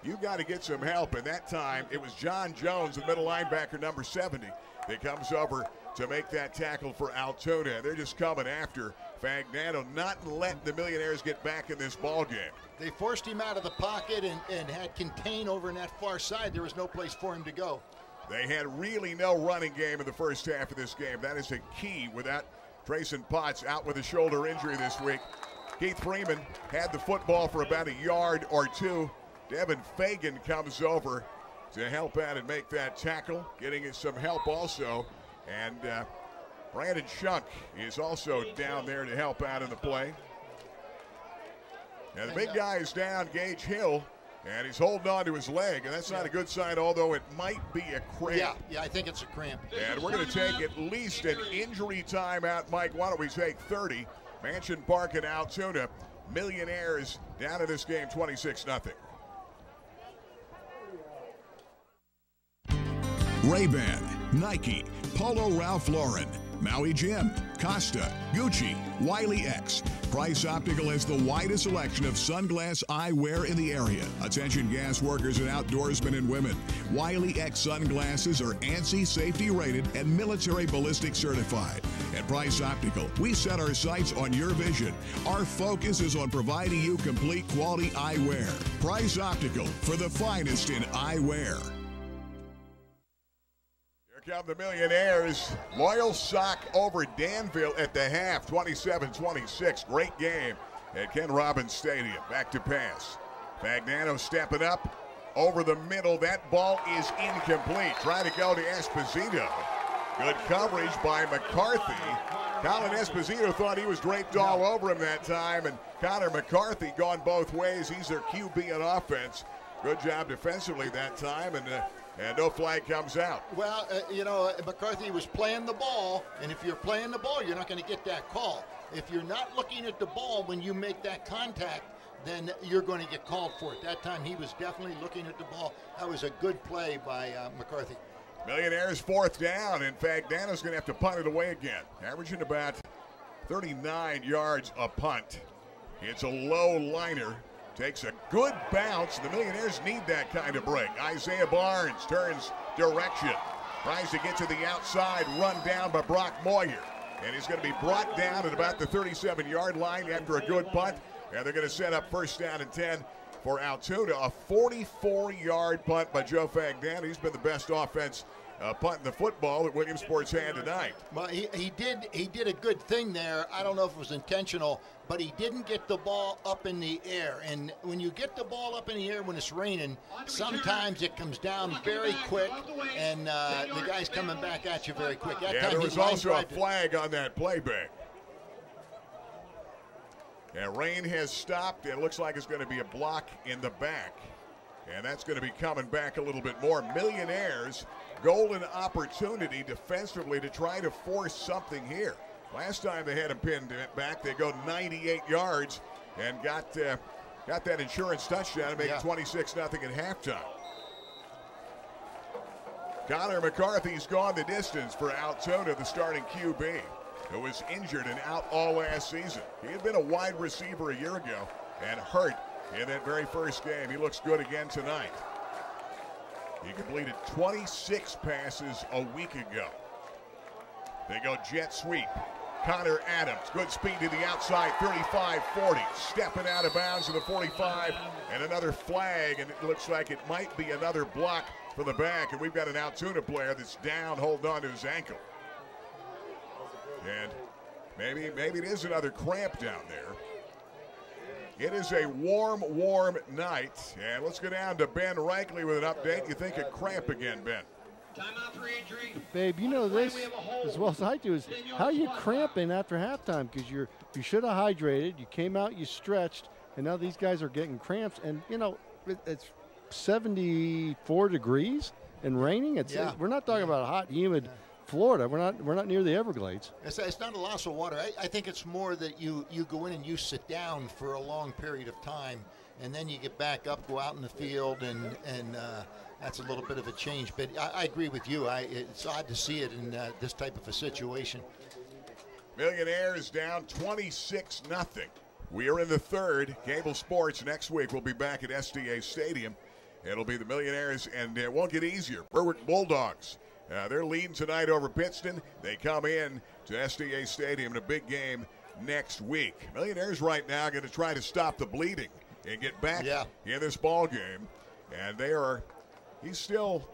Speaker 1: you got to get some help. And that time, it was John Jones, the middle linebacker, number 70, that comes over to make that tackle for Altoona. They're just coming after Fagnano, not letting the Millionaires get back in this ball game.
Speaker 2: They forced him out of the pocket and had contain over in that far side. There was no place for him to go.
Speaker 1: They had really no running game in the first half of this game. That is a key without Trayson Potts out with a shoulder injury this week. Keith Freeman had the football for about a yard or two. Devin Fagan comes over to help out and make that tackle, getting some help also. And Brandon Shunk is also down there to help out in the play. Now the big guy is down, Gage Hill, and he's holding on to his leg, and that's not a good sign, although it might be a cramp.
Speaker 2: Yeah, I think it's a cramp.
Speaker 1: And we're going to take at least an injury timeout. Mike, why don't we take 30? Mansion Park and Altoona. Millionaires down in this game 26-0.
Speaker 5: Ray-Ban, Nike, Polo Ralph Lauren,
Speaker 1: Maui Jim, Costa, Gucci, Wiley X. Price Optical has the widest selection of sunglass eyewear in the area. Attention gas workers and outdoorsmen and women. Wiley X sunglasses are ANSI safety rated and military ballistic certified. At Price Optical, we set our sights on your vision. Our focus is on providing you complete quality eyewear. Price Optical, for the finest in eyewear. Here come the Millionaires. Loyal Sock over Danville at the half, 27-26. Great game at Ken Robbins Stadium. Back to pass. Fagnano stepping up over the middle. That ball is incomplete. Trying to go to Esposito. Good coverage by McCarthy. Colin Esposito thought he was draped all over him that time, and Connor McCarthy gone both ways. He's their QB on offense. Good job defensively that time, and no flag comes out.
Speaker 2: Well, you know, McCarthy was playing the ball, and if you're playing the ball, you're not going to get that call. If you're not looking at the ball when you make that contact, then you're going to get called for it. That time he was definitely looking at the ball. That was a good play by McCarthy.
Speaker 1: Millionaires fourth down. In fact, Dano's going to have to punt it away again. Averaging about 39 yards a punt. It's a low liner. Takes a good bounce. The Millionaires need that kind of break. Isaiah Barnes turns direction. Tries to get to the outside. Run down by Brock Moyer. And he's going to be brought down at about the 37-yard line after a good punt. And they're going to set up first down and 10 for Altoona. A 44-yard punt by Joe Fagnano. He's been the best offense punt in the football that Williamsport's had tonight.
Speaker 2: Well, he did a good thing there. I don't know if it was intentional, but he didn't get the ball up in the air. And when you get the ball up in the air when it's raining, sometimes it comes down very quick, and the guy's coming back at you very quick. That time
Speaker 1: there was also a flag on that playback. And rain has stopped, and it looks like it's going to be a block in the back. And that's going to be coming back a little bit more. Millionaires, golden opportunity defensively to try to force something here. Last time they had him pinned back, they go 98 yards and got that insurance touchdown to make it 26-0 at halftime. Connor McCarthy's gone the distance for Altoona, the starting QB, who was injured and out all last season. He had been a wide receiver a year ago and hurt in that very first game. He looks good again tonight. He completed 26 passes a week ago. They go jet sweep. Connor Adams, good speed to the outside, 35-40. Stepping out of bounds to the 45, and another flag, and it looks like it might be another block for the back, and we've got an Altoona player that's down, holding on to his ankle. And maybe it is another cramp down there. It is a warm night. And let's go down to Ben Reichley with an update. You think a cramp again, Ben?
Speaker 4: Babe, you know this as well as I do. Is how are you cramping after halftime? Because you should have hydrated. You came out, you stretched, and now these guys are getting cramps. And, you know, it's 74 degrees and raining. We're not talking about a hot, humid Florida. We're not near the Everglades.
Speaker 2: It's not a loss of water. I think it's more that you go in and you sit down for a long period of time, and then you get back up, go out in the field, and that's a little bit of a change. But I agree with you. It's odd to see it in this type of a situation.
Speaker 1: Millionaires down 26-0. We are in the third. Cable Sports next week will be back at SDA Stadium. It'll be the Millionaires, and it won't get easier. Berwick Bulldogs. They're leading tonight over Pittston. They come in to SDA Stadium in a big game next week. Millionaires right now going to try to stop the bleeding and get back in this ball game. And he's still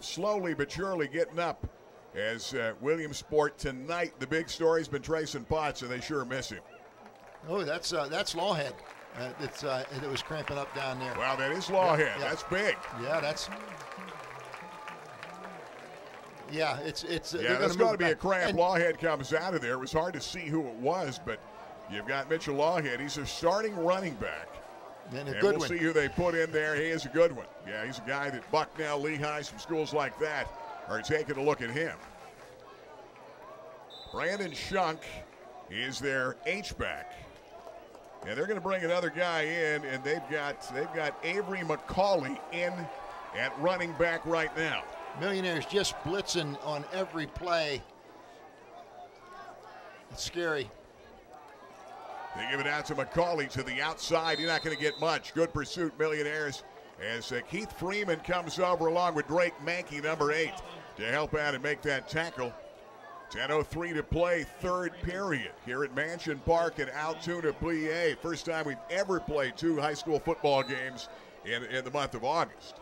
Speaker 1: slowly but surely getting up as Williamsport tonight. The big story's been Trayson Potts, and they sure miss him.
Speaker 2: Oh, that's Lawhead. It was cramping up down there.
Speaker 1: Wow, that is Lawhead. Yeah. That's big.
Speaker 2: Yeah, that's. Yeah, it's.
Speaker 1: There's going to be a cramp. Lawhead comes out of there. It was hard to see who it was, but you've got Mitchell Lawhead. He's a starting running back.
Speaker 2: And
Speaker 1: we'll see who they put in there. He is a good one. Yeah, he's a guy that Bucknell, Lehigh, some schools like that are taking a look at him. Brandon Shunk is their H-back. And they're going to bring another guy in, and they've got Avery McCauley in at running back right now.
Speaker 2: Millionaires just blitzing on every play. It's scary.
Speaker 1: They give it out to McCauley to the outside. You're not going to get much. Good pursuit, Millionaires, as Keith Freeman comes over along with Drake Mankey, number 8, to help out and make that tackle. 10:03 to play, third period here at Mansion Park in Altoona, PA. First time we've ever played 2 high school football games in the month of August.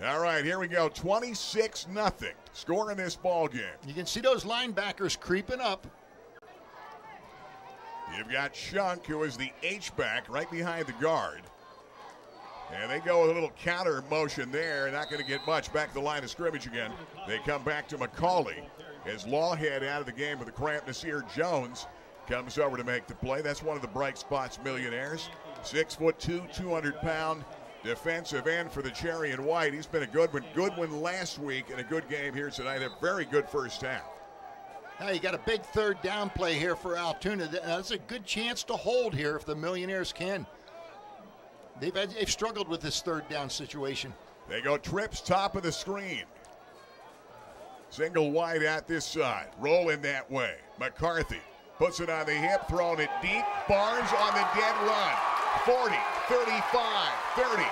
Speaker 1: All right, here we go. 26-0 score in this ball game.
Speaker 2: You can see those linebackers creeping up.
Speaker 1: You've got Shunk, who is the H-back right behind the guard. And they go with a little counter motion there. Not going to get much. Back to the line of scrimmage again. They come back to McCauley as Lawhead out of the game with the cramp. Nasir Jones comes over to make the play. That's one of the bright spots, Millionaires. 6'2", 200-pound defensive end for the Cherry and White. He's been a good one last week and a good game here tonight. A very good first half.
Speaker 2: Now you got a big third down play here for Altoona. That's a good chance to hold here if the Millionaires can. They've struggled with this third down situation.
Speaker 1: They go trips top of the screen. Single wide at this side. Rolling that way. McCarthy puts it on the hip, throwing it deep. Barnes on the dead run. 40, 35, 30.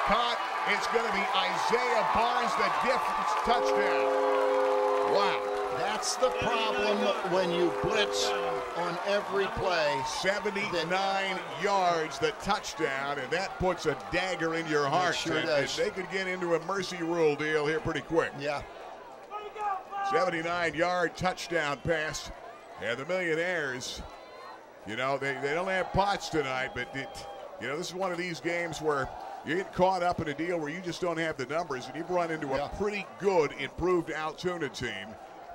Speaker 1: Caught. It's going to be Isaiah Barnes, the difference touchdown. Wow.
Speaker 2: That's the problem when you blitz on every play.
Speaker 1: 79 yards, the touchdown, and that puts a dagger in your heart.
Speaker 2: It sure does.
Speaker 1: They could get into a mercy rule deal here pretty quick.
Speaker 2: Yeah.
Speaker 1: 79-yard touchdown pass. And the Millionaires, they don't have Potts tonight, but this is one of these games where you get caught up in a deal where you just don't have the numbers, and you've run into a pretty good, improved Altoona team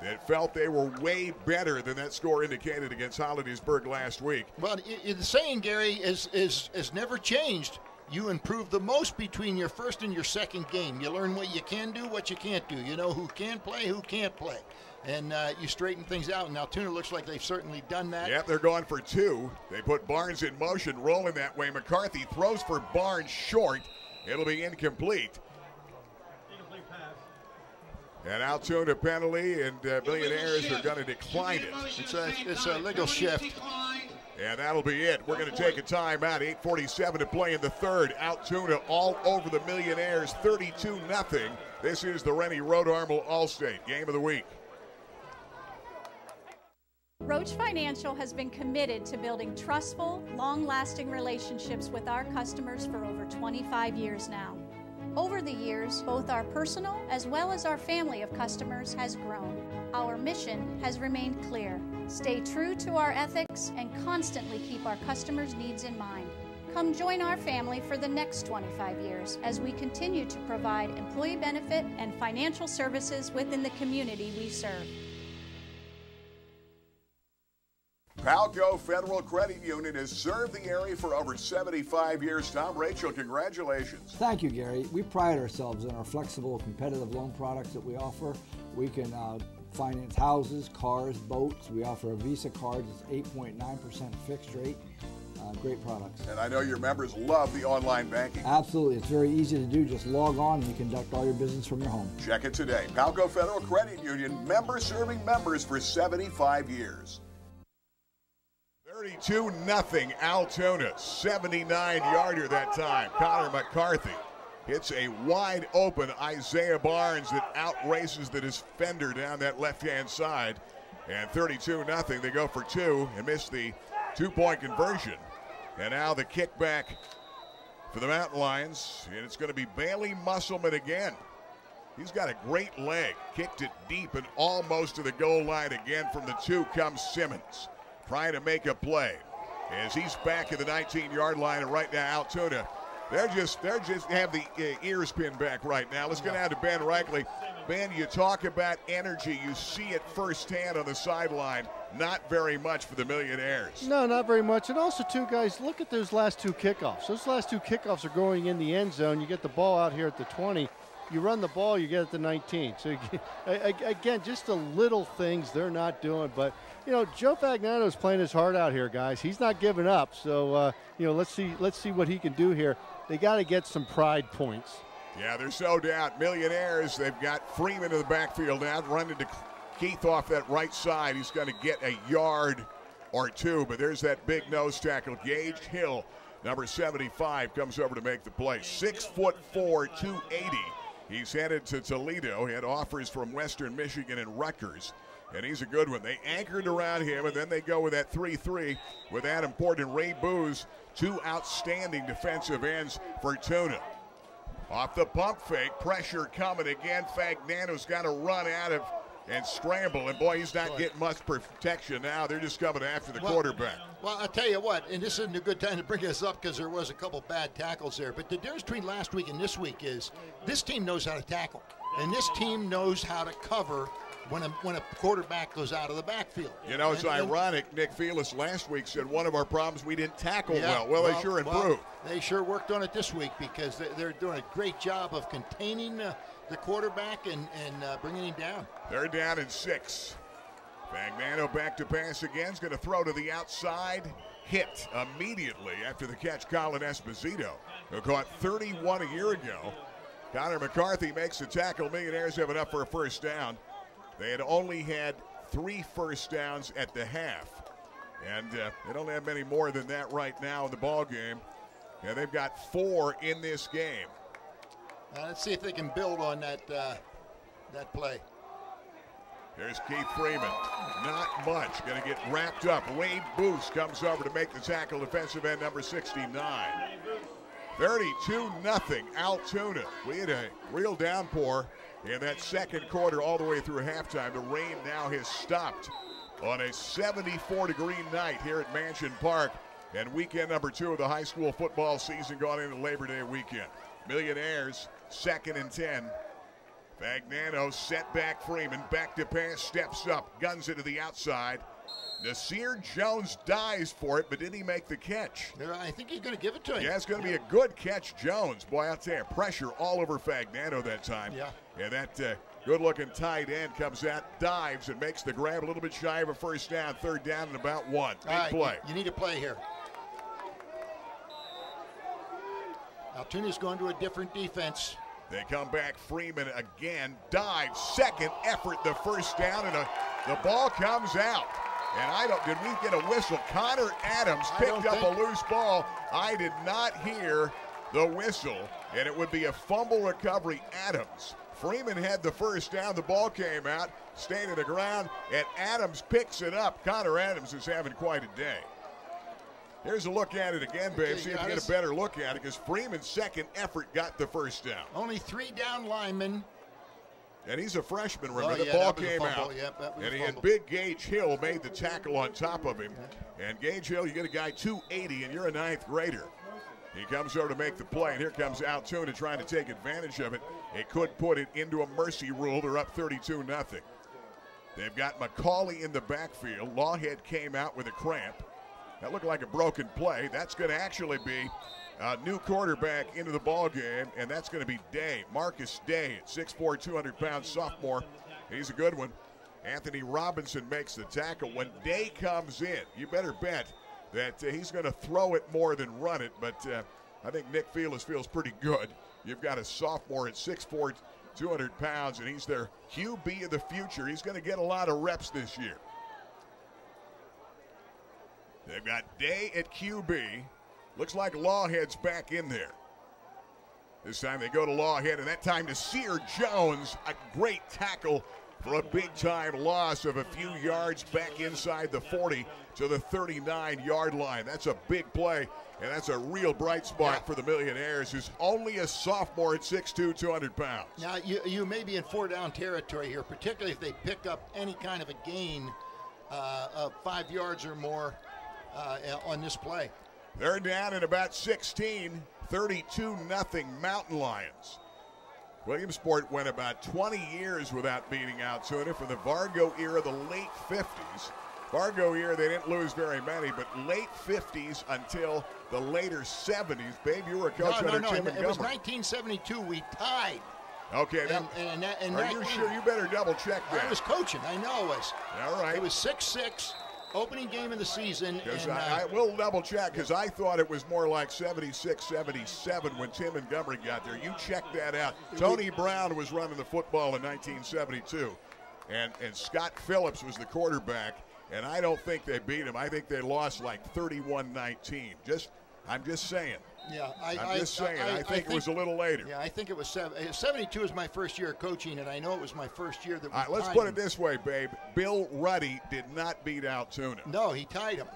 Speaker 1: that felt they were way better than that score indicated against Hollidaysburg last week.
Speaker 2: Well, the saying, Gary, is never changed. You improve the most between your first and your second game. You learn what you can do, what you can't do. You know who can play, who can't play. And you straighten things out. And Altoona looks like they've certainly done that.
Speaker 1: Yep, they're going for 2. They put Barnes in motion, rolling that way. McCarthy throws for Barnes short. It'll be incomplete. And Altoona penalty, and Millionaires are going to decline it.
Speaker 2: It's a legal shift.
Speaker 1: And that'll be it. We're going to take a timeout. 8:47 to play in the third. Altoona all over the Millionaires, 32-0. This is the Rennie Road Armel Allstate Game of the Week.
Speaker 18: Roach Financial has been committed to building trustful, long-lasting relationships with our customers for over 25 years now. Over the years, both our personal as well as our family of customers has grown. Our mission has remained clear. Stay true to our ethics and constantly keep our customers' needs in mind. Come join our family for the next 25 years as we continue to provide employee benefit and financial services within the community we serve.
Speaker 1: Palco Federal Credit Union has served the area for over 75 years. Tom, Rachel, congratulations.
Speaker 14: Thank you, Gary. We pride ourselves in our flexible, competitive loan products that we offer. We can finance houses, cars, boats. We offer a Visa card that's 8.9% fixed rate. Great products.
Speaker 1: And I know your members love the online banking.
Speaker 14: Absolutely. It's very easy to do. Just log on and you conduct all your business from your home.
Speaker 1: Check it today. Palco Federal Credit Union, member serving members for 75 years. 32-0 Altoona, 79-yarder that time. Connor McCarthy hits a wide open Isaiah Barnes that outraces the defender down that left-hand side. And 32-0, they go for 2 and miss the 2-point conversion. And now the kickback for the Mountain Lions, and it's going to be Bailey Musselman again. He's got a great leg, kicked it deep and almost to the goal line again. From the 2 comes Simmons, trying to make a play as he's back at the 19-yard line. And right now Altoona, they're just have the ears pinned back right now. Let's go down to Ben Reichley. Ben, you talk about energy. You see it firsthand on the sideline. Not very much for the Millionaires.
Speaker 4: No, not very much. And also, too, guys, look at those last 2 kickoffs. Those last 2 kickoffs are going in the end zone. You get the ball out here at the 20. You run the ball, you get it at the 19. So, again, just the little things they're not doing. But, Joe Fagnano's playing his heart out here, guys. He's not giving up. So, let's see what he can do here. They got to get some pride points.
Speaker 1: Yeah, there's no doubt. Millionaires, they've got Freeman in the backfield now, running to Keith off that right side. He's going to get a yard or two, but there's that big nose tackle. Gage Hill, number 75, comes over to make the play. 6'4", 280. He's headed to Toledo. He had offers from Western Michigan and Rutgers, and he's a good one. They anchored around him, and then they go with that 3-3 with Adam Port and Ray Booz, two outstanding defensive ends for Tuna. Off the pump fake, pressure coming again. Fagnano's got to run out of and scramble, and boy, he's not getting much protection now. They're just coming after the quarterback.
Speaker 2: Well, I'll tell you what, and this isn't a good time to bring this up because there was a couple bad tackles there, but the difference between last week and this week is this team knows how to tackle, and this team knows how to cover when a quarterback goes out of the backfield.
Speaker 1: You know, it's ironic. Nick Felix last week said one of our problems, we didn't tackle well. Well, they sure improved.
Speaker 2: They sure worked on it this week because they're doing a great job of containing the quarterback and bringing him down.
Speaker 1: They're down in 6. Fagnano back to pass again. Is going to throw to the outside. Hit immediately after the catch, Colin Esposito, who caught 31 a year ago. Connor McCarthy makes the tackle. Millionaires have enough for a first down. They had only had 3 first downs at the half. And they don't have many more than that right now in the ball game. And they've got 4 in this game.
Speaker 2: Let's see if they can build on that play.
Speaker 1: There's Keith Freeman. Not much. Going to get wrapped up. Wade Booth comes over to make the tackle, defensive end number 69. 32-0 Altoona. We had a real downpour in that second quarter all the way through halftime. The rain now has stopped on a 74-degree night here at Mansion Park. And weekend number 2 of the high school football season gone into Labor Day weekend. Millionaires, 2nd and 10. Fagnano set back Freeman, back to pass, steps up, guns it to the outside. Nasir Jones dives for it, but did he make the catch?
Speaker 2: I think he's going to give it to him.
Speaker 1: Yeah, it's going to be a good catch, Jones. Boy, I'll tell you, pressure all over Fagnano that time.
Speaker 2: Yeah.
Speaker 1: And that good-looking tight end comes out, dives, and makes the grab a little bit shy of a first down. 3rd down and about 1. Big play.
Speaker 2: You need a play here. Altoona's going to a different defense.
Speaker 1: They come back. Freeman again. Dives. Second effort. The first down. And the ball comes out. And did we get a whistle? Connor Adams picked up a loose ball. I did not hear the whistle. And it would be a fumble recovery. Adams. Freeman had the first down. The ball came out. Stayed on the ground. And Adams picks it up. Connor Adams is having quite a day. Here's a look at it again, babe. See if you get a better look at it, because Freeman's second effort got the first down.
Speaker 2: Only 3 down linemen.
Speaker 1: And he's a freshman, remember? The ball came out.
Speaker 2: Yep,
Speaker 1: and he had big Gage Hill made the tackle on top of him. And Gage Hill, you get a guy 280, and you're a 9th grader. He comes over to make the play, and here comes Altoona trying to take advantage of it. It could put it into a mercy rule. They're up 32-0. They've got McCauley in the backfield. Lawhead came out with a cramp. That looked like a broken play. That's going to actually be a new quarterback into the ball game, and that's going to be Day. Marcus Day, 6'4", 200-pound sophomore. He's a good one. Anthony Robinson makes the tackle. When Day comes in, you better bet that he's going to throw it more than run it, but I think Nick Felix feels pretty good. You've got a sophomore at 6'4", 200 pounds, and he's their QB of the future. He's going to get a lot of reps this year. They've got Day at QB. Looks like Lawhead's back in there. This time they go to Lawhead, and that time to Sear Jones. A great tackle for a big-time loss of a few yards back inside the 40 to the 39-yard line. That's a big play, and that's a real bright spot for the Millionaires, who's only a sophomore at 6'2", 200 pounds.
Speaker 2: Now, you may be in 4-down territory here, particularly if they pick up any kind of a gain of 5 yards or more on this play.
Speaker 1: They're down at about 16, 32-0 Mountain Lions. Williamsport went about 20 years without beating Altoona from the Vargo era, the late 50s. Vargo era, they didn't lose very many, but late 50s until the later 70s. Babe, you were a coach under Tim Montgomery.
Speaker 2: It was 1972. We tied.
Speaker 1: Okay.
Speaker 2: And
Speaker 1: are you sure? You better double check that.
Speaker 2: I was coaching. I know it was.
Speaker 1: All right.
Speaker 2: It was 6-6. Opening game of the season.
Speaker 1: Because I will double check, because I thought it was more like 76-77 when Tim Montgomery got there. You check that out. Tony Brown was running the football in 1972, and Scott Phillips was the quarterback, and I don't think they beat him. I think they lost like 31-19. I'm just saying.
Speaker 2: Yeah,
Speaker 1: I think it was a little later.
Speaker 2: Yeah, I think it was 72 was my first year of coaching, and I know it was my first year that we
Speaker 1: let's put it this way, babe. Bill Ruddy did not beat Altoona.
Speaker 2: No, he tied him.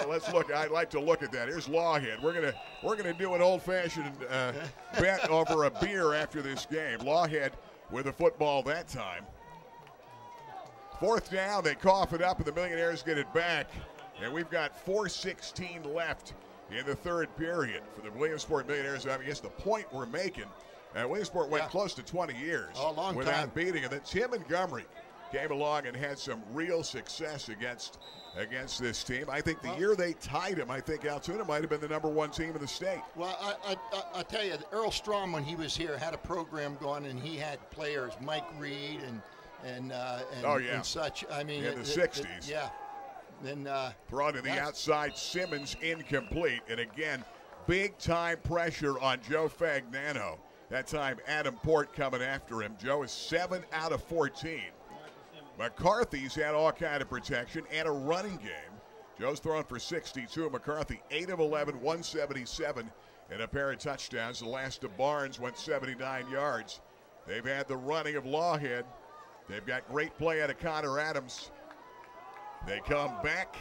Speaker 1: Let's look. I'd like to look at that. Here's Lawhead. We're gonna do an old-fashioned bet over a beer after this game. Lawhead with the football that time. 4th down, they cough it up, and the Millionaires get it back. And we've got 4:16 left in the 3rd period for the Williamsport Millionaires. I guess the point we're making, Williamsport went close to 20 years without beating. And then Tim Montgomery came along and had some real success against this team. I think the year they tied him, I think Altoona might have been the -- 1 team in the state.
Speaker 2: Well, I tell you, Earl Strom, when he was here, had a program going, and he had players, Mike Reed and such. I mean,
Speaker 1: in the 60s.
Speaker 2: Yeah. Then
Speaker 1: brought to the outside, Simmons incomplete. And again, big-time pressure on Joe Fagnano. That time, Adam Port coming after him. Joe is 7 out of 14. McCarthy's had all kind of protection and a running game. Joe's thrown for 62. McCarthy, 8 of 11, 177, and a pair of touchdowns. The last to Barnes went 79 yards. They've had the running of Lawhead. They've got great play out of Connor Adams. They come back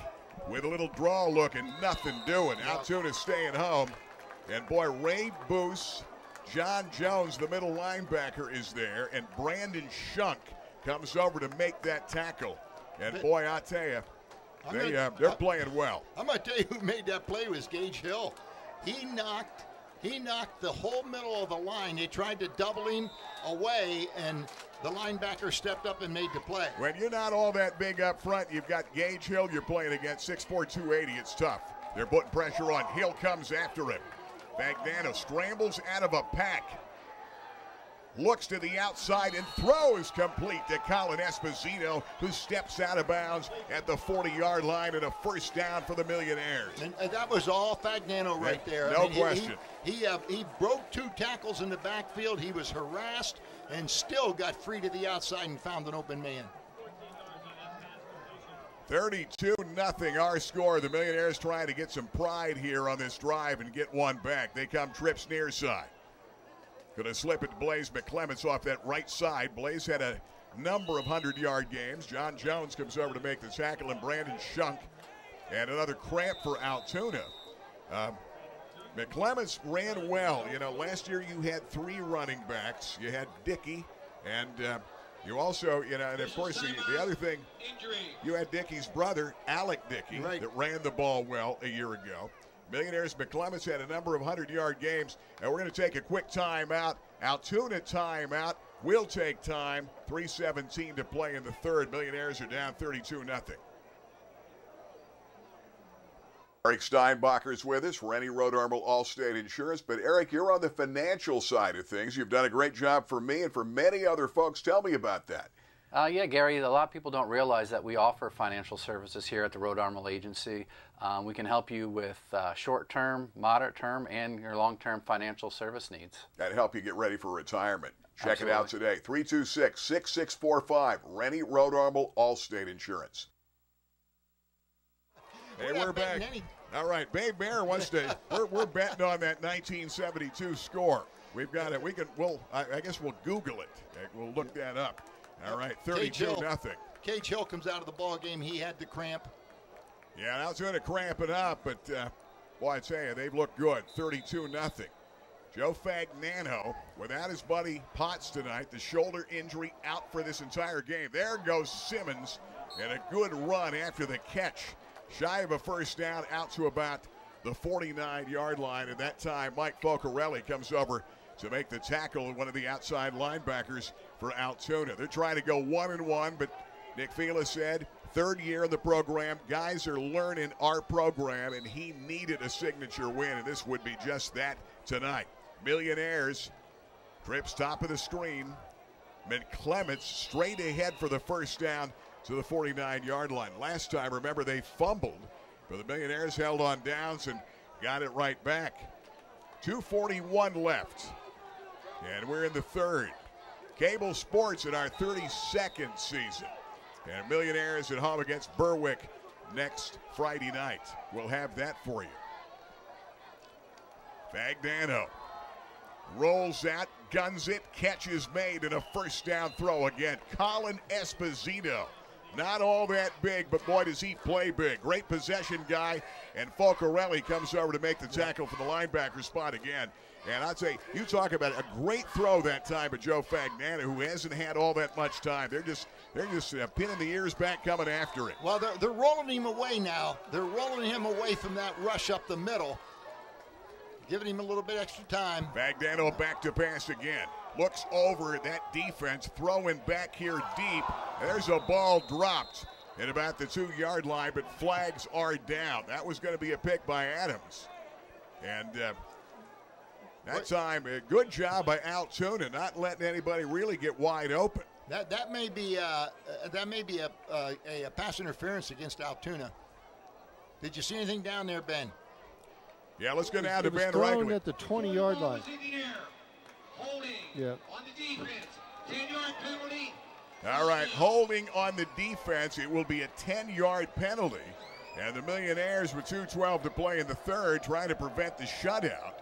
Speaker 1: with a little draw look and nothing doing. Altoona staying home. And boy, Ray Boose, John Jones, the middle linebacker, is there. And Brandon Shunk comes over to make that tackle. And boy, I tell you, they're playing well.
Speaker 2: I'm going to tell you who made that play was Gage Hill. He knocked the whole middle of the line. They tried to double him away, and the linebacker stepped up and made the play.
Speaker 1: When you're not all that big up front, you've got Gage Hill you're playing against, 6'4", 280. It's tough. They're putting pressure on. Hill comes after him. Fagnano scrambles out of a pack. Looks to the outside and throws complete to Colin Esposito, who steps out of bounds at the 40-yard line, and a 1st down for the Millionaires.
Speaker 2: And that was all Fagnano right there.
Speaker 1: No question.
Speaker 2: He broke 2 tackles in the backfield. He was harassed and still got free to the outside and found an open man.
Speaker 1: 32-0 our score. The Millionaires trying to get some pride here on this drive and get one back. They come trips near side. Going to slip it to Blaze McClements off that right side. Blaze had a number of 100-yard games. John Jones comes over to make the tackle, and Brandon Shunk. And another cramp for Altoona. McClements ran well. You know, last year you had 3 running backs. You had Dickey, and you also, and of course the other thing, you had Dickey's brother, Alec Dickey, that ran the ball well a year ago. Millionaires McClements had a number of 100-yard games, and we're going to take a quick timeout. Altoona timeout. We'll take time. 3:17 to play in the 3rd. Millionaires are down 32-0. Eric Steinbacher's with us, Rennie Road Armor Allstate Insurance. But Eric, you're on the financial side of things. You've done a great job for me and for many other folks. Tell me about that.
Speaker 5: Yeah, Gary, a lot of people don't realize that we offer financial services here at the Road Armor Agency. We can help you with short-term, moderate-term, and your long-term financial service needs.
Speaker 1: And help you get ready for retirement. Check it out today. 326-6645, Rennie Road Armor Allstate Insurance. Hey, we're back. All right, Babe Bear wants to. We're betting on that 1972 score. We've got it. I guess we'll Google it. We'll look that up. All right, 32-0.
Speaker 2: Cage Hill comes out of the ball game. He had the cramp.
Speaker 1: Yeah, now it's going to cramp it up, but boy, I tell you, they've looked good. 32-0. Joe Fagnano, without his buddy Potts tonight, the shoulder injury out for this entire game. There goes Simmons, and a good run after the catch. Shy of a 1st down, out to about the 49-yard line. And that time, Mike Focarelli comes over to make the tackle, one of the outside linebackers for Altoona. They're trying to go 1-1, but Nick Fila said, 3rd year in the program, guys are learning our program, and he needed a signature win, and this would be just that tonight. Millionaires, trips top of the screen. McClements straight ahead for the 1st down to the 49-yard line. Last time, remember, they fumbled, but the Millionaires held on downs and got it right back. 2:41 left, and we're in the third. Cable Sports in our 32nd season. And Millionaires at home against Berwick next Friday night. We'll have that for you. Fagnano rolls out, guns it, catch is made, and a first down throw again. Colin Esposito. Not all that big, but boy, does he play big. Great possession guy, and Folcarelli comes over to make the tackle for the linebacker spot again. And I'd say, you talk about a great throw that time by Joe Fagnano, who hasn't had all that much time. They're just pinning the ears back, coming after it.
Speaker 2: Well, they're rolling him away now. They're rolling him away from that rush up the middle, giving him a little bit extra time.
Speaker 1: Fagnano back to pass again. Looks over at that defense, throwing back here deep. There's a ball dropped at about the 2-yard line, but flags are down. That was going to be a pick by Adams. And that time, a good job by Altoona, not letting anybody really get wide open.
Speaker 2: That may be a pass interference against Altoona. Did you see anything down there, Ben?
Speaker 1: Yeah, let's go down to Ben
Speaker 4: thrown
Speaker 1: Reichley.
Speaker 4: At the 20-yard line. Yeah.
Speaker 24: On the defense, 10-yard penalty.
Speaker 1: All right, holding on the defense. It will be a 10-yard penalty. And the Millionaires with 2:12 to play in the third, trying to prevent the shutout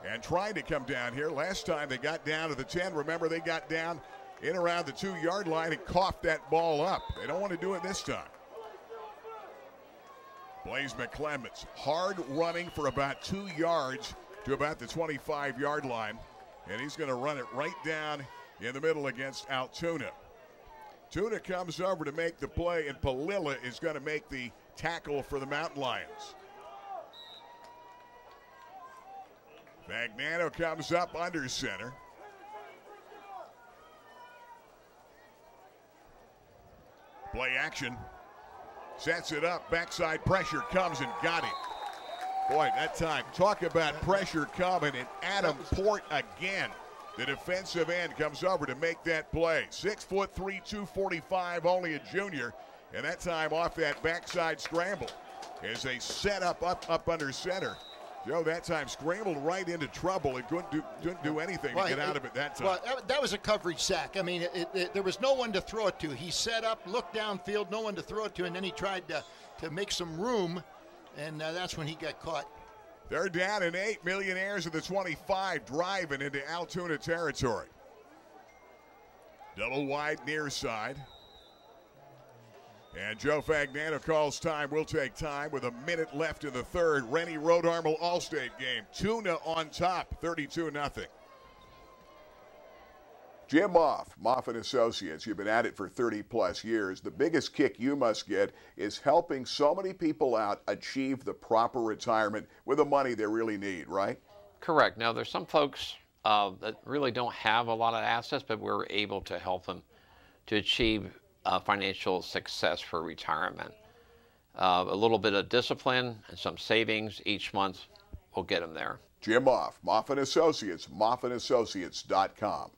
Speaker 1: and trying to come down here. Last time they got down to the 10. Remember, they got down in around the 2-yard line and coughed that ball up. They don't want to do it this time. Blaze McClemens, hard running for about 2 yards to about the 25-yard line. And he's going to run it right down in the middle against Altoona. Tuna comes over to make the play, and Palilla is going to make the tackle for the Mountain Lions. Fagnano comes up under center. Play action. Sets it up. Backside pressure comes and got it. Boy, that time, talk about pressure coming, and Adam Port again. The defensive end comes over to make that play. 6'3", 245, only a junior. And that time off that backside scramble as they set up under center. Joe, that time scrambled right into trouble and couldn't do anything to get out of it that time.
Speaker 2: Well, that was a coverage sack. I mean, there was no one to throw it to. He set up, looked downfield, no one to throw it to, and then he tried to make some room, and that's when he got caught.
Speaker 1: They're down in 8. Millionaires at the 25, driving into Altoona territory. Double wide near side. And Joe Fagnano calls time. We'll take time with a minute left in the third. Rennie Road Armel Allstate game. Tuna on top, 32-0. Jim Moff and Associates, you've been at it for 30-plus years. The biggest kick you must get is helping so many people out achieve the proper retirement with the money they really need, right?
Speaker 9: Correct. Now, there's some folks that really don't have a lot of assets, but we're able to help them to achieve financial success for retirement. A little bit of discipline and some savings each month will get them there.
Speaker 1: Jim Moff and Associates, moffandassociates.com.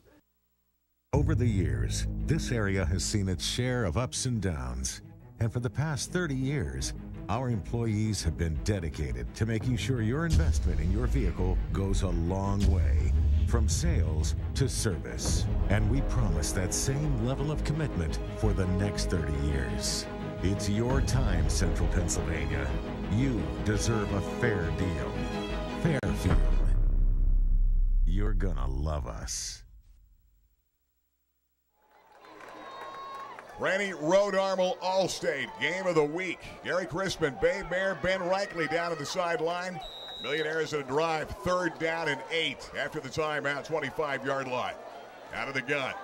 Speaker 6: Over the years, this area has seen its share of ups and downs. And for the past 30 years, our employees have been dedicated to making sure your investment in your vehicle goes a long way, from sales to service. And we promise that same level of commitment for the next 30 years. It's your time, Central Pennsylvania. You deserve a fair deal. Fairfield. You're gonna love us.
Speaker 1: Rennie Road Armel Allstate, game of the week. Gary Crispin, Babe Mayer, Ben Reichley down at the sideline. Millionaires in a drive, 3rd down and 8 after the timeout, 25-yard line. Out of the gun.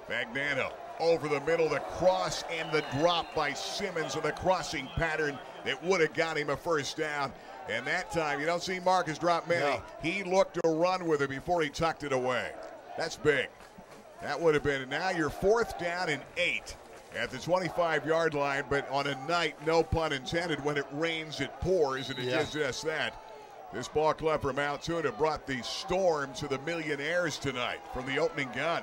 Speaker 1: Fagnano over the middle, the cross and the drop by Simmons of the crossing pattern that would have got him a first down. And that time, you don't see Marcus drop many. No. He looked to run with it before he tucked it away. That's big. That would have been, now you're 4th down and 8 at the 25-yard line, but on a night, no pun intended, when it rains, it pours, and it is just that. This ball club from Altoona brought the storm to the Millionaires tonight from the opening gun.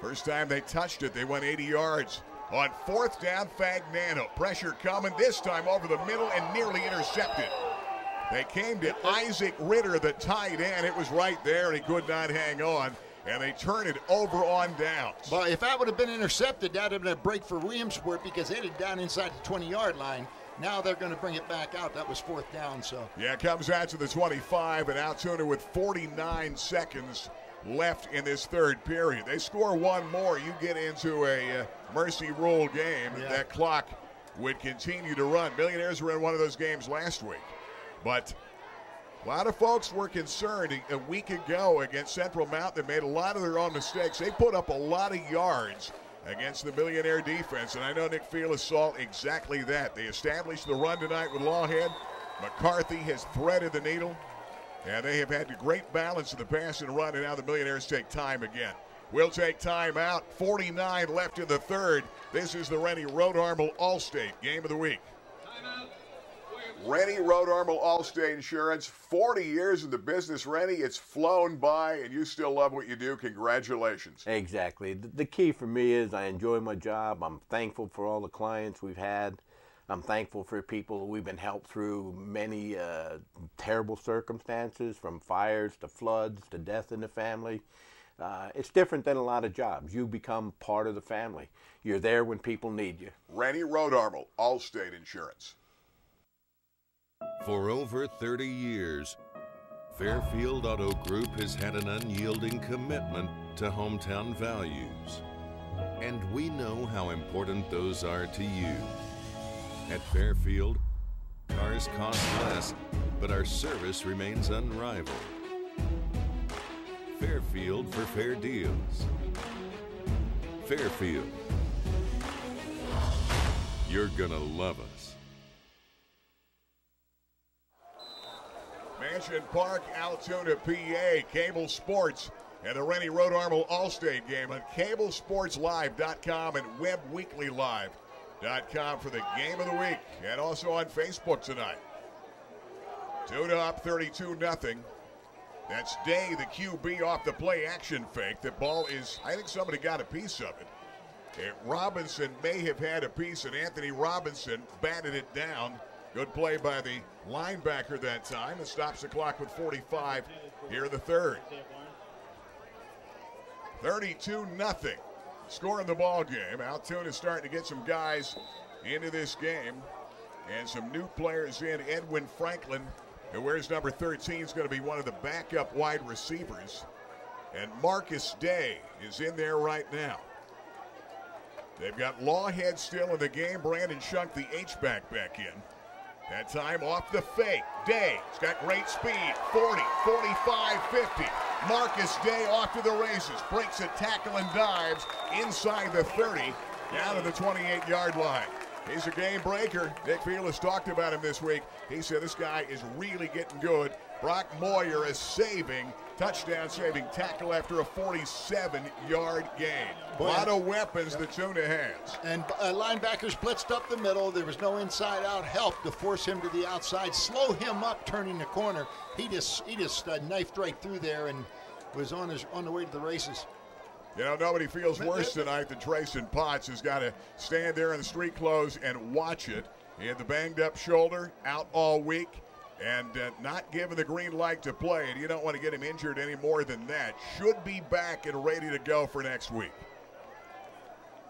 Speaker 1: First time they touched it, they went 80 yards. On 4th down, Fagnano. Pressure coming, this time over the middle and nearly intercepted. They came to Isaac Ritter, the tight end. It was right there, and he could not hang on. And they turn it over on downs.
Speaker 2: Well, if that would have been intercepted, that would have been a break for Williamsport because they had down inside the 20-yard line. Now they're going to bring it back out. That was 4th down. So
Speaker 1: yeah, it comes out to the 25, and Altoona with 49 seconds left in this third period. They score one more, you get into a mercy rule game. Yeah. That clock would continue to run. Millionaires were in one of those games last week. But a lot of folks were concerned a week ago against Central Mountain. They made a lot of their own mistakes. They put up a lot of yards against the Millionaire defense, and I know Nick Fielding saw exactly that. They established the run tonight with Lawhead. McCarthy has threaded the needle, and they have had a great balance in the pass and run, and now the Millionaires take time again. We'll take time out. 49 left in the third. This is the Rennie Road Armel Allstate Game of the Week. Rennie Road Armel Allstate Insurance, 40 years in the business, Rennie. It's flown by, and you still love what you do. Congratulations.
Speaker 3: Exactly. The key for me is I enjoy my job. I'm thankful for all the clients we've had. I'm thankful for people we've been helped through many terrible circumstances, from fires to floods to death in the family. It's different than a lot of jobs. You become part of the family. You're there when people need you.
Speaker 1: Rennie Road Armel Allstate Insurance.
Speaker 6: For over 30 years, Fairfield Auto Group has had an unyielding commitment to hometown values. And we know how important those are to you. At Fairfield, cars cost less, but our service remains unrivaled. Fairfield for fair deals. Fairfield. You're gonna love us.
Speaker 1: Mansion Park, Altoona, PA, Cable Sports, and the Rennie Road Armel Allstate game on cablesportslive.com and webweeklylive.com for the game of the week, and also on Facebook tonight. Tuna up 32-0. That's Day, the QB, off the play action fake. The ball is, I think somebody got a piece of it. Robinson may have had a piece, and Anthony Robinson batted it down. Good play by the linebacker that time. It stops the clock with 45 here in the third. 32-0. Score in the ball game. Altoona is starting to get some guys into this game, and some new players in. Edwin Franklin, who wears number 13, is going to be one of the backup wide receivers. And Marcus Day is in there right now. They've got Lawhead still in the game. Brandon Shunk, the H-back, back in. That time off the fake. Day has got great speed. 40, 45, 50. Marcus Day off to the races. Breaks a tackle and dives inside the 30, down to the 28-yard line. He's a game breaker. Nick Field has talked about him this week. He said this guy is really getting good. Brock Moyer is touchdown-saving tackle after a 47-yard gain. A lot of weapons that Tuna has.
Speaker 2: And linebackers blitzed up the middle. There was no inside-out help to force him to the outside, slow him up turning the corner. He just knifed right through there and was on the way to the races.
Speaker 1: You know, nobody feels worse tonight than Trayson Potts, who's got to stand there in the street clothes and watch it. He had the banged-up shoulder, out all week, and not given the green light to play, and you don't want to get him injured any more than that. Should be back and ready to go for next week.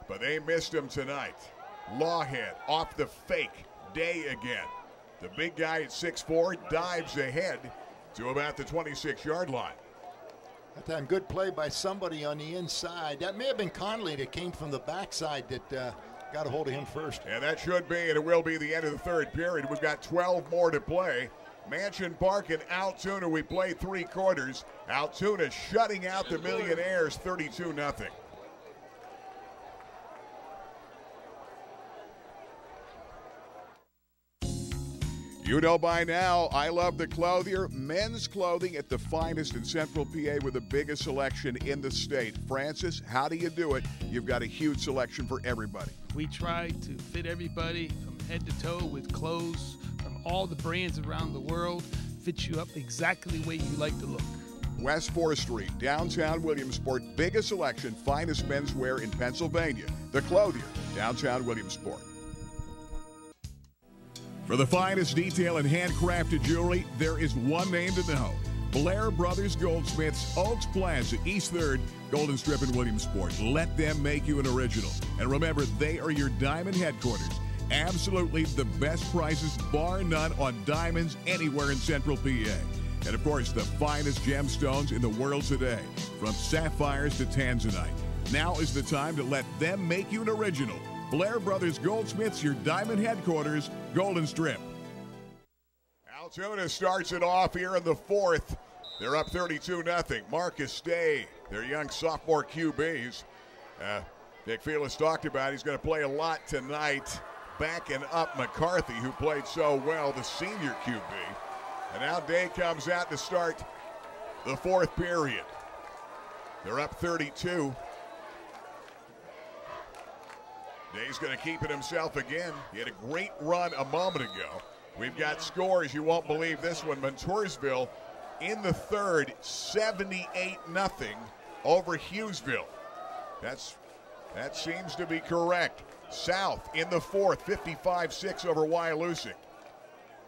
Speaker 1: But they missed him tonight. Lawhead off the fake. Day again. The big guy at 6'4" dives ahead to about the 26-yard line.
Speaker 2: That time, good play by somebody on the inside. That may have been Conley that came from the backside that got a hold of him first.
Speaker 1: And that should be, and it will be, the end of the third period. We've got 12 more to play. Mansion Park and Altoona, we played 3 quarters. Altoona shutting out the Millionaires 32-0. You know by now, I love the clothier. Men's clothing at the finest in Central PA with the biggest selection in the state. Francis, how do you do it? You've got a huge selection for everybody.
Speaker 8: We try to fit everybody from head to toe with clothes from all the brands around the world. Fit you up exactly the way you like to look.
Speaker 1: West 4th Street, downtown Williamsport. Biggest selection, finest menswear in Pennsylvania. The Clothier, downtown Williamsport. For the finest detail and handcrafted jewelry, there is one name to know. Blair Brothers Goldsmiths, Oaks Plaza, East 3rd, Golden Strip in Williamsport. Let them make you an original. And remember, they are your diamond headquarters. Absolutely the best prices, bar none, on diamonds anywhere in Central PA. And of course, the finest gemstones in the world today, from sapphires to tanzanite. Now is the time to let them make you an original. Blair Brothers Goldsmiths, your diamond headquarters, Golden Strip. Altoona starts it off here in the 4th. They're up 32-0. Marcus Day, their young sophomore QBs. Nick Felix talked about he's going to play a lot tonight, backing up McCarthy, who played so well, the senior QB. And now Day comes out to start the 4th period. They're up 32. Day's going to keep it himself again. He had a great run a moment ago. We've got scores. You won't believe this one. Montoursville in the 3rd, 78-0 over Hughesville. That seems to be correct. South in the 4th, 55-6 over Wyalusing.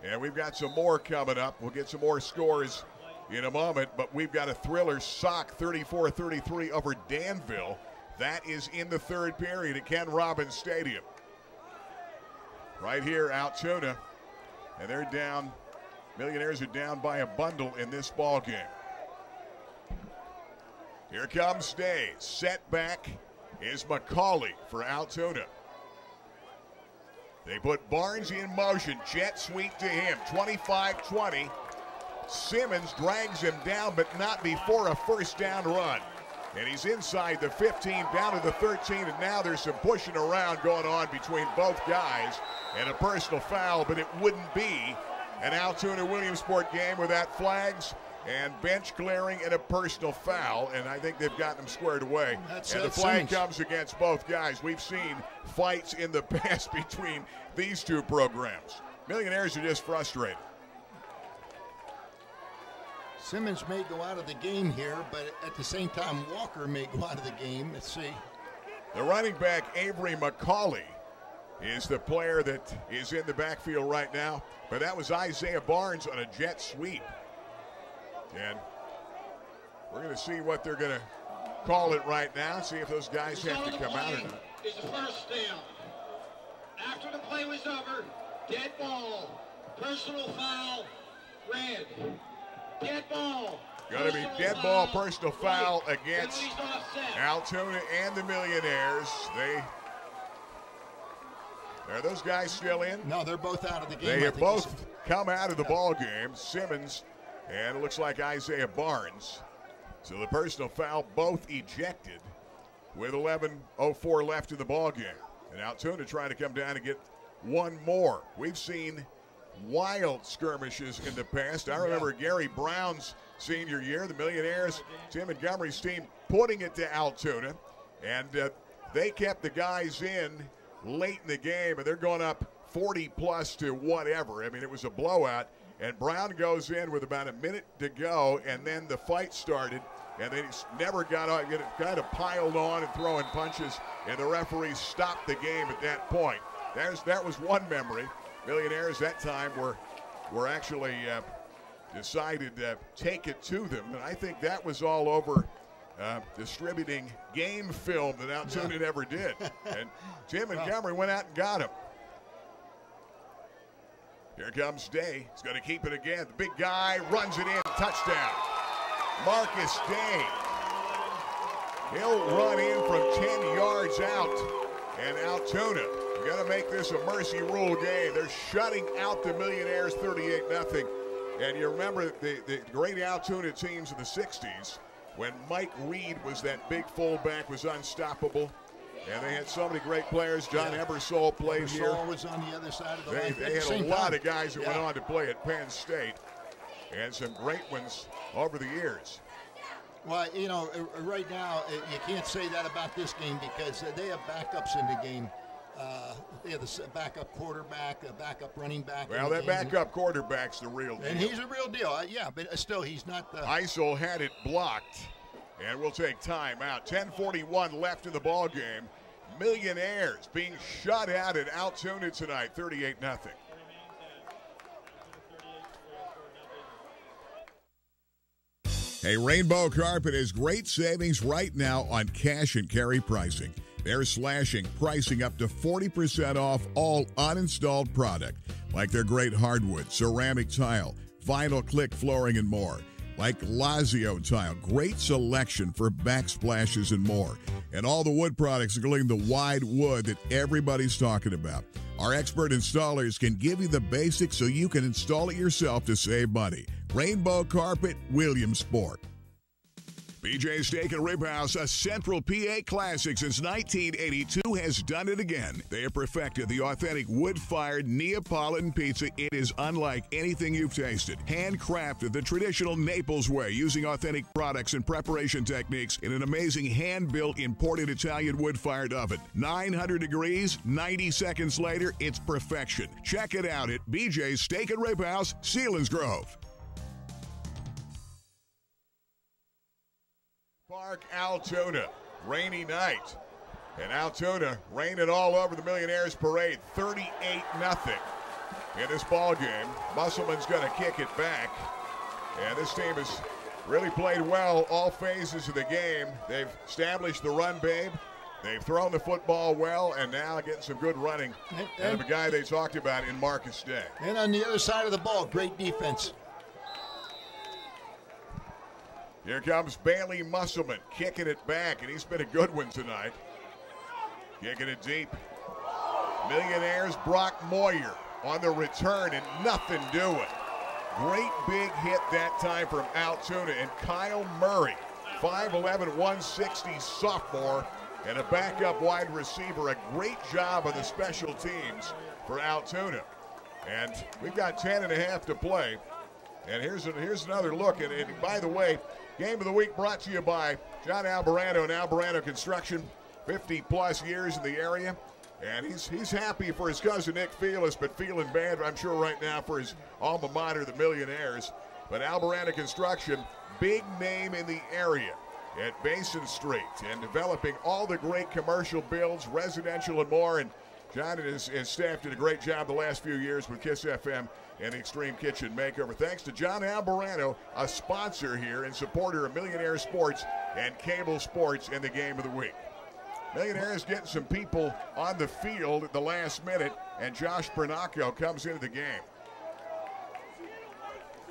Speaker 1: And we've got some more coming up. We'll get some more scores in a moment, but we've got a thriller. Sauk 34-33 over Danville. That is in the 3rd period at Ken Robbins Stadium. Right here, Altoona. And they're down. Millionaires are down by a bundle in this ball game. Here comes Day. Setback is McCauley for Altoona. They put Barnes in motion. Jet sweep to him. 25-20. Simmons drags him down, but not before a first down run. And he's inside the 15, down to the 13, and now there's some pushing around going on between both guys and a personal foul, but it wouldn't be an Altoona-Williamsport game without flags and bench clearing and a personal foul, and I think they've gotten them squared away. And the flag comes against both guys. We've seen fights in the past between these two programs. Millionaires are just frustrated.
Speaker 2: Simmons may go out of the game here, but at the same time, Walker may go out of the game. Let's see.
Speaker 1: The running back, Avery McCauley, is the player that is in the backfield right now, but that was Isaiah Barnes on a jet sweep. And we're going to see what they're going to call it right now, see if those guys have to come out or not.
Speaker 24: Is the first down. After the play was over, dead ball, personal foul, red. Dead ball.
Speaker 1: Going to be dead ball, personal foul against Altoona and the Millionaires. Are those guys still in?
Speaker 2: No, they're both out of the game.
Speaker 1: They have both come out of the ball game. Simmons and it looks like Isaiah Barnes. So the personal foul, both ejected with 11:04 left in the ball game. And Altoona trying to come down and get one more. We've seen wild skirmishes in the past. I remember Gary Brown's senior year, the Millionaires, Tim Montgomery's team putting it to Altoona, and they kept the guys in late in the game, and they're going up 40+ to whatever. I mean, it was a blowout, and Brown goes in with about a minute to go, and then the fight started, and they just never got out, kind of piled on and throwing punches, and the referees stopped the game at that point. That was one memory. Millionaires that time were actually decided to take it to them, and I think that was all over distributing game film that Altoona never did. And Tim Montgomery went out and got him. Here comes Day. He's going to keep it again. The big guy runs it in. Touchdown. Marcus Day. He'll run in from 10 yards out. And Altoona going to make this a mercy rule game. They're shutting out the Millionaires 38-0. And you remember the great Altoona teams in the 60s when Mike Reed was that big fullback, was unstoppable. And they had so many great players. John Ebersol played here.
Speaker 2: Ebersol was on the other side of the line.
Speaker 1: They had a lot of guys that went on to play at Penn State. And some great ones over the years.
Speaker 2: Well, you know, right now, you can't say that about this game because they have backups in the game. They have the backup quarterback, a backup running back.
Speaker 1: Well, that backup quarterback's the real deal.
Speaker 2: And he's a real deal. Yeah, but still, he's not the...
Speaker 1: Isel had it blocked, and we'll take time out. 10:41 left in the ball game. Millionaires being shut out at Altoona tonight, 38-0. Hey, Rainbow Carpet has great savings right now on cash and carry pricing. They're slashing pricing up to 40% off all uninstalled product, like their great hardwood, ceramic tile, vinyl click flooring, and more. Like Lazio tile, great selection for backsplashes and more. And all the wood products, including the wide wood that everybody's talking about. Our expert installers can give you the basics so you can install it yourself to save money. Rainbow Carpet, Williamsport. BJ's Steak and Rib House, a Central PA classic since 1982, has done it again. They have perfected the authentic wood-fired Neapolitan pizza. It is unlike anything you've tasted. Handcrafted the traditional Naples way, using authentic products and preparation techniques in an amazing hand-built imported Italian wood-fired oven. 900 degrees, 90 seconds later, it's perfection. Check it out at BJ's Steak and Rib House, Selinsgrove. Park, Altoona, rainy night. And Altoona raining all over the Millionaires Parade, 38-0 in this ball game. Musselman's going to kick it back. And this team has really played well all phases of the game. They've established the run, babe. They've thrown the football well, and now getting some good running out of a guy they talked about in Marcus Day.
Speaker 2: And on the other side of the ball, great defense.
Speaker 1: Here comes Bailey Musselman kicking it back, and he's been a good one tonight. Kicking it deep. Millionaires Brock Moyer on the return, and nothing doing. Great big hit that time from Altoona, and Kyle Murray, 5'11", 160 sophomore, and a backup wide receiver. A great job on the special teams for Altoona. And we've got 10.5 to play. And here's another look. And by the way, Game of the Week brought to you by John Albarano and Albarano Construction, 50-plus years in the area. And he's happy for his cousin Nick Felis, but feeling bad, I'm sure, right now for his alma mater, the Millionaires. But Albarano Construction, big name in the area at Basin Street, and developing all the great commercial builds, residential and more. And John and his staff did a great job the last few years with KISS FM and the Extreme Kitchen Makeover. Thanks to John Albarano, a sponsor here and supporter of Millionaire Sports and Cable Sports in the Game of the Week. Millionaires getting some people on the field at the last minute, and Josh Bernacco comes into the game.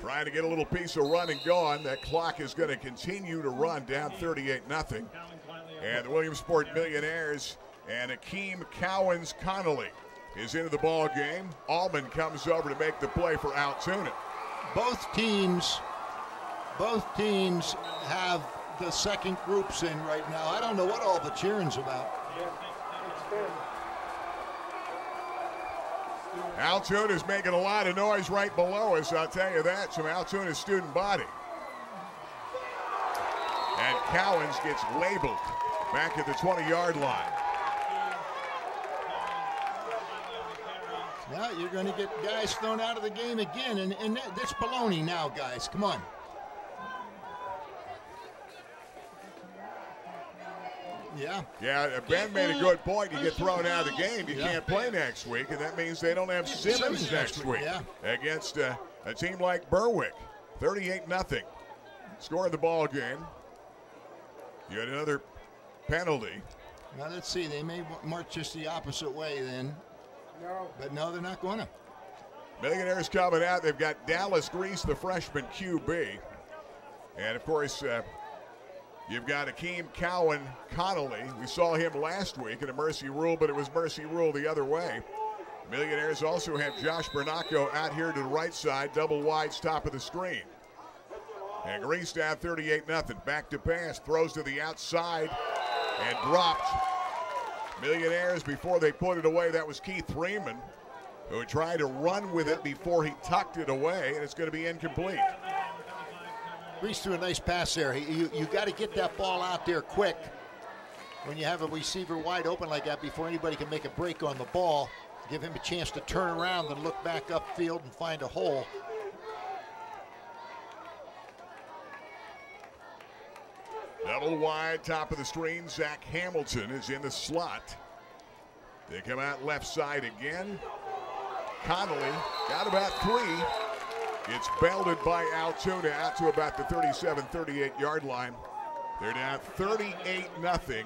Speaker 1: Trying to get a little piece of running going. That clock is going to continue to run, down 38-0. And the Williamsport Millionaires and Akeem Cowens-Connolly is into the ball game. Allman comes over to make the play for Altoona.
Speaker 2: Both teams have the second groups in right now. I don't know what all the cheering's about.
Speaker 1: Altoona's making a lot of noise right below us, I'll tell you that. Some Altoona student body. And Cowens gets labeled back at the 20-yard line.
Speaker 2: Now you're going to get guys thrown out of the game again, and that's baloney now, guys. Come on.
Speaker 1: Yeah, Ben made a good point. You get thrown out of the game, you can't play next week, and that means they don't have Simmons next week against a team like Berwick. 38-0. Scoring the ball game. You had another penalty.
Speaker 2: Now let's see. They may march just the opposite way then. No. But no, they're not going to.
Speaker 1: Millionaires coming out. They've got Dallas Grease, the freshman QB. And, of course, you've got Akeem Connolly. We saw him last week in a mercy rule, but it was mercy rule the other way. Millionaires also have Josh Bernacco out here to the right side, double wides, top of the screen. And Grease down 38-0. Back to pass, throws to the outside and dropped. Millionaires, before they put it away, that was Keith Freeman, who tried to run with it before he tucked it away, and it's going to be incomplete.
Speaker 2: Grease threw a nice pass there. You got to get that ball out there quick. when you have a receiver wide open like that, before anybody can make a break on the ball, give him a chance to turn around and look back upfield and find a hole.
Speaker 1: Double wide, top of the screen. Zach Hamilton is in the slot. They come out left side again. Connolly got about 3. It's belted by Altoona out to about the 37, 38-yard line. They're down 38-0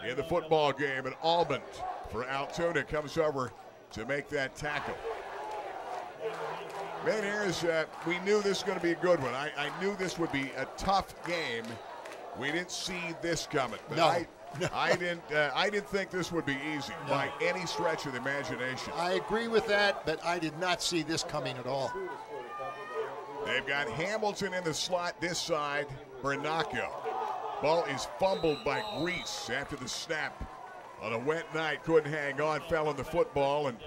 Speaker 1: in the football game, and Almond for Altoona comes over to make that tackle. Millionaires, we knew this was going to be a good one. I knew this would be a tough game. We didn't see this coming, but I didn't think this would be easy by any stretch of the imagination.
Speaker 2: I agree with that, but I did not see this coming at all.
Speaker 1: They've got Hamilton in the slot this side. Bernaco. Ball is fumbled by Grease after the snap. On a wet night, couldn't hang on, fell on the football, and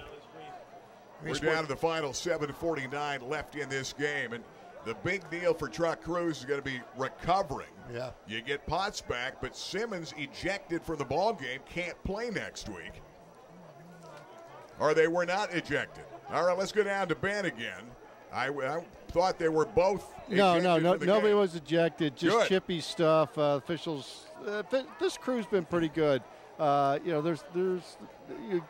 Speaker 1: we're down to the final 7:49 left in this game. And the big deal for Truck Cruz is going to be recovering.
Speaker 2: Yeah.
Speaker 1: You get Potts back, but Simmons ejected from the ball game, can't play next week. Or they were not ejected. All right, let's go down to Ben again. I thought they were both ejected.
Speaker 4: Nobody was ejected. Just
Speaker 1: Good.
Speaker 4: chippy stuff. Officials. This crew's been pretty good. There's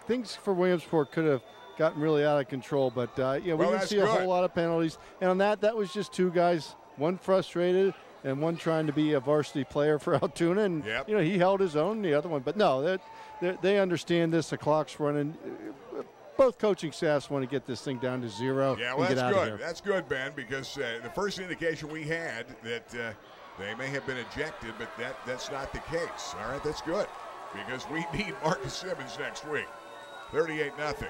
Speaker 4: things for Williamsport could have gotten really out of control, but we didn't see a whole lot of penalties. And on that was just 2 guys, one frustrated and one trying to be a varsity player for Altoona, and he held his own. The other one, but no, they understand this. The clock's running. Both coaching staffs want to get this thing down to 0
Speaker 1: Yeah,
Speaker 4: and
Speaker 1: well,
Speaker 4: get
Speaker 1: that's
Speaker 4: out of
Speaker 1: good.
Speaker 4: here.
Speaker 1: That's good, Ben, because the first indication we had that they may have been ejected, but that's not the case. All right, that's good, because we need Marcus Simmons next week. 38-0.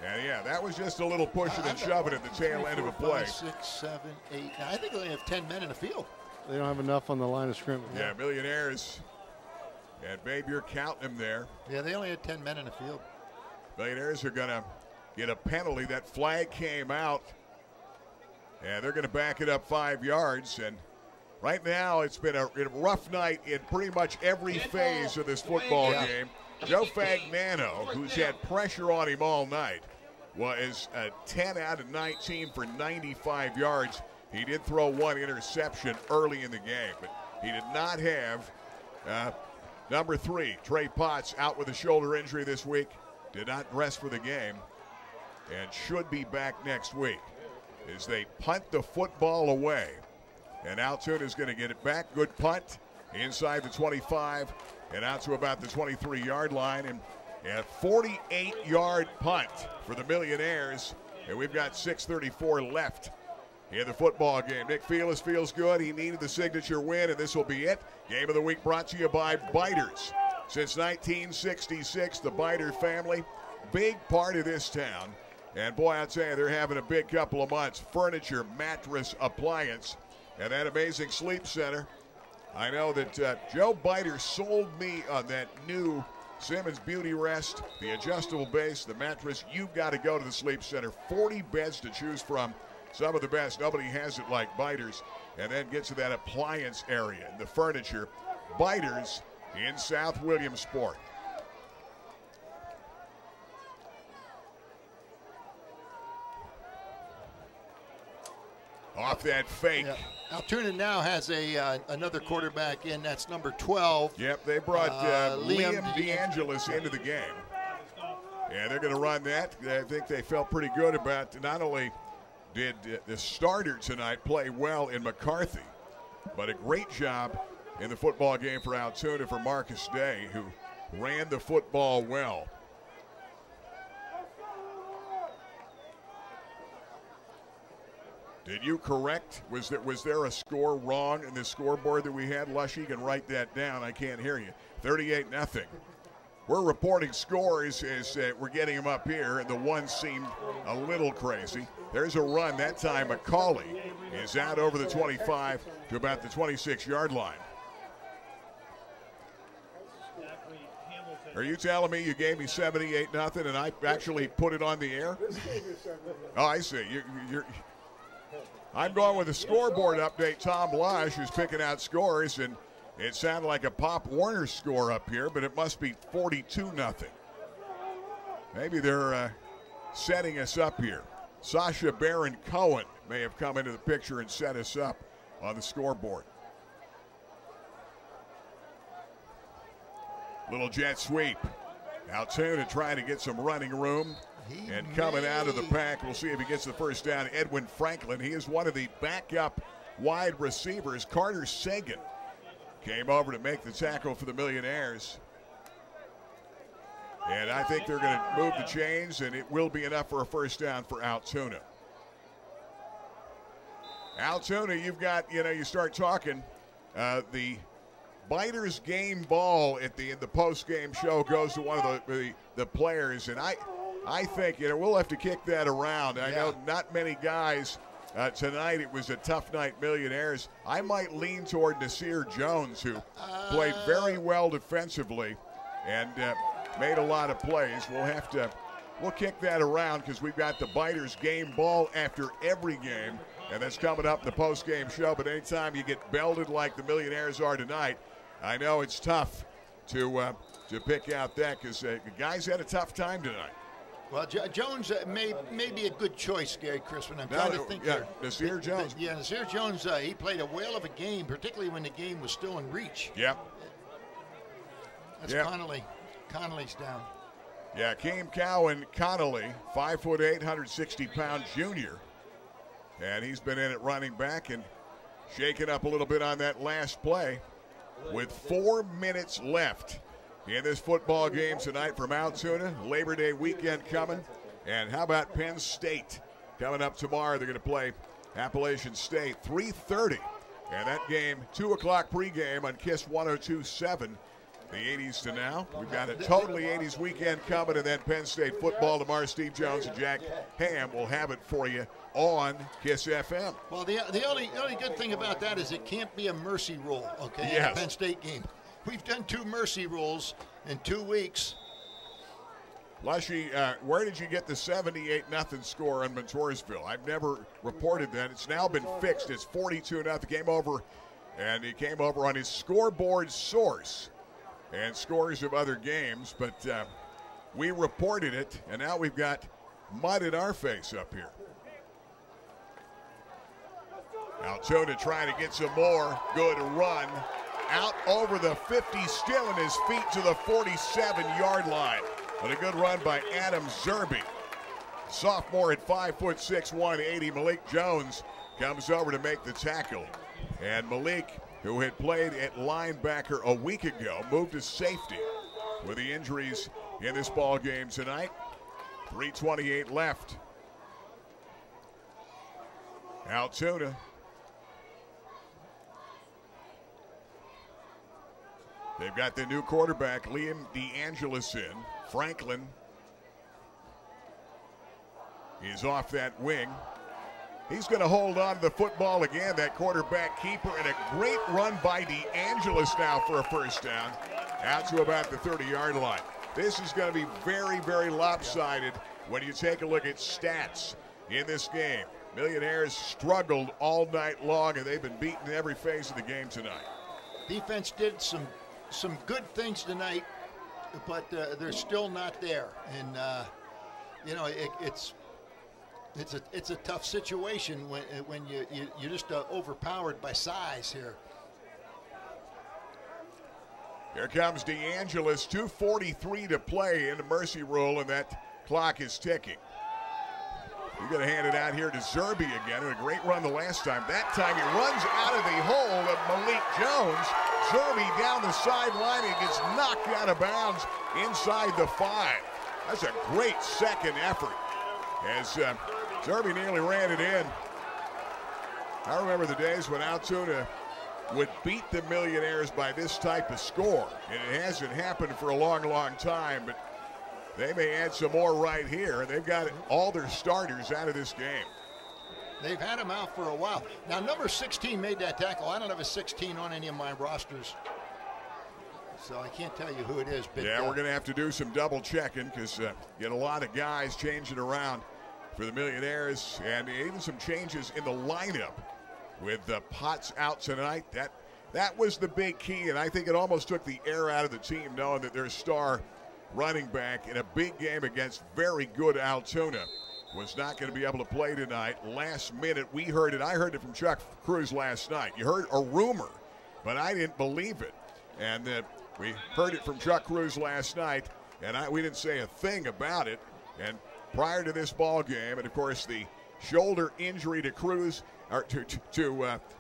Speaker 1: And yeah, that was just a little pushing and shoving at the tail end of a play.
Speaker 2: 5, 6, 7, 8. I think they only have 10 men in the field.
Speaker 4: They don't have enough on the line of scrimmage.
Speaker 1: Yeah, Millionaires. And babe, you're counting them there.
Speaker 2: Yeah, they only had 10 men in the field.
Speaker 1: Millionaires are going to get a penalty. That flag came out, and they're going to back it up 5 yards. And right now, it's been a rough night in pretty much every phase of this football game. Joe Fagnano, who's had pressure on him all night, was 10 out of 19 for 95 yards. He did throw 1 interception early in the game, but he did not have number 3, Trey Potts, out with a shoulder injury this week. Did not rest for the game and should be back next week as they punt the football away. And Altoona is going to get it back. Good punt inside the 25 and out to about the 23-yard line. And a 48-yard punt for the Millionaires. And we've got 6:34 left in the football game. Nick Felis feels good. He needed the signature win, and this will be it. Game of the week brought to you by Biters. Since 1966, the Biter family, big part of this town. And boy, I'd say they're having a big couple of months. Furniture, mattress, appliance, and that amazing sleep center. I know that Joe Biter sold me on that new Simmons Beauty Rest, the adjustable base, the mattress. You've got to go to the sleep center. 40 beds to choose from. Some of the best. Nobody has it like Biters. And then get to that appliance area, the furniture. Biters in South Williamsport. Off that fake.
Speaker 2: Yeah. Altoona now has another quarterback in. That's number 12.
Speaker 1: Yep, they brought Liam DeAngelis into the game. And they're going to run that. I think they felt pretty good about not only did the starter tonight play well in McCarthy, but a great job in the football game for Altoona for Marcus Day, who ran the football well. Did you correct? Was there a score wrong in the scoreboard that we had? Lush, you can write that down. I can't hear you. 38-0. We're reporting scores as we're getting them up here, and the one seemed a little crazy. There's a run. That time McCauley is out over the 25 to about the 26-yard line. Are you telling me you gave me 78-0 and I actually put it on the air? Oh, I see. I'm going with a scoreboard update. Tom Lush, who's picking out scores, and It sounded like a Pop Warner score up here, but it must be 42-0. Maybe they're setting us up here. Sasha Baron Cohen may have come into the picture and set us up on the scoreboard. Little jet sweep. Altoona trying to get some running room. And coming out of the pack, we'll see if he gets the first down. Edwin Franklin, he is one of the backup wide receivers. Carter Sagan came over to make the tackle for the Millionaires. And I think they're going to move the chains, and it will be enough for a first down for Altoona. Altoona, you've got, you start talking, the Biters game ball at the post-game show goes to one of the players, and I think, we'll have to kick that around. I know not many guys tonight. It was a tough night, Millionaires. I might lean toward Nasir Jones, who played very well defensively and made a lot of plays. We'll kick that around because we've got the Biters game ball after every game, and that's coming up in the post-game show. But anytime you get belted like the Millionaires are tonight, I know it's tough to pick out that because the guys had a tough time tonight.
Speaker 2: Well, Jones may be a good choice, Gary Crispin. I'm trying to think here.
Speaker 1: Nasir Jones.
Speaker 2: Yeah, Nasir Jones, he played a whale of a game, particularly when the game was still in reach.
Speaker 1: Yep.
Speaker 2: That's Connolly. Connolly's down.
Speaker 1: Yeah, Keem Cowan Connolly, 5'8", 160-pound junior. And he's been in at running back and shaking up a little bit on that last play with 4 minutes left in this football game tonight from Altoona. Labor Day weekend coming. And how about Penn State coming up tomorrow? They're going to play Appalachian State, 3:30. And that game, 2 o'clock pregame on KISS 102.7. The 80s to now. We've got a totally 80s weekend coming, and then Penn State football tomorrow. Steve Jones and Jack Ham will have it for you on KISS FM.
Speaker 2: Well, the only good thing about that is it can't be a mercy rule, okay?
Speaker 1: Yes.
Speaker 2: In the Penn State game. We've done 2 mercy rules in 2 weeks.
Speaker 1: Lushy, where did you get the 78-0 score on Montoursville? I've never reported that. It's now been fixed. It's 42-0. Came over, and he came over on his scoreboard source and scores of other games, but we reported it, and now we've got mud in our face up here. Altoona trying to get some more. Good run. Out over the 50, still in his feet to the 47-yard line. But a good run by Adam Zerbe. Sophomore at 5'6", 180. Malik Jones comes over to make the tackle. And Malik, who had played at linebacker a week ago, moved to safety with the injuries in this ball game tonight. 3:28 left. Altoona. They've got the new quarterback, Liam DeAngelis, in. Franklin is off that wing. He's going to hold on to the football again, that quarterback keeper, and a great run by DeAngelis now for a first down, out to about the 30-yard line. This is going to be very, very lopsided when you take a look at stats in this game. Millionaires struggled all night long, and they've been beaten in every phase of the game tonight.
Speaker 2: Defense did some good things tonight, but they're still not there. And, it's a tough situation when you're just overpowered by size here.
Speaker 1: Here comes DeAngelis, 2:43 to play in the mercy rule, and that clock is ticking. You're going to hand it out here to Zerbe again, and a great run the last time. That time he runs out of the hole of Malik Jones. Zerbe down the sideline and gets knocked out of bounds inside the 5. That's a great second effort as Zerbe nearly ran it in. I remember the days when Altoona would beat the Millionaires by this type of score, and it hasn't happened for a long, long time, but they may add some more right here. They've got all their starters out of this game.
Speaker 2: They've had him out for a while. Now, number 16 made that tackle. I don't have a 16 on any of my rosters, so I can't tell you who it is. But,
Speaker 1: yeah, we're going to have to do some double checking because get a lot of guys changing around for the Millionaires, and even some changes in the lineup with Potts out tonight. That That was the big key, and I think it almost took the air out of the team knowing that their star running back in a big game against very good Altoona was not going to be able to play tonight. Last minute, we heard it. I heard it from Chuck Cruz last night. You heard a rumor, but I didn't believe it. And we heard it from Chuck Cruz last night, and we didn't say a thing about it. And prior to this ball game, and of course the shoulder injury to Cruz, or to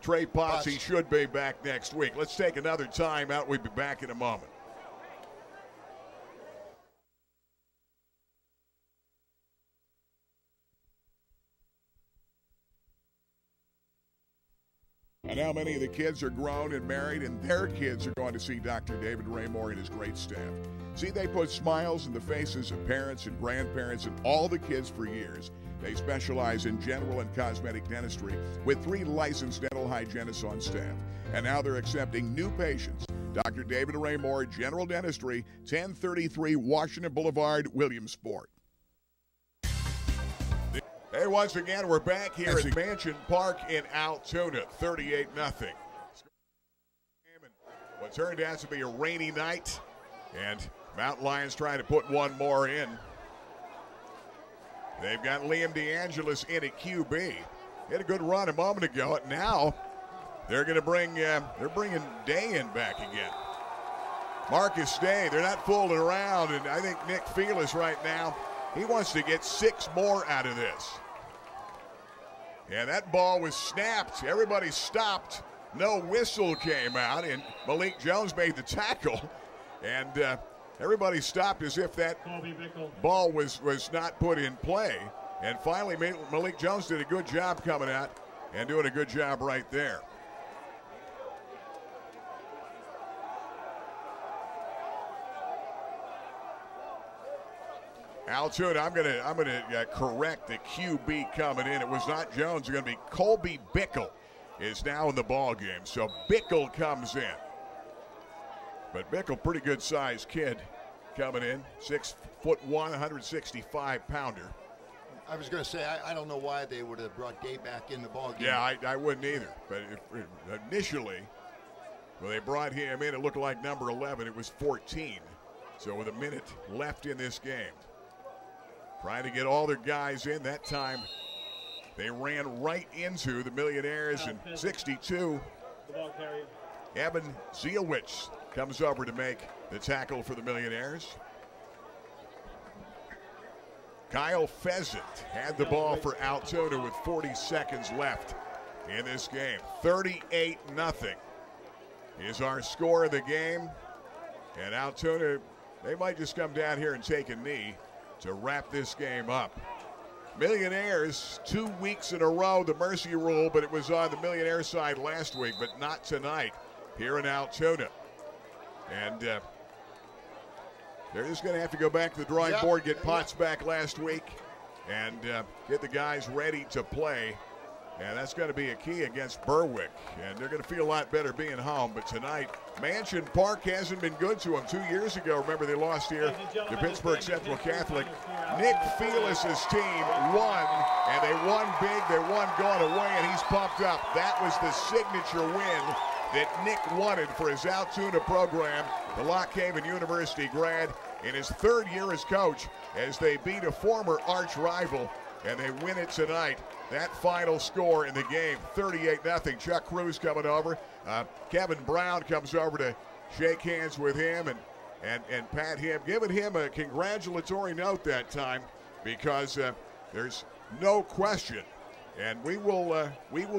Speaker 1: Trey Potts, he should be back next week. Let's take another time out. We'll be back in a moment. And now many of the kids are grown and married, and their kids are going to see Dr. David Raymore and his great staff. See, they put smiles in the faces of parents and grandparents and all the kids for years. They specialize in general and cosmetic dentistry with 3 licensed dental hygienists on staff. And now they're accepting new patients. Dr. David Raymore, General Dentistry, 1033 Washington Boulevard, Williamsport. Hey, once again, we're back here at Mansion Park in Altoona, 38-0. What turned out to be a rainy night, and Mountain Lions trying to put one more in. They've got Liam DeAngelis in at QB. He had a good run a moment ago, and now they're going to bring they're bringing Day in back again. Marcus Day, they're not fooling around, and I think Nick Felis right now, he wants to get 6 more out of this. And that ball was snapped. Everybody stopped. No whistle came out, and Malik Jones made the tackle. And everybody stopped as if that ball was not put in play. And finally, Malik Jones did a good job coming out and doing a good job right there. Altoona, I'm gonna correct the QB coming in. It was not Jones. It's going to be Colby Bickle is now in the ball game. So Bickle comes in. But Bickle, pretty good sized kid coming in. 6'1", 165-pounder.
Speaker 2: I was going to say, I don't know why they would have brought Day back in the ball game.
Speaker 1: Yeah, I wouldn't either. But initially, when they brought him in, it looked like number 11. It was 14. So with a minute left in this game. Trying to get all their guys in. That time, they ran right into the Millionaires in 62. Evan Zielwich comes over to make the tackle for the Millionaires. Kyle Pheasant had the ball for Altoona with 40 seconds left in this game. 38-0 is our score of the game. And Altoona, they might just come down here and take a knee to wrap this game up. Millionaires, 2 weeks in a row, the mercy rule, but it was on the Millionaire side last week, but not tonight here in Altoona. And they're just going to have to go back to the drawing board, get Potts back last week, and get the guys ready to play. And that's going to be a key against Berwick. And they're going to feel a lot better being home. But tonight, Mansion Park hasn't been good to them. 2 years ago, remember, they lost here to Pittsburgh Central Catholic. Nick Felis' team won, and they won big. They won going away, and he's pumped up. That was the signature win that Nick wanted for his Altoona program, the Lock Haven University grad, in his 3rd year as coach, as they beat a former arch rival, and they win it tonight. That final score in the game, 38-0. Chuck Cruz coming over. Kevin Brown comes over to shake hands with him and pat him, giving him a congratulatory note that time, because there's no question, and we will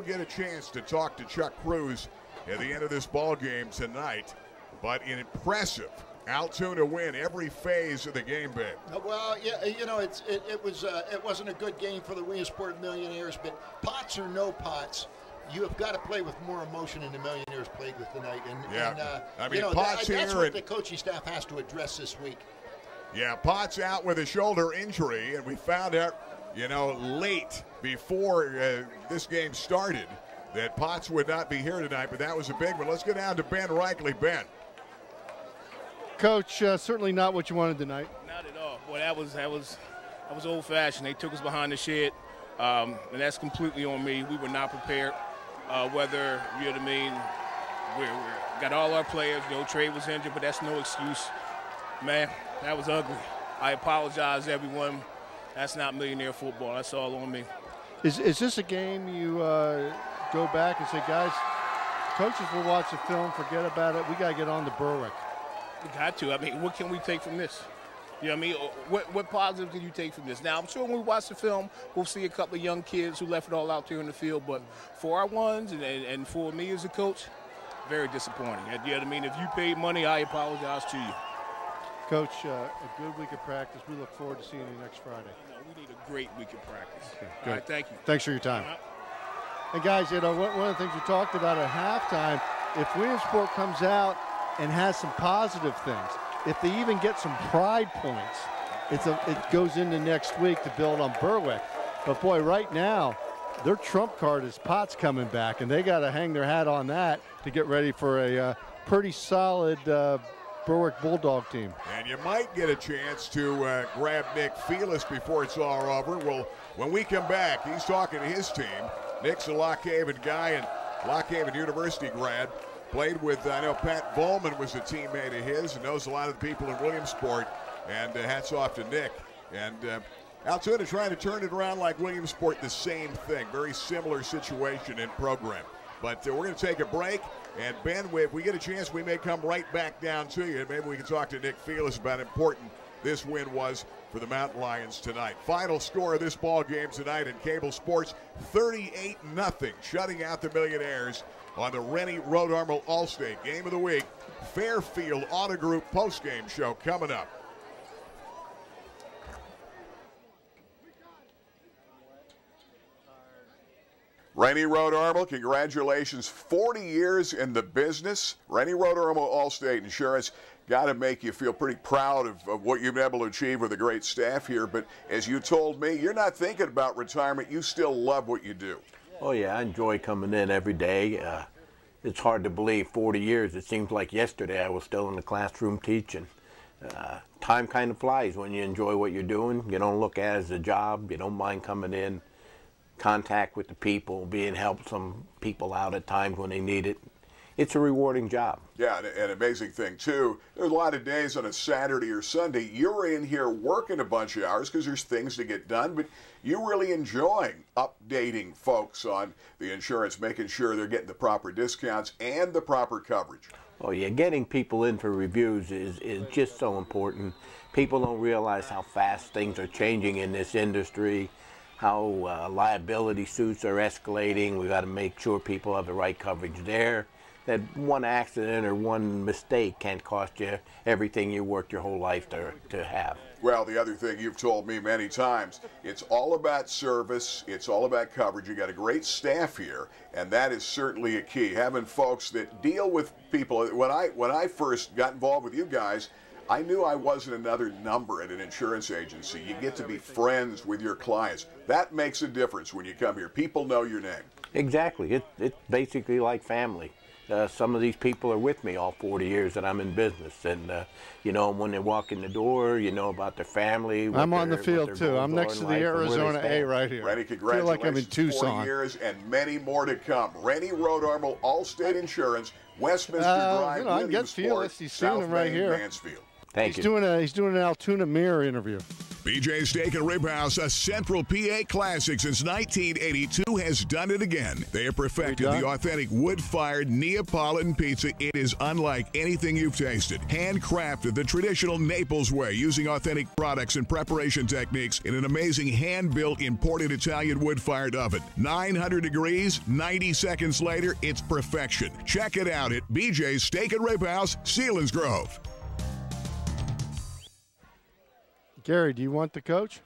Speaker 1: get a chance to talk to Chuck Cruz at the end of this ball game tonight. But an impressive Altoona win every phase of the game, babe.
Speaker 2: Well, yeah, you know, it wasn't a good game for the Williamsport Millionaires, but Potts or no Potts, you have got to play with more emotion than the Millionaires played with tonight.
Speaker 1: I mean,
Speaker 2: you know,
Speaker 1: Potts
Speaker 2: that's
Speaker 1: here,
Speaker 2: what the coaching staff has to address this week.
Speaker 1: Yeah, Potts out with a shoulder injury, and we found out, you know, late before this game started that Potts would not be here tonight, but that was a big one. Let's go down to Ben Reichley. Ben.
Speaker 4: Coach, certainly not what you wanted tonight.
Speaker 8: Not at all. Boy, that was old-fashioned. They took us behind the shed, and that's completely on me. We were not prepared. Whether, you know what I mean, we got all our players. Trey was injured, but that's no excuse. Man, that was ugly. I apologize, everyone. That's not millionaire football. That's all on me.
Speaker 4: Is this a game you go back and say, guys, coaches will watch the film, forget about it. We got to get on to Berwick.
Speaker 8: We got to. I mean, what can we take from this? You know what I mean? What positives can you take from this? Now, I'm sure when we watch the film, we'll see a couple of young kids who left it all out there in the field. But for our ones and for me as a coach, very disappointing. You know what I mean? If you paid money, I apologize to you.
Speaker 4: Coach, a good week of practice. We look forward to seeing you next Friday.
Speaker 8: We need a great week of practice.
Speaker 4: Okay,
Speaker 8: all right, thank you.
Speaker 4: Thanks for your time. And guys, one of the things we talked about at halftime, if Williamsport comes out and has some positive things, if they even get some pride points, it goes into next week to build on Berwick. But boy, right now, their trump card is Potts coming back, and they got to hang their hat on that to get ready for a pretty solid Berwick Bulldog team.
Speaker 1: And you might get a chance to grab Nick Felis before it's all over. Well, when we come back, he's talking to his team. Nick's a Lock Haven guy and Lock Haven University grad. Played with, I know Pat Volman was a teammate of his and knows a lot of the people in Williamsport. And hats off to Nick. And Altoona trying to turn it around like Williamsport, the same thing. Very similar situation and program. But we're going to take a break. And Ben, if we get a chance, we may come right back down to you. Maybe we can talk to Nick Felis about how important this win was for the Mountain Lions tonight. Final score of this ball game tonight in cable sports, 38-0, shutting out the Millionaires on the Rennie Road Armor All-State Game of the Week. Fairfield Auto Group postgame show coming up. Rennie Road Armor, congratulations. 40 years in the business. Rennie Road Armor Allstate Insurance. Got to make you feel pretty proud of what you've been able to achieve with a great staff here. But as you told me, you're not thinking about retirement. You still love what you do.
Speaker 3: Oh, yeah, I enjoy coming in every day. It's hard to believe 40 years. It seems like yesterday I was still in the classroom teaching. Time kind of flies when you enjoy what you're doing. You don't look at it as a job. You don't mind coming in, contact with the people, being helped some people out at times when they need it. It's a rewarding job.
Speaker 1: Yeah, and an amazing thing, too. There's a lot of days on a Saturday or Sunday, you're in here working a bunch of hours because there's things to get done, but you're really enjoying updating folks on the insurance, making sure they're getting the proper discounts and the proper coverage.
Speaker 3: Oh, yeah, getting people in for reviews is just so important. People don't realize how fast things are changing in this industry, how liability suits are escalating. We got to make sure people have the right coverage there. That one accident or one mistake can't cost you everything you worked your whole life to have.
Speaker 1: Well, the other thing you've told me many times, it's all about service, it's all about coverage. You got a great staff here, and that is certainly a key. Having folks that deal with people. When I first got involved with you guys, I knew I wasn't another number at an insurance agency. You get to be friends with your clients. That makes a difference when you come here. People know your name.
Speaker 3: Exactly. It's basically like family. Some of these people are with me all 40 years that I'm in business. And, you know, when they walk in the door, you know about their family.
Speaker 4: I'm on the field, too. I'm next to the Arizona A right here.
Speaker 1: Rennie, congratulations.
Speaker 4: I feel like I'm in Tucson.
Speaker 1: 40 years and many more to come. Rennie Road Armor, Allstate Insurance, Westminster Drive,
Speaker 4: you know, I get Felis. He's seeing him right here.
Speaker 1: Mansfield.
Speaker 3: Thank you.
Speaker 4: He's doing an Altoona Mirror interview.
Speaker 1: BJ Steak and Rib House, a Central PA classic since 1982, has done it again. They have perfected the authentic wood-fired Neapolitan pizza. It is unlike anything you've tasted. Handcrafted the traditional Naples way, using authentic products and preparation techniques in an amazing hand-built imported Italian wood-fired oven. 900 degrees, 90 seconds later, it's perfection. Check it out at BJ's Steak and Rib House, Selinsgrove.
Speaker 4: Gary, do you want the coach?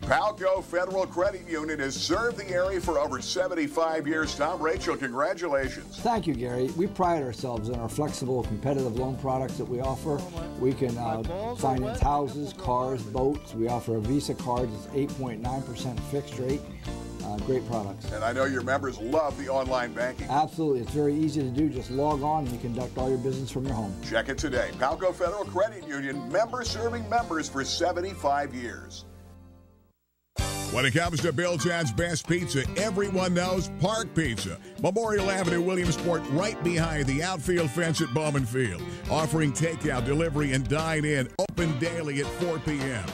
Speaker 1: Palco Federal Credit Union has served the area for over 75 years. Tom, Rachel, congratulations.
Speaker 14: Thank you, Gary. We pride ourselves in our flexible, competitive loan products that we offer. We can finance houses, cars, boats. We offer a Visa card that's 8.9% fixed rate. Great products.
Speaker 1: And I know your members love the online banking.
Speaker 14: Absolutely. It's very easy to do. Just log on and you conduct all your business from your home.
Speaker 1: Check it today. Palco Federal Credit Union, member serving members for 75 years. When it comes to Billtown's best pizza, everyone knows Park Pizza. Memorial Avenue, Williamsport, right behind the outfield fence at Bowman Field. Offering takeout, delivery, and dine-in. Open daily at 4 p.m.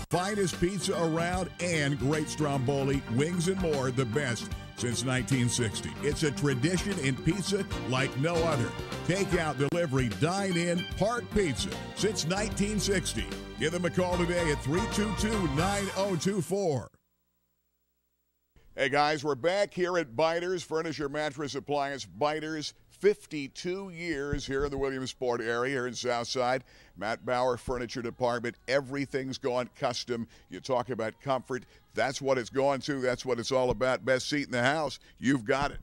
Speaker 1: Finest pizza around and great stromboli, wings, and more. The best since 1960. It's a tradition in pizza like no other. Takeout, delivery, dine-in, Park Pizza since 1960. Give them a call today at 322-9024. Hey guys, we're back here at Biters Furniture Mattress Appliance. Biters, 52 years here in the Williamsport area, here in Southside. Matt Bauer Furniture Department. Everything's gone custom. You talk about comfort. That's what it's going to. That's what it's all about. Best seat in the house. You've got it.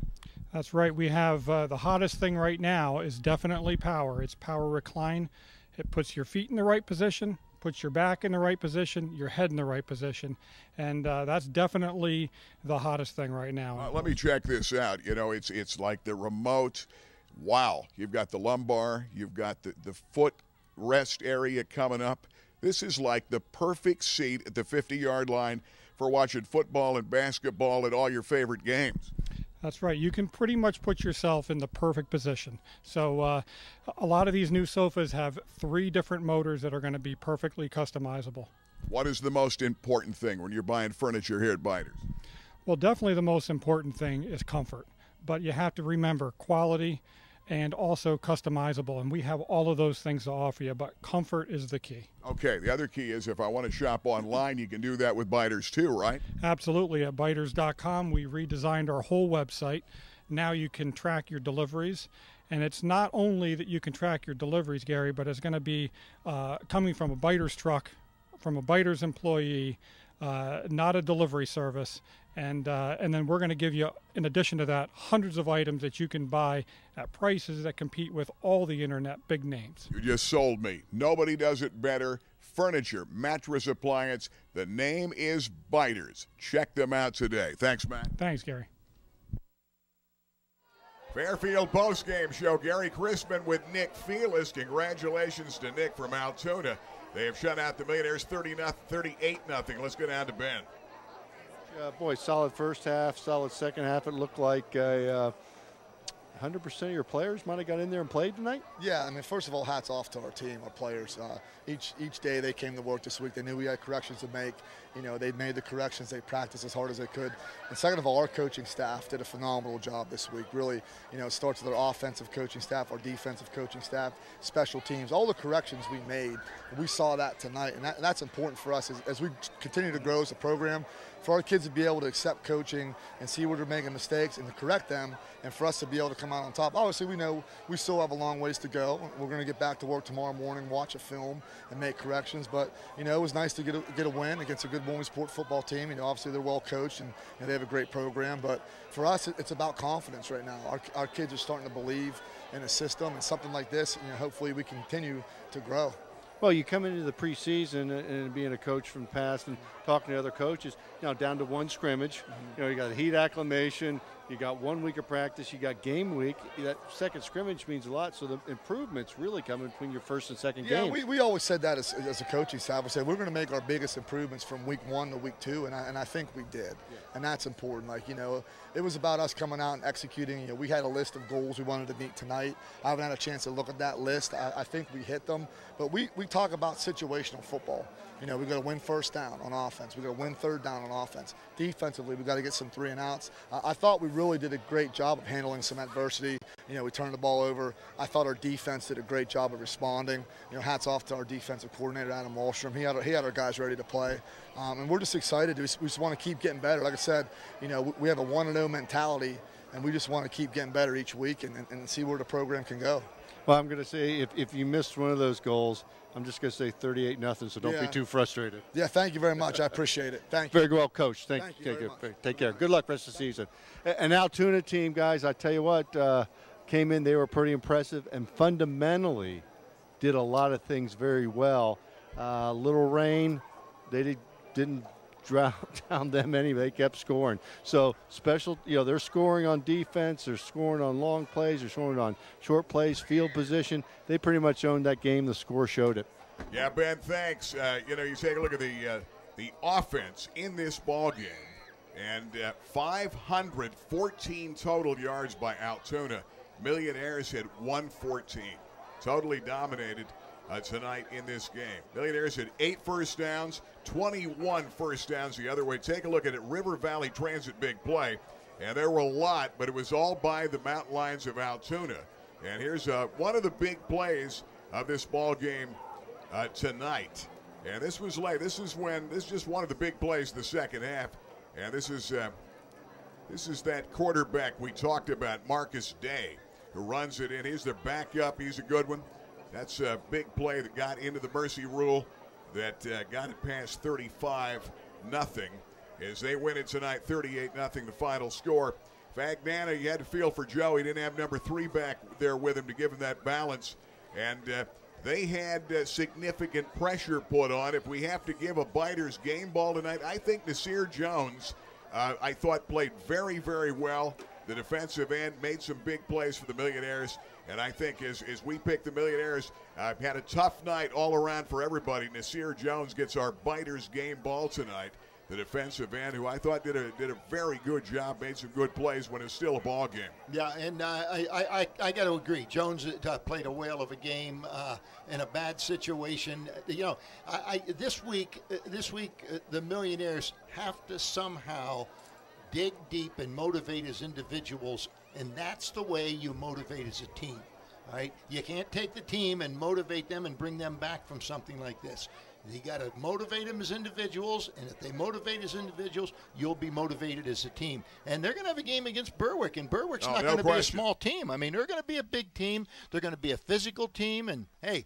Speaker 11: That's right. We have the hottest thing right now is definitely power. It's power recline. It puts your feet in the right position, puts your back in the right position, your head in the right position, and that's definitely the hottest thing right now.
Speaker 1: Let me check this out. You know, it's like the remote. Wow, you've got the lumbar, you've got the foot rest area coming up. This is like the perfect seat at the 50-yard line for watching football and basketball and all your favorite games.
Speaker 11: That's right. You can pretty much put yourself in the perfect position. So a lot of these new sofas have 3 different motors that are going to be perfectly customizable.
Speaker 1: What is the most important thing when you're buying furniture here at Biters?
Speaker 11: Well, definitely the most important thing is comfort. But you have to remember quality and also customizable. And we have all of those things to offer you, but comfort is the key.
Speaker 1: Okay, the other key is if I want to shop online, you can do that with Biters too, right?
Speaker 11: Absolutely. At biters.com, we redesigned our whole website. Now you can track your deliveries. And it's not only that you can track your deliveries, Gary, but it's going to be coming from a Biters truck, from a Biters employee, not a delivery service. And then we're going to give you, in addition to that, hundreds of items that you can buy at prices that compete with all the internet big names.
Speaker 1: You just sold me. Nobody does it better. Furniture, mattress, appliance. The name is Biters. Check them out today. Thanks, Matt.
Speaker 11: Thanks, Gary.
Speaker 1: Fairfield postgame show. Gary Crispin with Nick Felis. Congratulations to Nick from Altoona. They have shut out the Millionaires 38-0. Let's go down to Ben.
Speaker 4: Boy, solid first half, solid second half. It looked like 100% of your players might have got in there and played tonight.
Speaker 12: Yeah, I mean, first of all, hats off to our team, our players. Each day they came to work this week, they knew we had corrections to make. You know, they made the corrections. They practiced as hard as they could. And second of all, our coaching staff did a phenomenal job this week. Really, you know, it starts with our offensive coaching staff, our defensive coaching staff, special teams, all the corrections we made. We saw that tonight, and that's important for us as we continue to grow as a program, for our kids to be able to accept coaching and see where they're making mistakes and to correct them, and for us to be able to come out on top. Obviously, we know we still have a long ways to go. We're going to get back to work tomorrow morning, watch a film, and make corrections. But, you know, it was nice to get a win against a good Williamsport football team. You know, obviously they're well coached and they have a great program. But for us, it's about confidence right now. Our kids are starting to believe in a system, and something like this, you know, hopefully we continue to grow.
Speaker 4: Well, you come into the preseason and being a coach from the past and talking to other coaches, you know, down to one scrimmage. You know, you got heat acclimation, you got 1 week of practice, you got game week. That second scrimmage means a lot, so the improvement's really coming between your first and second game.
Speaker 12: Yeah, we always said that as a coaching staff. We said we're going to make our biggest improvements from week 1 to week 2, and I think we did. Yeah. And that's important. Like, you know, it was about us coming out and executing. You know, we had a list of goals we wanted to meet tonight. I haven't had a chance to look at that list. I think we hit them. But we talk about situational football. You know, we've got to win first down on offense. We've got to win third down on offense. Defensively, we've got to get some 3 and outs. I thought we really did a great job of handling some adversity. You know, we turned the ball over. I thought our defense did a great job of responding. You know, hats off to our defensive coordinator, Adam Wallstrom. He had our guys ready to play. And we're just excited. We just want to keep getting better. Like I said, you know, we have a 1-0 mentality, and we just want to keep getting better each week and see where the program can go.
Speaker 4: Well, I'm going to say if you missed one of those goals, I'm just going to say 38-0, so don't be too frustrated.
Speaker 12: Yeah, thank you very much. I appreciate it. Thank you.
Speaker 4: Very well coached. Thank you very much. Take care. Good luck rest of the season. An Altoona team, guys, I tell you what, came in, they were pretty impressive and fundamentally did a lot of things very well. Little rain, they didn't drown down them anyway. They kept scoring. So special, you know, they're scoring on defense, they're scoring on long plays, they're scoring on short plays, field position. They pretty much owned that game. The score showed it.
Speaker 1: Yeah, Ben, thanks. You know, you take a look at the the offense in this ball game. And 514 total yards by Altoona. Millionaires had 114. Totally dominated tonight in this game. Millionaires had 8 first downs, 21 first downs the other way. Take a look at it. River Valley Transit big play. And there were a lot, but it was all by the Mountain Lions of Altoona. And here's one of the big plays of this ball game tonight. And this was late. This is just one of the big plays in the second half. And this is that quarterback we talked about, Marcus Day, who runs it in. He's the backup. He's a good one. That's a big play that got into the mercy rule, that got it past 35-0 as they win it tonight, 38-0 the final score. Fagnana, you had to feel for Joe. He didn't have number 3 back there with him to give him that balance. And they had significant pressure put on. If we have to give a Biters game ball tonight, I think Nasir Jones, I thought, played very, very well. The defensive end made some big plays for the Millionaires. And I think as we pick the Millionaires, had a tough night all around for everybody. Nasir Jones gets our Biters game ball tonight. The defensive end, who I thought did a very good job, made some good plays when it's still a ball game.
Speaker 2: Yeah, and I got to agree. Jones played a whale of a game in a bad situation. You know, this week the Millionaires have to somehow dig deep and motivate as individuals, and that's the way you motivate as a team. Right? You can't take the team and motivate them and bring them back from something like this. You got to motivate them as individuals, and if they motivate as individuals, you'll be motivated as a team. And they're going to have a game against Berwick, and Berwick's not going to be a small team. I mean, they're going to be a big team. They're going to be a physical team, and hey,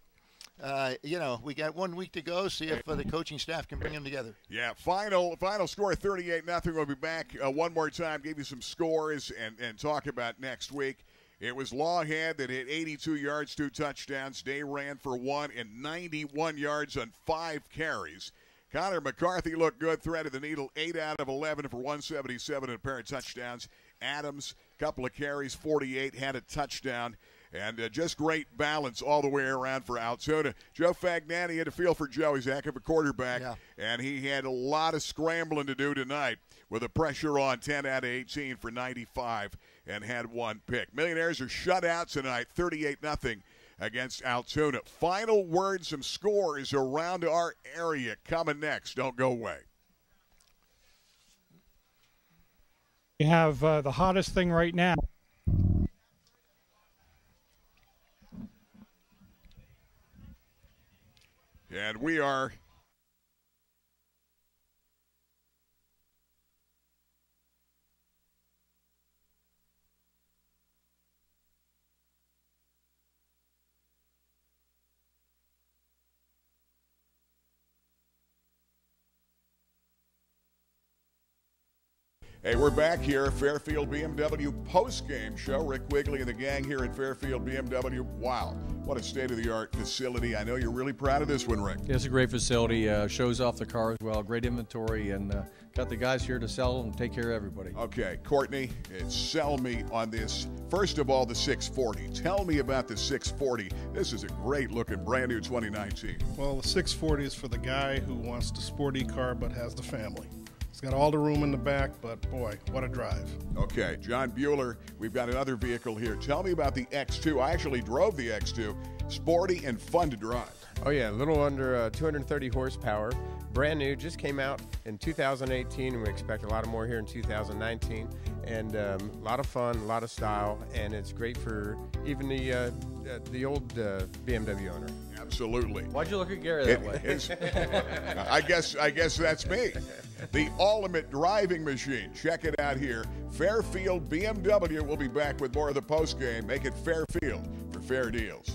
Speaker 2: you know, we got 1 week to go. See if the coaching staff can bring them together.
Speaker 1: Yeah, final score 38-0. We'll be back one more time, give you some scores, and talk about next week. It was Lawhead that hit 82 yards, 2 touchdowns. Day ran for 1 and 91 yards on 5 carries. Connor McCarthy looked good, threaded the needle, 8 out of 11 for 177 and a pair of touchdowns. Adams, couple of carries, 48, had a touchdown. And just great balance all the way around for Altoona. Joe Fagnani had a feel for Joe. He's a heck of a quarterback. Yeah. And he had a lot of scrambling to do tonight with the pressure on, 10 out of 18 for 95 and had 1 pick. Millionaires are shut out tonight, 38-0 against Altoona. Final word, some scores around our area coming next. Don't go away.
Speaker 11: We have the hottest thing right now.
Speaker 1: And we are Hey, we're back here, Fairfield BMW post-game show. Rick Quigley and the gang here at Fairfield BMW. Wow, what a state-of-the-art facility. I know you're really proud of this one, Rick.
Speaker 13: Yeah, it's a great facility. Shows off the car as well. Great inventory, and got the guys here to sell and take care of everybody.
Speaker 1: Okay, Courtney, sell me on this. First of all, the 640. Tell me about the 640. This is a great-looking, brand-new 2019.
Speaker 15: Well, the 640 is for the guy who wants the sporty car but has the family. It's got all the room in the back, but boy, what a drive.
Speaker 1: Okay, John Bueller, we've got another vehicle here. Tell me about the X2. I actually drove the X2. Sporty and fun to drive.
Speaker 19: Oh yeah, a little under 230 horsepower. Brand new, just came out in 2018, and we expect a lot of more here in 2019. And a lot of fun, a lot of style, and it's great for even the old BMW owner.
Speaker 1: Absolutely.
Speaker 13: Why'd you look at Gary that way?
Speaker 1: I guess that's me. The ultimate driving machine. Check it out here. Fairfield BMW. We'll be back with more of the postgame. Make it Fairfield for fair deals.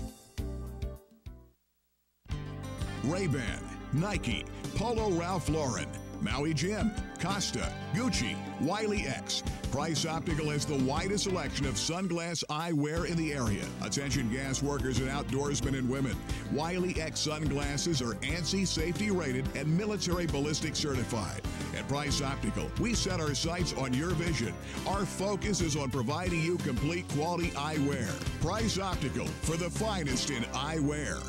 Speaker 22: Ray-Ban, Nike, Polo Ralph Lauren, Maui Jim, Costa, Gucci, Wiley X. Price Optical has the widest selection of sunglass eyewear in the area. Attention gas workers and outdoorsmen and women. Wiley X sunglasses are ANSI safety rated and military ballistic certified. At Price Optical, we set our sights on your vision. Our focus is on providing you complete quality eyewear. Price Optical, for the finest in eyewear.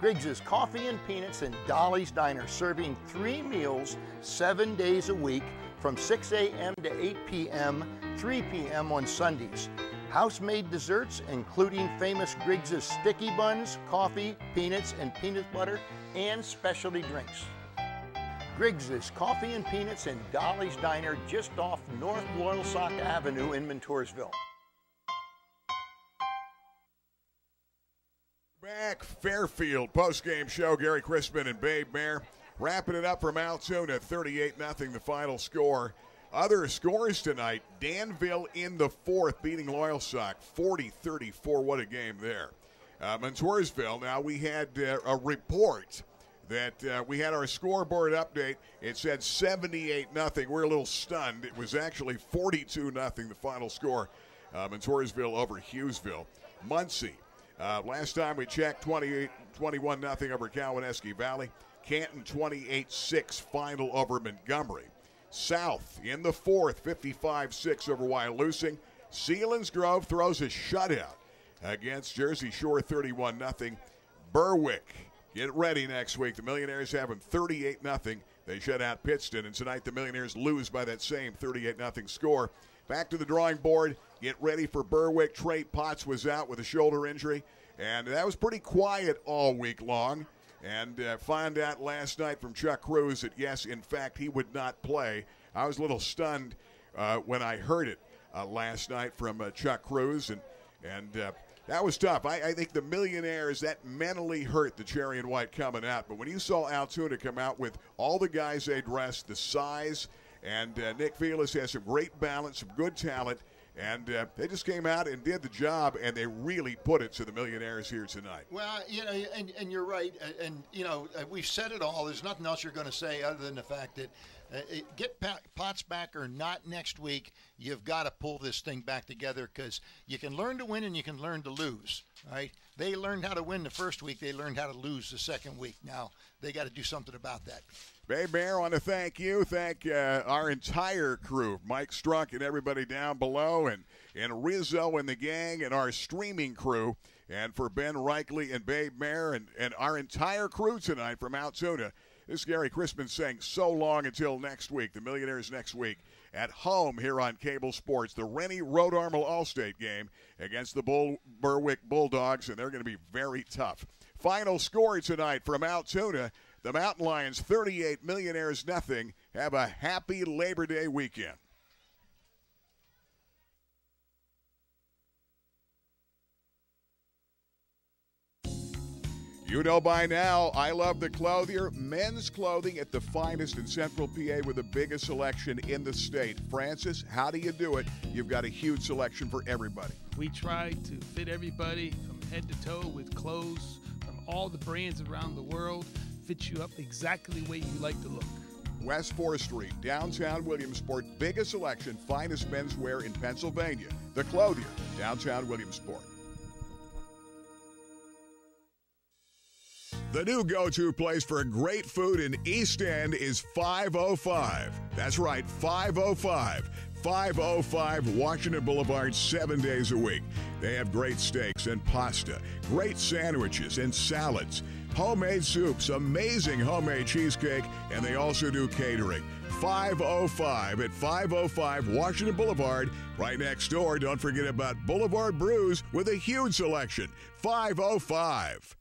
Speaker 2: Griggs' Coffee and Peanuts and Dolly's Diner, serving 3 meals 7 days a week from 6 a.m. to 8 p.m., 3 p.m. on Sundays. House-made desserts, including famous Griggs' sticky buns, coffee, peanuts, and peanut butter, and specialty drinks. Griggs' Coffee and Peanuts and Dolly's Diner, just off North Loyalsock Avenue in Montoursville.
Speaker 1: Back Fairfield postgame show. Gary Crispin and Babe Mayer wrapping it up from Altoona, 38-0 the final score. Other scores tonight, Danville in the fourth beating Loyalsock 40-34. What a game there. Montoursville, now we had a report that we had our scoreboard update. It said 78-0. We're a little stunned. It was actually 42-0 the final score. Montoursville over Hughesville. Muncie, last time we checked, 21-0 over Cowanesque Valley. Canton 28-6 final over Montgomery. South in the fourth, 55-6 over Wyalusing. Selinsgrove throws a shutout against Jersey Shore, 31-0. Berwick, get ready next week. The Millionaires have them 38-0. They shut out Pittston, and tonight the Millionaires lose by that same 38-0 score. Back to the drawing board. Get ready for Berwick. Trey Potts was out with a shoulder injury, and that was pretty quiet all week long. And find out last night from Chuck Cruz that, yes, in fact, he would not play. I was a little stunned when I heard it last night from Chuck Cruz, and that was tough. I think the Millionaires, that mentally hurt the Cherry and White coming out. But when you saw Altoona come out with all the guys they dressed, the size, and Nick Felix has some great balance, some good talent, and they just came out and did the job, and they really put it to the Millionaires here tonight.
Speaker 2: Well, you know, and you're right. And, you know, we've said it all. There's nothing else you're going to say other than the fact that get Potts back or not next week, you've got to pull this thing back together, because you can learn to win and you can learn to lose, right? They learned how to win the first week. They learned how to lose the second week. Now they got to do something about that.
Speaker 1: Babe Mayer, want to thank you. Thank our entire crew, Mike Strunk and everybody down below, and Rizzo and the gang, and our streaming crew, and for Ben Reichley and Babe Mayer and our entire crew tonight from Altoona. This is Gary Crispin saying so long until next week. The Millionaires next week at home here on Cable Sports. The Rennie Road Armel All-State game against the Berwick Bulldogs, and they're going to be very tough. Final score tonight from Altoona. The Mountain Lions 38, Millionaires nothing. Have a happy Labor Day weekend. You know by now, I love the Clothier. Men's clothing at the finest in Central PA with the biggest selection in the state. Francis, how do you do it? You've got a huge selection for everybody.
Speaker 7: We try to fit everybody from head to toe with clothes from all the brands around the world. Fit you up exactly the way you like to look.
Speaker 1: West 4th Street, downtown Williamsport. Biggest selection, finest menswear in Pennsylvania. The Clothier, downtown Williamsport. The new go-to place for great food in East End is 505. That's right, 505. 505 Washington Boulevard, 7 days a week. They have great steaks and pasta, great sandwiches and salads, homemade soups, amazing homemade cheesecake, and they also do catering. 505 at 505 Washington Boulevard, right next door. Don't forget about Boulevard Brews with a huge selection. 505.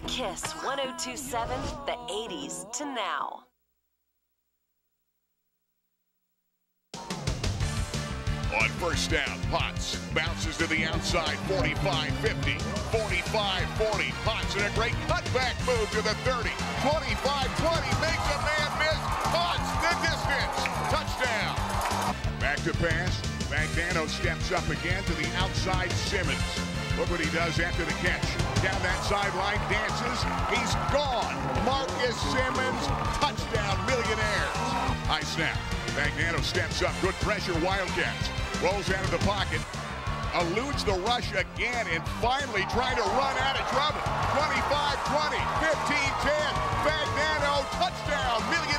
Speaker 23: Kiss 1027, the 80s to now.
Speaker 1: On first down, Potts bounces to the outside, 45-50, 45-40. Potts in a great cutback move to the 30, 25-20, makes a man miss. Potts the distance, touchdown. Back to pass, Magnano steps up again to the outside, Simmons. Look what he does after the catch. Down that sideline, dances. He's gone. Marcus Simmons, touchdown, Millionaires. High snap. Magnano steps up. Good pressure, Wildcats. Rolls out of the pocket. Eludes the rush again and finally trying to run out of trouble. 25-20, 15-10. Magnano, touchdown, Millionaires.